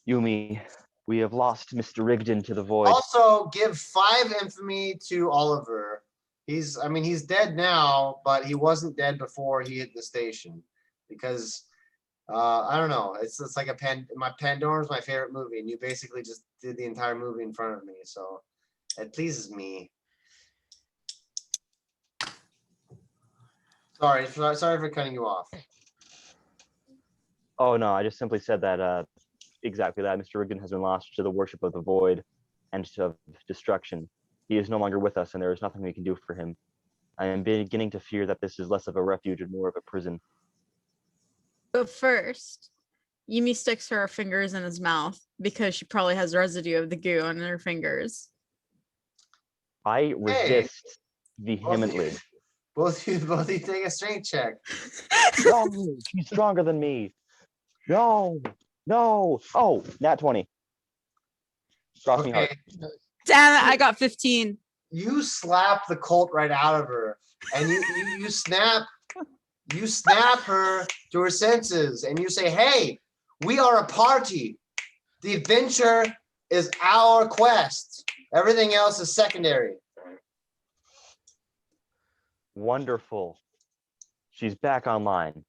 Speaker 2: Yumi, we have lost Mr. Rigdon to the void.
Speaker 1: Also, give 5 infamy to Oliver. He's dead now, but he wasn't dead before he hit the station, because I don't know. It's like Pandora's my favorite movie, and you basically just did the entire movie in front of me, so it pleases me. Sorry for cutting you off.
Speaker 2: Oh no, I just simply said that exactly that. Mr. Rigdon has been lost to the worship of the void and to destruction. He is no longer with us, and there is nothing we can do for him. I am beginning to fear that this is less of a refuge and more of a prison.
Speaker 3: But first, Yumi sticks her fingers in his mouth because she probably has residue of the goo on her fingers.
Speaker 2: I resist vehemently.
Speaker 1: Both of you take a strength check.
Speaker 2: No, she's stronger than me. No. Oh, nat 20. Crossing heart.
Speaker 1: Okay,
Speaker 3: Damn it, I got 15.
Speaker 1: you slap the colt right out of her, and you snap her to her senses, and you say, "Hey, we are a party. The adventure is our quest. Everything else is secondary."
Speaker 2: Wonderful. She's back online.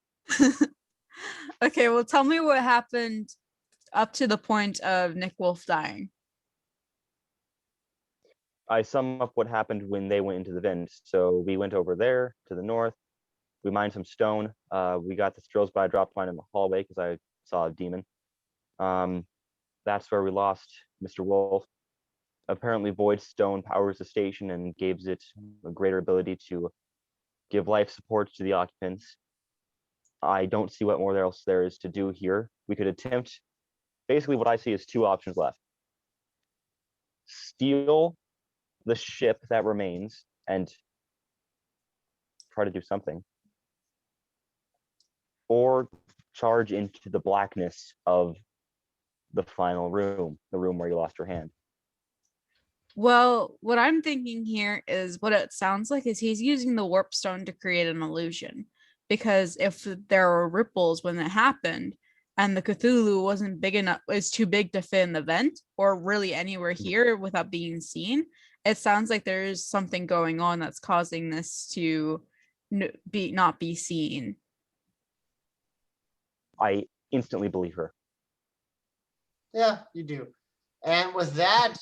Speaker 3: Okay, well, tell me what happened up to the point of Nick Wolf dying.
Speaker 2: I sum up what happened when they went into the vents. So we went over there to the north. We mined some stone. We got the drills, but I dropped mine in the hallway because I saw a demon. That's where we lost Mr. Wolf. Apparently, Void Stone powers the station and gives it a greater ability to give life support to the occupants. I don't see what more else there is to do here. We could attempt, basically what I see is two options left. Steal the ship that remains and try to do something. Or charge into the blackness of the final room, the room where you lost your hand.
Speaker 3: Well, what I'm thinking here is what it sounds like is he's using the warp stone to create an illusion. Because if there were ripples when it happened and the Cthulhu wasn't big enough, is too big to fit in the vent or really anywhere here without being seen, it sounds like there's something going on that's causing this to not be seen.
Speaker 2: I instantly believe her.
Speaker 1: Yeah, you do. And with that,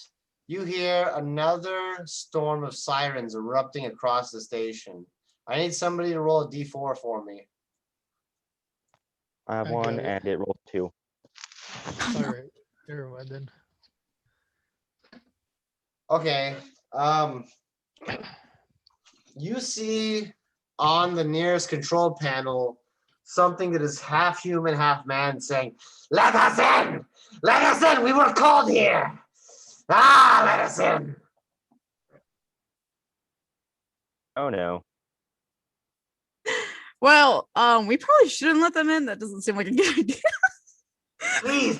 Speaker 1: you hear another storm of sirens erupting across the station. I need somebody to roll a d4 for me.
Speaker 2: I have
Speaker 4: I
Speaker 2: one
Speaker 4: got it.
Speaker 2: and it rolled 2.
Speaker 4: All right, never mind then.
Speaker 1: Okay. You see on the nearest control panel something that is half human, half man saying, "Let us in! Let us in! We were called here! Ah, let us in!"
Speaker 2: Oh no.
Speaker 3: Well, we probably shouldn't let them in. That doesn't seem like a good idea.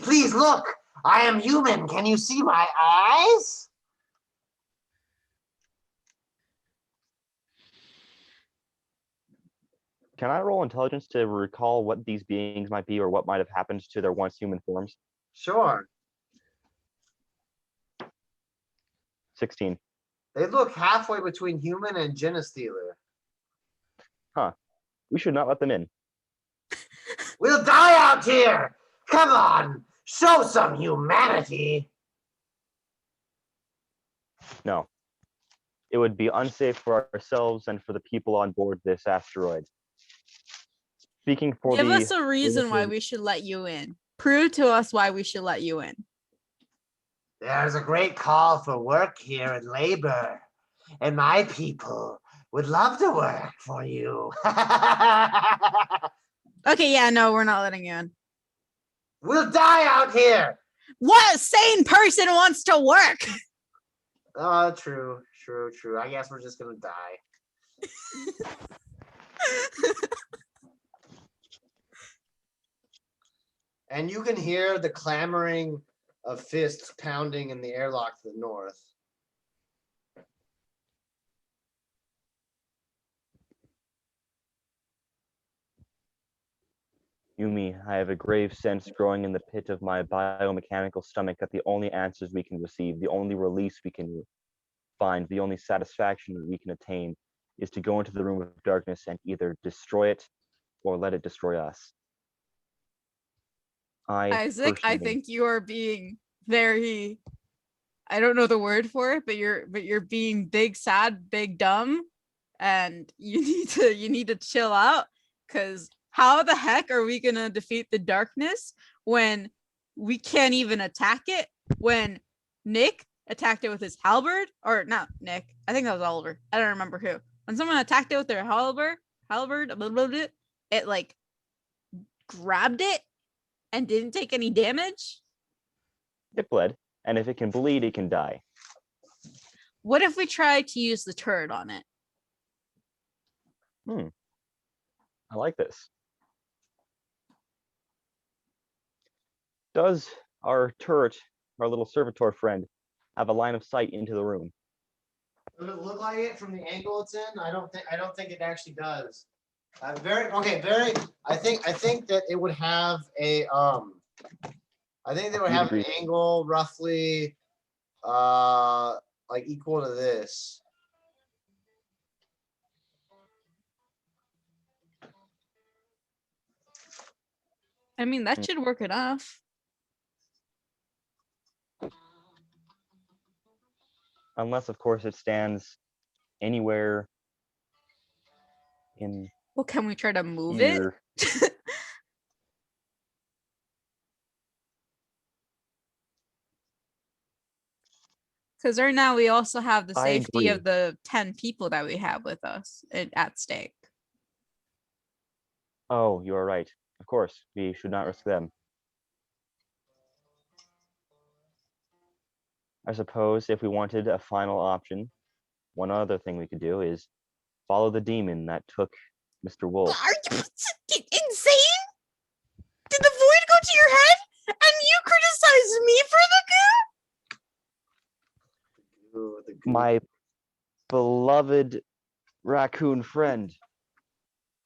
Speaker 1: Please look! I am human. Can you see my eyes?
Speaker 2: Can I roll intelligence to recall what these beings might be or what might have happened to their once human forms?
Speaker 1: Sure.
Speaker 2: 16.
Speaker 1: They look halfway between human and genestealer.
Speaker 2: We should not let them in.
Speaker 1: We'll die out here! Come on! Show some humanity!
Speaker 2: No. It would be unsafe for ourselves and for the people on board this asteroid. Speaking for
Speaker 3: Give
Speaker 2: the...
Speaker 3: us a reason why we should let you in. Prove to us why we should let you in.
Speaker 1: There's a great call for work here and labor, and my people would love to work for you.
Speaker 3: Okay, yeah, no, we're not letting you in.
Speaker 1: We'll die out here!
Speaker 3: What sane person wants to work?
Speaker 1: Oh, true. I guess we're just gonna die. And you can hear the clamoring of fists pounding in the airlock to the north.
Speaker 2: Yumi, I have a grave sense growing in the pit of my biomechanical stomach that the only answers we can receive, the only release we can find, the only satisfaction that we can attain is to go into the room of darkness and either destroy it or let it destroy us.
Speaker 3: Isaac, I think you are being very, I don't know the word for it, but you're being big sad, big dumb, and you need to chill out, because how the heck are we gonna defeat the darkness when we can't even attack it? When Nick attacked it with his halberd, or not Nick, I think that was Oliver. I don't remember who. When someone attacked it with their halberd, it like grabbed it and didn't take any damage.
Speaker 2: It bled, and if it can bleed, it can die.
Speaker 3: What if we try to use the turret on it?
Speaker 2: I like this. Does our turret, our little servitor friend, have a line of sight into the room?
Speaker 1: Does it look like it from the angle it's in? I don't think it actually does. I think that it would have a I think they would have an angle roughly like equal to this.
Speaker 3: I mean, that should work enough.
Speaker 2: Unless, of course, it stands anywhere in
Speaker 3: Well, can we try to move
Speaker 2: here.
Speaker 3: it? Because right now we also have the
Speaker 2: I
Speaker 3: safety of
Speaker 2: agree.
Speaker 3: the 10 people that we have with us at stake.
Speaker 2: Oh, you are right. Of course, we should not risk them. I suppose if we wanted a final option, one other thing we could do is follow the demon that took Mr. Wolf.
Speaker 3: Are you insane? Did the void go to your head? And you criticize me for the goo?
Speaker 2: My beloved raccoon friend,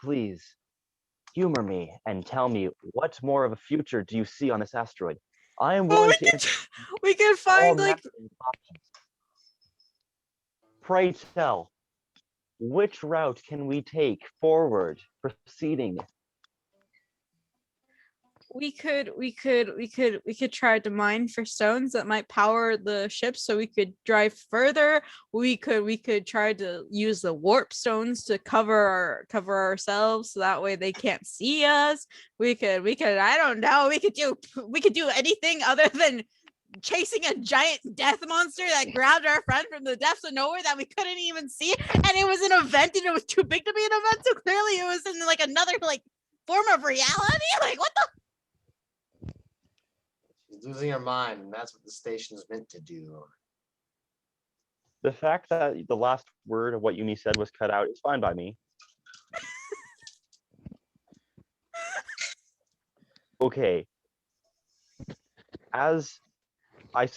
Speaker 2: please humor me and tell me what more of a future do you see on this asteroid? I am willing to
Speaker 3: we could
Speaker 2: all
Speaker 3: find like
Speaker 2: necessary options. Pray tell, which route can we take forward, proceeding?
Speaker 3: we could try to mine for stones that might power the ship so we could drive further. We could try to use the warp stones to cover ourselves so that way they can't see us. We could I don't know, we could do anything other than chasing a giant death monster that grabbed our friend from the depths of nowhere that we couldn't even see, and it was an event and it was too big to be an event, so clearly it was in like another like form of reality. Like what the
Speaker 1: She's losing her mind, and that's what the station is meant to do.
Speaker 2: The fact that the last word of what Yumi said was cut out is fine by me. Okay. As I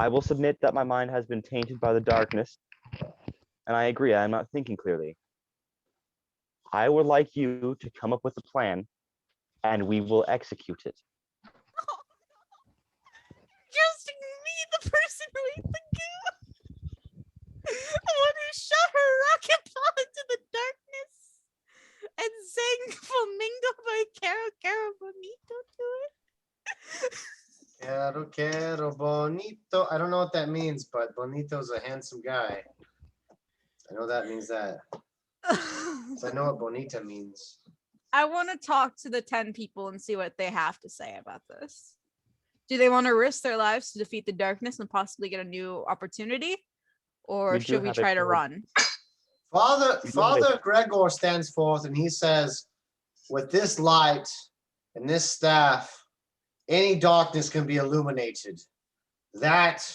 Speaker 2: will submit that my mind has been tainted by the darkness, and I agree, I'm not thinking clearly. I would like you to come up with a plan, and we will execute it.
Speaker 3: just me, the person who ate the goo? The one who shot her rocket ball into the darkness and sang Flamingo by Caro Caro Bonito to it?
Speaker 1: Quiero bonito. I don't know what that means, but bonito's a handsome guy. I know that means that. So I know what bonita means.
Speaker 3: I want to talk to the 10 people and see what they have to say about this. Do they want to risk their lives to defeat the darkness and possibly get a new opportunity? Or should we try to run?
Speaker 1: Father Gregor stands forth and he says, with this light and this staff, any darkness can be illuminated. That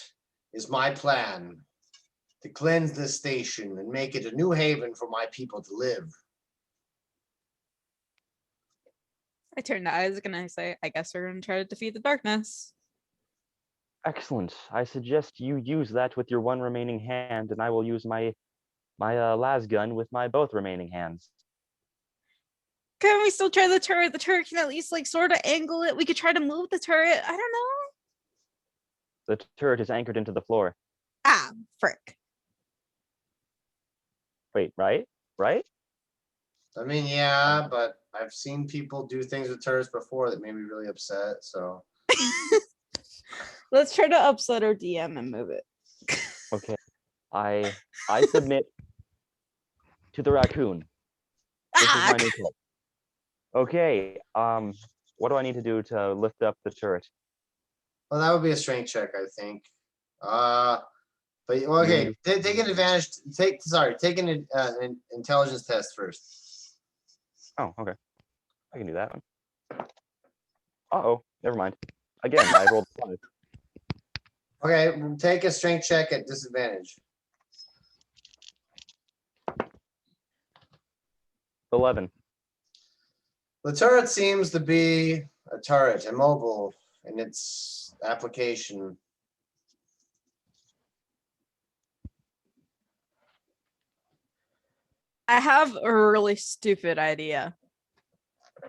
Speaker 1: is my plan, to cleanse this station and make it a new haven for my people to live.
Speaker 3: I turn to Isaac and I say, I guess we're going to try to defeat the darkness.
Speaker 2: Excellent. I suggest you use that with your one remaining hand, and I will use my las gun with my both remaining hands.
Speaker 3: Can we still try the turret? The turret can at least like sort of angle it. We could try to move the turret. I don't know.
Speaker 2: The turret is anchored into the floor.
Speaker 3: Ah, frick.
Speaker 2: Wait, right? Right?
Speaker 1: I mean, yeah, but I've seen people do things with turrets before that made me really upset, so.
Speaker 3: Let's try to upset our DM and move it.
Speaker 2: Okay. I submit to the raccoon. This is my new plan. Okay. What do I need to do to lift up the turret?
Speaker 1: Well, that would be a strength check, I think. But okay, take an advantage. Take an intelligence test first.
Speaker 2: Oh, okay. I can do that one. Uh-oh, never mind. Again, I rolled 5.
Speaker 1: Okay, take a strength check at disadvantage.
Speaker 2: 11.
Speaker 1: The turret seems to be a turret, immobile in its application.
Speaker 3: I have a really stupid idea.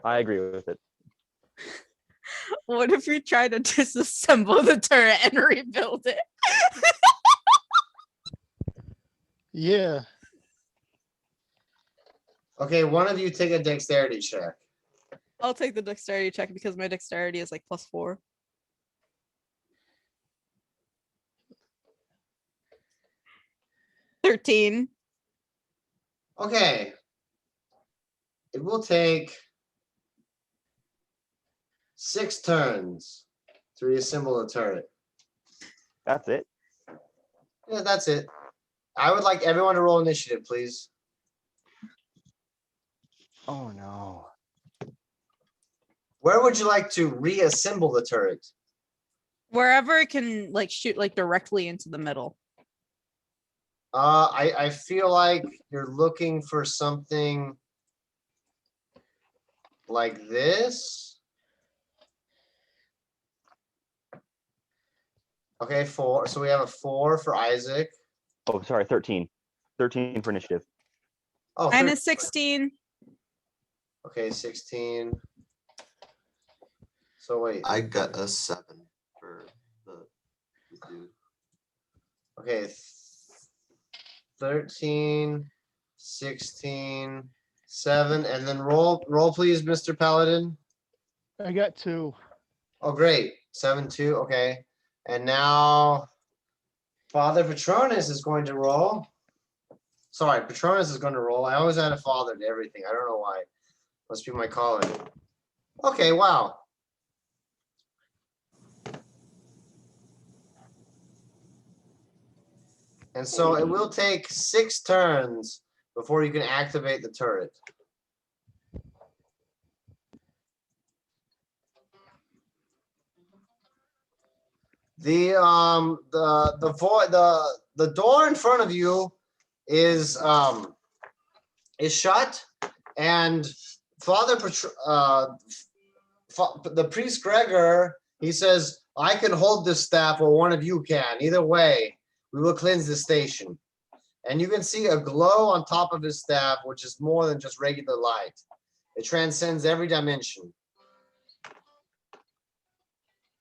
Speaker 2: I agree with it.
Speaker 3: What if we try to disassemble the turret and rebuild it?
Speaker 4: Yeah.
Speaker 1: Okay, one of you take a dexterity check.
Speaker 3: I'll take the dexterity check because my dexterity is like +4. $13.
Speaker 1: Okay. It will take 6 turns to reassemble the turret.
Speaker 2: That's it.
Speaker 1: Yeah, that's it. I would like everyone to roll initiative, please.
Speaker 2: Oh no.
Speaker 1: Where would you like to reassemble the turret?
Speaker 3: Wherever it can like shoot like directly into the middle.
Speaker 1: I feel like you're looking for something like this. Okay, 4. So we have a 4 for Isaac.
Speaker 2: Oh, sorry, 13. 13 for initiative.
Speaker 1: Oh,
Speaker 3: Mine
Speaker 1: 13.
Speaker 3: is 16.
Speaker 1: Okay, 16. So wait.
Speaker 5: I got a 7 for the dude.
Speaker 1: Okay. 13, 16, 7, and then roll please, Mr. Paladin.
Speaker 4: I got 2.
Speaker 1: Oh, great. 7, 2. Okay. And now Father Patronus is going to roll. Sorry, Patronus is going to roll. I always add a father to everything. I don't know why. Must be my calling. Okay, wow. And so it will take 6 turns before you can activate the turret. The door in front of you is shut, and the priest Gregor, he says, I can hold this staff or one of you can. Either way, we will cleanse the station. And you can see a glow on top of his staff, which is more than just regular light. It transcends every dimension.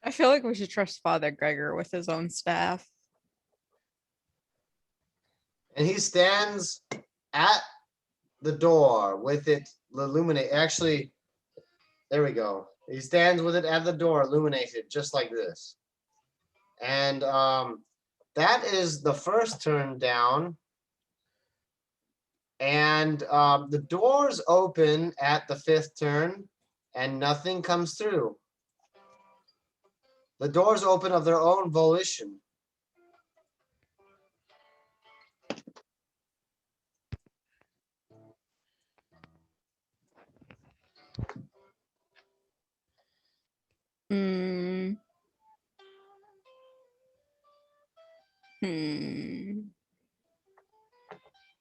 Speaker 3: I feel like we should trust Father Gregor with his own staff.
Speaker 1: And he stands at the door with it illuminate. Actually, there we go. He stands with it at the door, illuminated, just like this. And that is the first turn down. And the doors open at the 5th turn, and nothing comes through. The doors open of their own volition.
Speaker 3: Hmm. Hmm.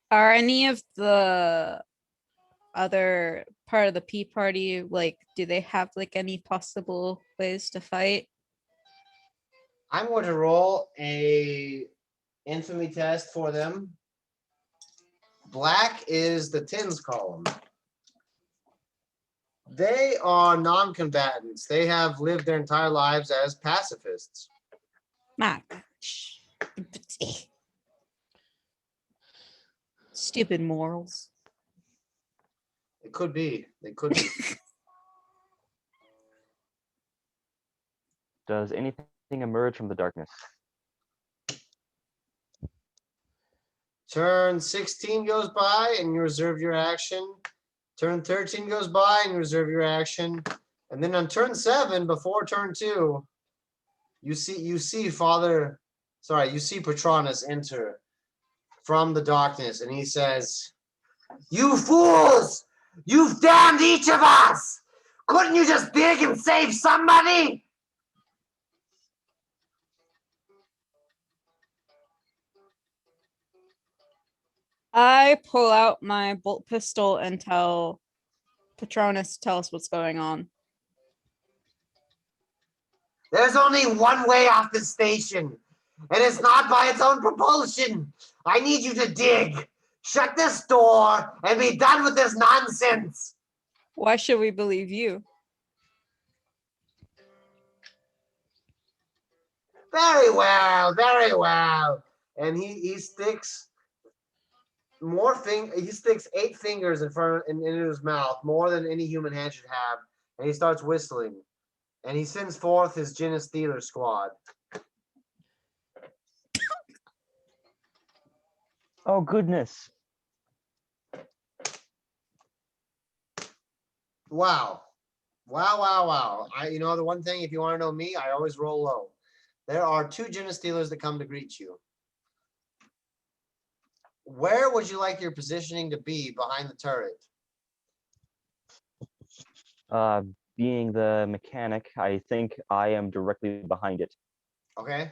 Speaker 3: Are any of the other part of the P party, like, do they have like any possible ways to fight?
Speaker 1: I'm going to roll a infamy test for them. Black is the tens column. They are non-combatants. They have lived their entire lives as pacifists.
Speaker 3: My gosh. Stupid morals.
Speaker 1: It could be. They could be.
Speaker 2: Does anything emerge from the darkness?
Speaker 1: Turn 16 goes by and you reserve your action. Turn 13 goes by and you reserve your action. And then on turn 7, before turn 2, you see Patronus enter from the darkness, and he says, "You fools! You've damned each of us! Couldn't you just beg and save somebody?"
Speaker 3: I pull out my bolt pistol and tell Patronus to tell us what's going on.
Speaker 1: There's only one way off the station, and it's not by its own propulsion. I need you to dig. Shut this door and be done with this nonsense.
Speaker 3: Why should we believe you?
Speaker 1: Very well, very well. And he sticks he sticks 8 fingers in front into his mouth, more than any human hand should have, and he starts whistling. And he sends forth his Gin Stealer squad.
Speaker 2: Oh goodness.
Speaker 1: Wow. Wow. The one thing, if you want to know me, I always roll low. There are 2 Gin Stealers that come to greet you. Where would you like your positioning to be behind the turret?
Speaker 2: Being the mechanic, I think I am directly behind it.
Speaker 1: Okay.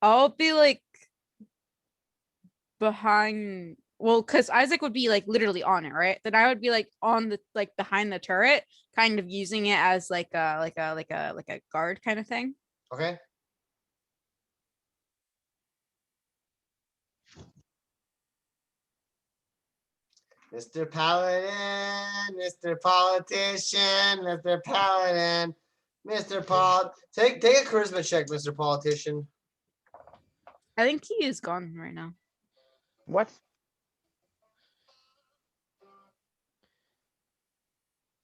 Speaker 3: I'll be like behind, well, because Isaac would be like literally on it, right? Then I would be like on the like behind the turret, kind of using it as like a guard kind of thing.
Speaker 1: Okay. Mr. Paladin, Mr. Politician, Mr. Paladin, take a charisma check, Mr. Politician.
Speaker 3: I think he is gone right now.
Speaker 2: What?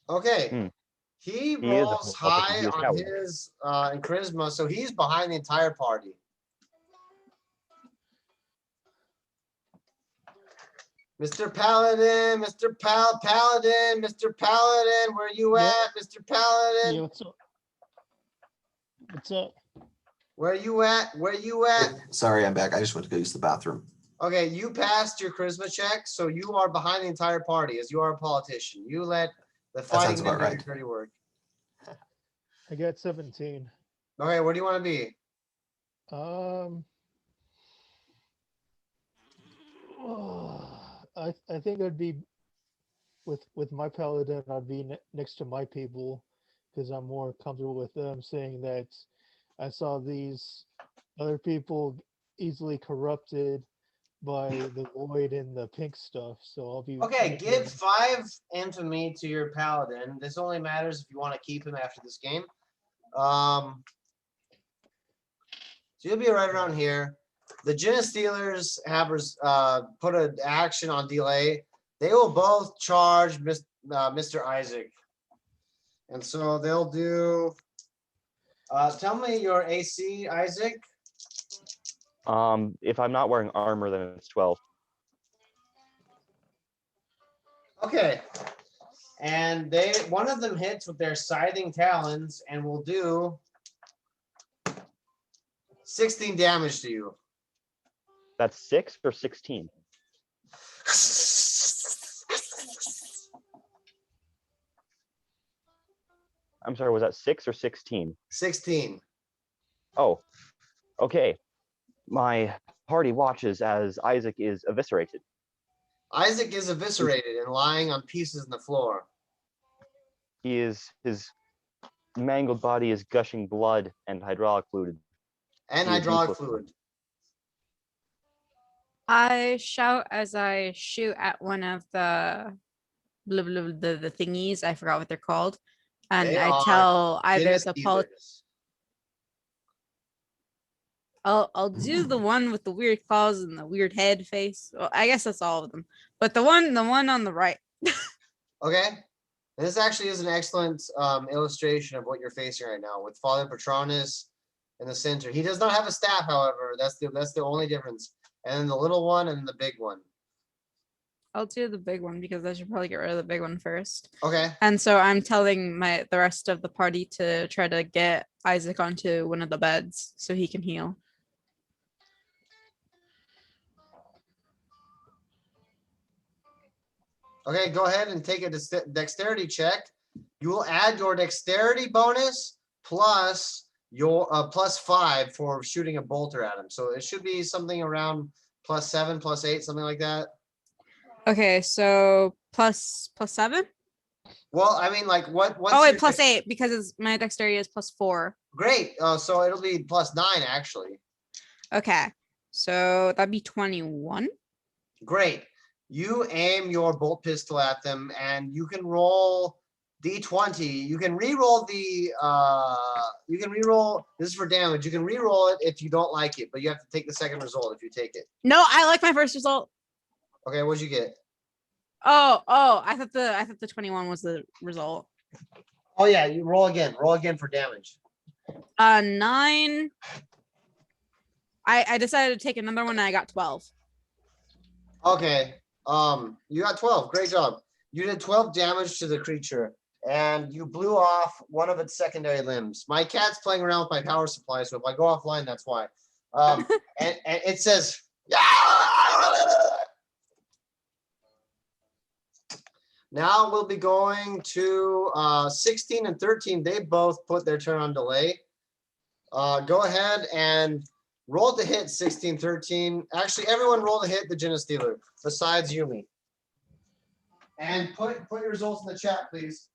Speaker 1: Okay. He
Speaker 2: is a
Speaker 1: rolls
Speaker 2: politician.
Speaker 1: high
Speaker 2: He is
Speaker 1: on
Speaker 2: coward.
Speaker 1: his in charisma, so he's behind the entire party. Mr. Paladin, Paladin, Mr. Paladin, where you
Speaker 4: Yeah.
Speaker 1: at, Mr. Paladin?
Speaker 4: Yeah, what's up? What's up?
Speaker 1: Where you at? Where you at?
Speaker 5: Sorry, I'm back. I just went to go use the bathroom.
Speaker 1: Okay, you passed your charisma check, so you are behind the entire party as you are a politician. You let the fighting
Speaker 5: sounds
Speaker 1: men
Speaker 5: about
Speaker 1: do your
Speaker 5: right.
Speaker 1: dirty work.
Speaker 4: I got 17.
Speaker 1: Okay, where do you want to be?
Speaker 4: I think I'd be with my paladin. I'd be next to my people because I'm more comfortable with them. Saying that I saw these other people easily corrupted by the void and the pink stuff. So I'll be
Speaker 1: Okay, give 5 infamy to your paladin. This only matters if you want to keep him after this game. So you'll be right around here. The Gin Stealers have put an action on delay. They will both charge Mr. Isaac. And so they'll do, tell me your AC, Isaac.
Speaker 2: If I'm not wearing armor, then it's 12.
Speaker 1: Okay. And one of them hits with their scything talons and will do 16 damage to you.
Speaker 2: That's 6 or 16? I'm sorry, was that 6 or 16?
Speaker 1: 16.
Speaker 2: Oh, okay. My party watches as Isaac is eviscerated.
Speaker 1: Isaac is eviscerated and lying on pieces on the floor.
Speaker 2: His mangled body is gushing blood and hydraulic fluid.
Speaker 1: And hydraulic fluid.
Speaker 3: I shout as I shoot at one of the the thingies. I forgot what they're called. And
Speaker 1: They
Speaker 3: I
Speaker 1: are
Speaker 3: tell either
Speaker 1: Gin
Speaker 3: the
Speaker 1: Stealers.
Speaker 3: I'll do the one with the weird claws and the weird head face. Well, I guess that's all of them. But the one on the right.
Speaker 1: Okay. This actually is an excellent illustration of what you're facing right now with Father Patronus in the center. He does not have a staff, however. That's the only difference. And then the little one and the big one.
Speaker 3: I'll do the big one because I should probably get rid of the big one first.
Speaker 1: Okay.
Speaker 3: And so I'm telling the rest of the party to try to get Isaac onto one of the beds so he can heal.
Speaker 1: Okay, go ahead and take a dexterity check. You will add your dexterity bonus plus your +5 for shooting a bolter at him. So it should be something around +7, +8, something like that.
Speaker 3: Okay, so +7.
Speaker 1: Well, I mean, like what's
Speaker 3: Oh wait,
Speaker 1: your
Speaker 3: +8 because my dexterity is +4.
Speaker 1: Great. So it'll be +9 actually.
Speaker 3: Okay, so that'd be 21.
Speaker 1: Great. You aim your bolt pistol at them, and you can roll d20. You can re-roll the. You can re-roll. This is for damage. You can re-roll it if you don't like it, but you have to take the second result if you take it.
Speaker 3: No, I like my first result.
Speaker 1: Okay, what'd you get?
Speaker 3: Oh, I thought the 21 was the result.
Speaker 1: Oh yeah, you roll again. Roll again for damage.
Speaker 3: 9. I decided to take another one and I got 12.
Speaker 1: Okay. You got 12. Great job. You did 12 damage to the creature, and you blew off one of its secondary limbs. My cat's playing around with my power supply, so if I go offline, that's why. And it says, now we'll be going to 16 and 13. They both put their turn on delay. Go ahead and roll to hit 16, 13. Actually, everyone roll to hit the Genestealer besides Yumi. And put your results in the chat, please.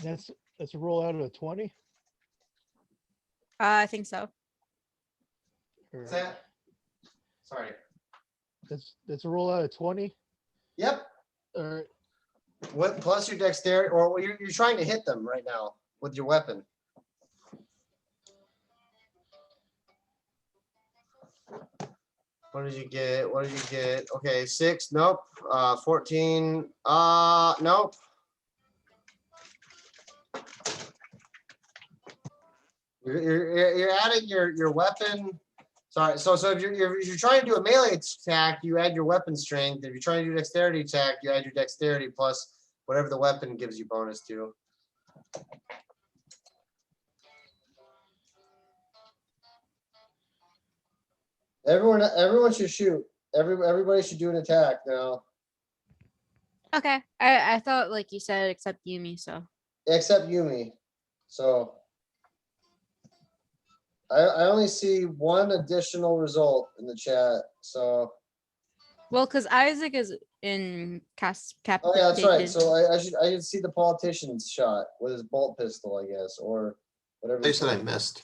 Speaker 4: That's a roll out of a 20.
Speaker 3: I think so.
Speaker 4: Or
Speaker 1: What's that? Sorry.
Speaker 4: that's a roll out of 20.
Speaker 1: Yep.
Speaker 4: Or
Speaker 1: What plus your dexterity, or you're trying to hit them right now with your weapon. What did you get? What did you get? Okay, 6. Nope. 14. Nope. You're adding your weapon. Sorry. So if you're trying to do a melee attack, you add your weapon strength. If you're trying to do a dexterity attack, you add your dexterity plus whatever the weapon gives you bonus to. Everyone should shoot. Everybody should do an attack now,
Speaker 3: Okay. I thought like you said except Yumi, so.
Speaker 1: except Yumi. So I only see one additional result in the chat. So
Speaker 3: Well, because Isaac is in cap.
Speaker 1: oh yeah, that's right. So I should see the politician's shot with his bolt pistol, I guess, or whatever.
Speaker 5: They said I missed.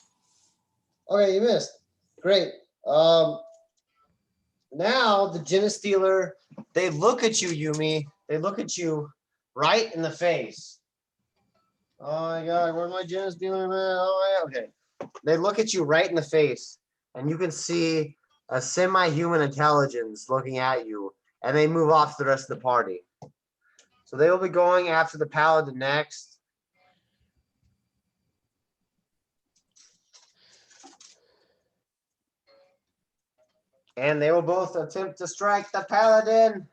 Speaker 1: Okay, you missed. Great. Now the Genestealer, they look at you, Yumi. They look at you right in the face. Oh my God, where's my Genestealer, man? Oh yeah, okay. They look at you right in the face, and you can see a semi-human intelligence looking at you, and they move off to the rest of the party. So they will be going after the Paladin next. And they will both attempt to strike the Paladin.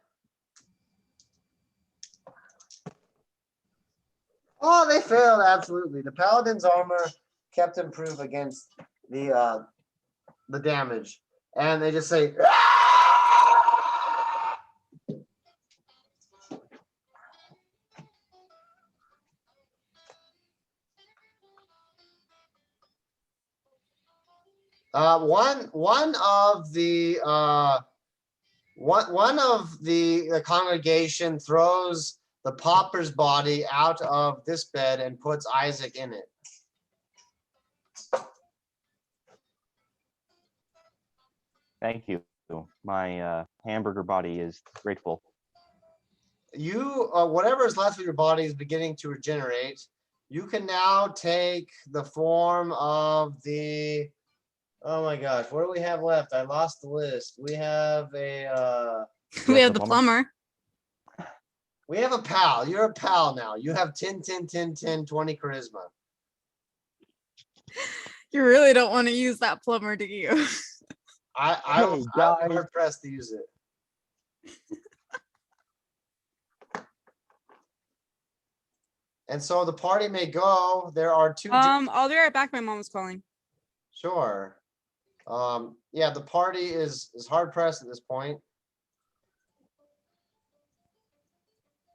Speaker 1: Oh, they failed, absolutely. The Paladin's armor kept him proof against the damage. And they just say, one of the congregation throws the pauper's body out of this bed and puts Isaac in it.
Speaker 2: Thank you. My hamburger body is grateful.
Speaker 1: You, whatever is left of your body is beginning to regenerate. You can now take the form of the. Oh my gosh, what do we have left? I lost the list. We have a.
Speaker 3: We have the plumber.
Speaker 1: We have a pal. You're a pal now. You have 10, 10, 10, 10, 20 charisma.
Speaker 3: You really don't want to use that plumber, do you?
Speaker 1: I'll
Speaker 2: Hey,
Speaker 1: be
Speaker 2: guys.
Speaker 1: hard pressed to use it. And so the party may go. There are two.
Speaker 3: I'll be right back. My mom's calling.
Speaker 1: Sure. Yeah, the party is hard pressed at this point.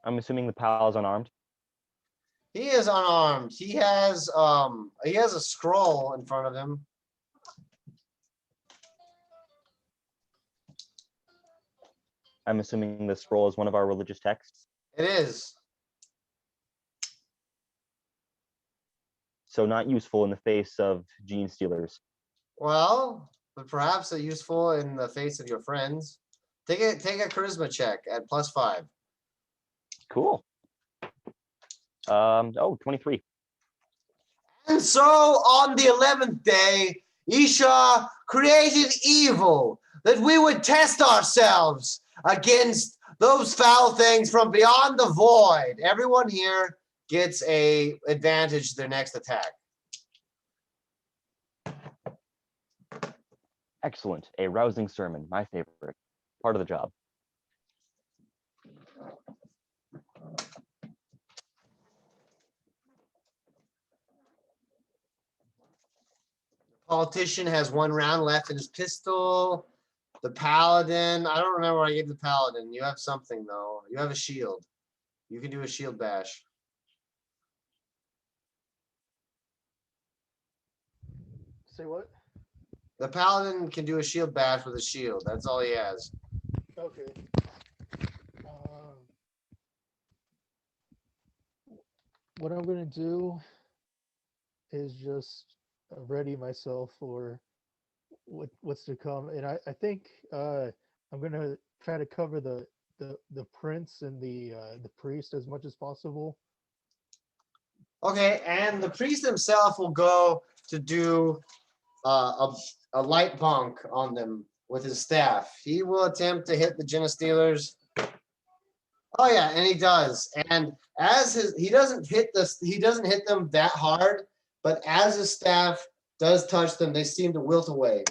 Speaker 2: I'm assuming the pal is unarmed.
Speaker 1: He is unarmed. He has a scroll in front of him.
Speaker 2: I'm assuming the scroll is one of our religious texts.
Speaker 1: It is.
Speaker 2: So not useful in the face of gene stealers.
Speaker 1: Well, but perhaps useful in the face of your friends. Take a charisma check at +5.
Speaker 2: Cool. Oh, 23.
Speaker 1: And so on the 11th day, Isha created evil that we would test ourselves against those foul things from beyond the void. Everyone here gets a advantage to their next attack.
Speaker 2: Excellent. A rousing sermon. My favorite. Part of the job.
Speaker 1: Politician has 1 round left in his pistol. The paladin, I don't remember what I gave the paladin. You have something though. You have a shield. You can do a shield bash.
Speaker 4: Say what?
Speaker 1: The paladin can do a shield bash with a shield. That's all he has.
Speaker 4: Okay. What I'm gonna do is just ready myself for what's to come, and I think I'm gonna try to cover the prince and the priest as much as possible.
Speaker 1: Okay, and the priest himself will go to do a light bonk on them with his staff. He will attempt to hit the Genus Stealers. Oh yeah, and he does. And as he doesn't hit them that hard, but as his staff does touch them, they seem to wilt away.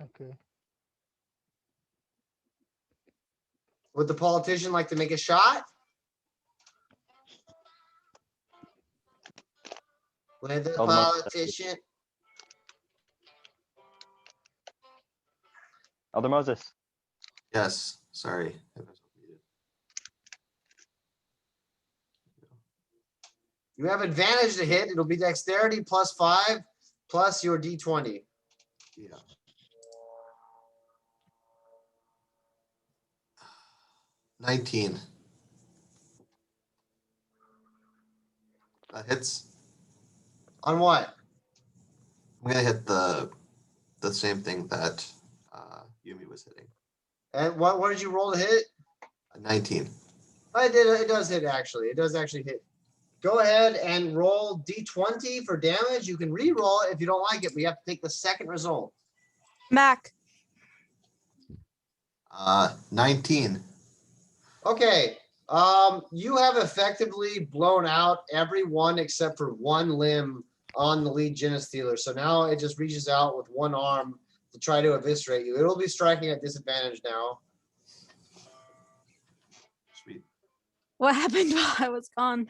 Speaker 4: Okay.
Speaker 1: Would the politician like to make a shot? With the
Speaker 2: Hold on.
Speaker 1: politician.
Speaker 2: Elder Moses.
Speaker 5: Yes, sorry.
Speaker 1: You have advantage to hit. It'll be dexterity +5 plus your d20.
Speaker 5: Yeah. $19. That hits.
Speaker 1: On what?
Speaker 5: I'm gonna hit the same thing that Yumi was hitting.
Speaker 1: And what did you roll to hit?
Speaker 5: A 19.
Speaker 1: I did. It does hit actually. It does actually hit. Go ahead and roll d20 for damage. You can re-roll it if you don't like it, but you have to take the second result.
Speaker 3: Mac.
Speaker 5: 19.
Speaker 1: Okay. You have effectively blown out every one except for one limb on the lead Genus Stealer. So now it just reaches out with one arm to try to eviscerate you. It'll be striking at disadvantage now.
Speaker 5: Sweet.
Speaker 3: What happened while I was gone?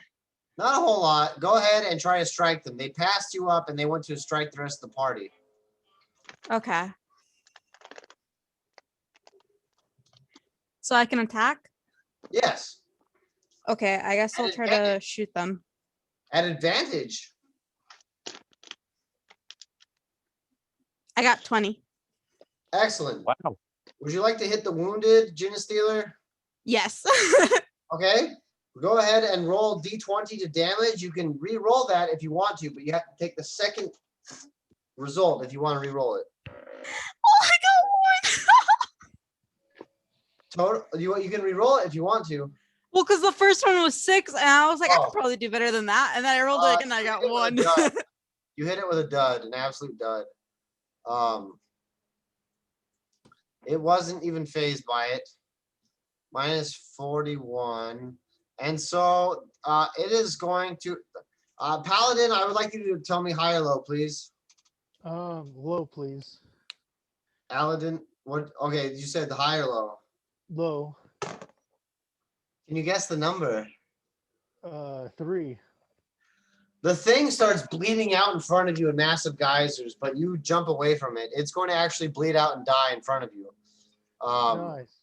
Speaker 1: Not a whole lot. Go ahead and try to strike them. They passed you up and they went to strike the rest of the party.
Speaker 3: Okay. So I can attack?
Speaker 1: Yes.
Speaker 3: Okay, I guess I'll
Speaker 1: At
Speaker 3: try to
Speaker 1: advantage.
Speaker 3: shoot them.
Speaker 1: At advantage.
Speaker 3: I got 20.
Speaker 1: Excellent.
Speaker 2: Wow.
Speaker 1: Would you like to hit the wounded Genus Stealer?
Speaker 3: Yes.
Speaker 1: Okay. Go ahead and roll d20 to damage. You can re-roll that if you want to, but you have to take the second result if you want to re-roll it.
Speaker 3: Oh, I got one.
Speaker 1: Total, you can re-roll it if you want to.
Speaker 3: Well, because the first one was 6, and I was like, I
Speaker 1: Oh.
Speaker 3: could probably do better than that. And then I rolled it and I got
Speaker 1: You hit it
Speaker 3: 1.
Speaker 1: with a dud. You hit it with a dud, an absolute dud. It wasn't even phased by it. Minus 41. And so it is going to Paladin, I would like you to tell me high or low, please.
Speaker 4: Low, please.
Speaker 1: Paladin, what? Okay, you said high or low.
Speaker 4: Low.
Speaker 1: Can you guess the number?
Speaker 4: 3.
Speaker 1: The thing starts bleeding out in front of you in massive geysers, but you jump away from it. It's going to actually bleed out and die in front of you.
Speaker 4: Nice.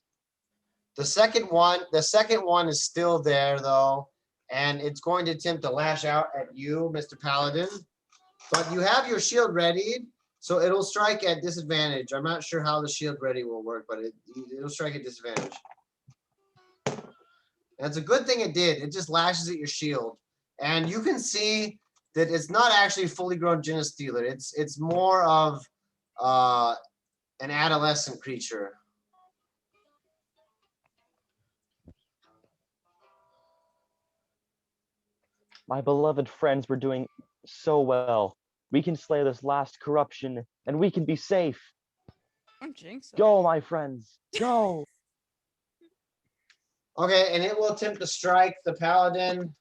Speaker 1: The second one is still there though, and it's going to attempt to lash out at you, Mr. Paladin. But you have your shield ready, so it'll strike at disadvantage. I'm not sure how the shield ready will work, but it'll strike at disadvantage. And it's a good thing it did. It just lashes at your shield. And you can see that it's not actually fully grown Genestealer. It's more of an adolescent creature.
Speaker 2: My beloved friends were doing so well. We can slay this last corruption, and we can be safe.
Speaker 3: I'm jinxing.
Speaker 2: Go, my friends, go!
Speaker 1: Okay, and it will attempt to strike the Paladin.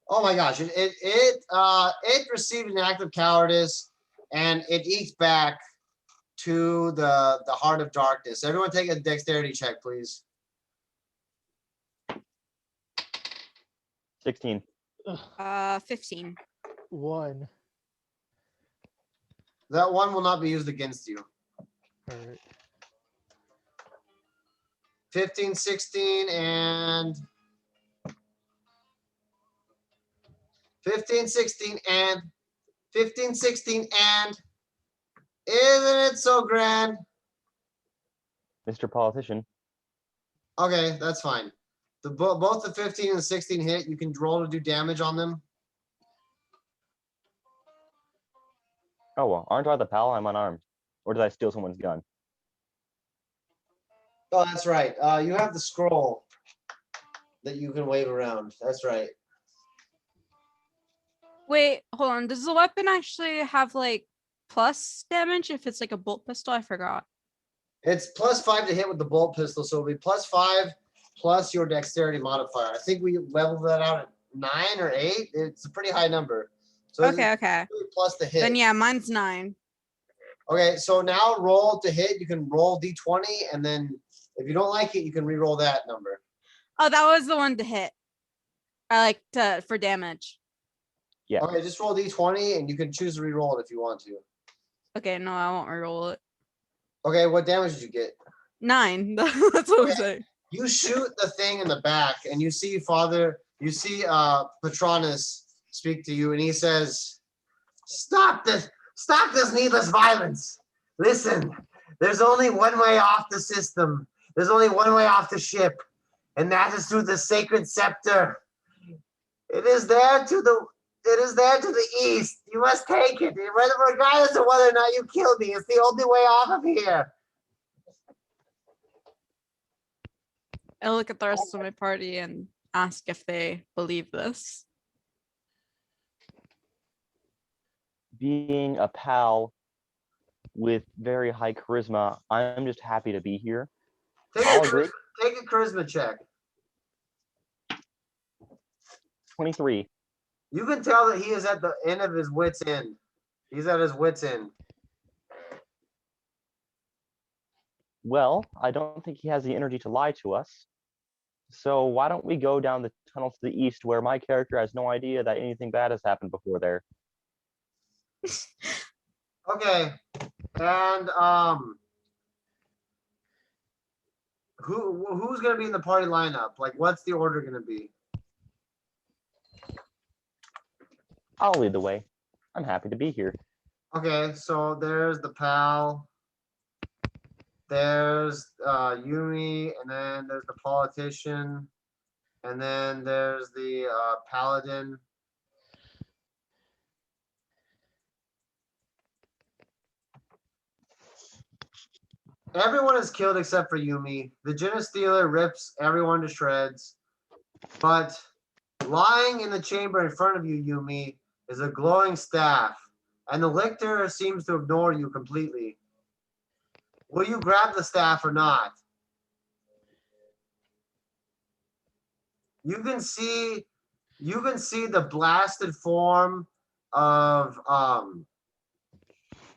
Speaker 1: Oh my gosh! It received an act of cowardice, and it ekes back to the Heart of Darkness. Everyone, take a dexterity check, please.
Speaker 2: 16.
Speaker 3: 15.
Speaker 4: 1.
Speaker 1: That one will not be used against you.
Speaker 4: All right.
Speaker 1: 15, 16, and 15, 16, and 15, 16, and isn't it so grand?
Speaker 2: Mr. Politician.
Speaker 1: Okay, that's fine. Both the 15 and the 16 hit. You can roll to do damage on them.
Speaker 2: Oh, well, aren't I the pal? I'm unarmed. Or did I steal someone's gun?
Speaker 1: Oh, that's right. You have the scroll that you can wave around. That's right.
Speaker 3: Wait, hold on. Does the weapon actually have like plus damage if it's like a bolt pistol? I forgot.
Speaker 1: It's +5 to hit with the bolt pistol, so it'll be +5 plus your dexterity modifier. I think we leveled that out at 9 or 8. It's a pretty high number. So
Speaker 3: Okay.
Speaker 1: plus the hit.
Speaker 3: Then yeah, mine's 9.
Speaker 1: Okay, so now roll to hit. You can roll d20, and then if you don't like it, you can re-roll that number.
Speaker 3: Oh, that was the one to hit. I like to for damage.
Speaker 2: Yeah.
Speaker 1: Okay, just roll d20, and you can choose to re-roll it if you want to.
Speaker 3: Okay, no, I won't reroll it.
Speaker 1: Okay, what damage did you get?
Speaker 3: 9. That's what I'm
Speaker 1: Okay.
Speaker 3: saying.
Speaker 1: You shoot the thing in the back, and you see Patronus speak to you, and he says, Stop this needless violence. Listen, there's only one way off the system. There's only one way off the ship, and that is through the sacred scepter. It is there to the east. You must take it, regardless of whether or not you kill me. It's the only way off of here.
Speaker 3: I look at the rest of my party and ask if they believe this.
Speaker 2: Being a pal with very high charisma, I'm just happy to be here. I'll agree.
Speaker 1: Take a charisma check.
Speaker 2: 23.
Speaker 1: You can tell that he is at the end of his wits' end. He's at his wits' end.
Speaker 2: Well, I don't think he has the energy to lie to us. So why don't we go down the tunnel to the east where my character has no idea that anything bad has happened before there.
Speaker 1: Okay. And who's gonna be in the party lineup? Like, what's the order gonna be?
Speaker 2: I'll lead the way. I'm happy to be here.
Speaker 1: Okay, so there's the pal. There's Yumi, and then there's the politician, and then there's the paladin. Everyone is killed except for Yumi. The Genestealer rips everyone to shreds. But lying in the chamber in front of you, Yumi, is a glowing staff. and the lictor seems to ignore you completely. Will you grab the staff or not? You can see the blasted form of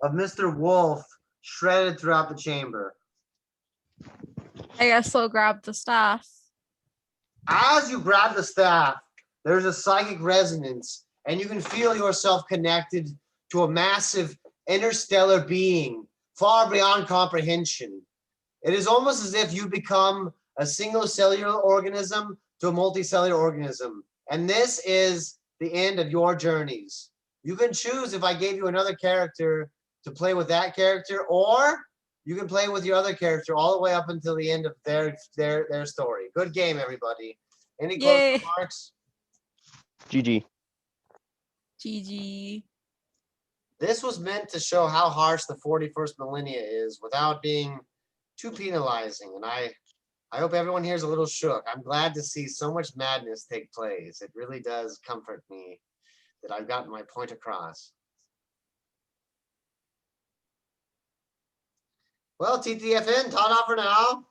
Speaker 1: Mr. Wolf shredded throughout the chamber.
Speaker 3: I guess I'll grab the staff.
Speaker 1: As you grab the staff, there's a psychic resonance, and you can feel yourself connected to a massive interstellar being far beyond comprehension. It is almost as if you become a single cellular organism to a multicellular organism. And this is the end of your journeys. You can choose if I gave you another character to play with that character, or you can play with your other character all the way up until the end of their story. Good game, everybody. Any
Speaker 3: Yay.
Speaker 1: closing remarks?
Speaker 2: GG.
Speaker 3: GG.
Speaker 1: This was meant to show how harsh the 41st millennia is without being too penalizing. And I hope everyone here is a little shook. I'm glad to see so much madness take place. It really does comfort me that I've gotten my point across. Well, TTFN, ta-da for now.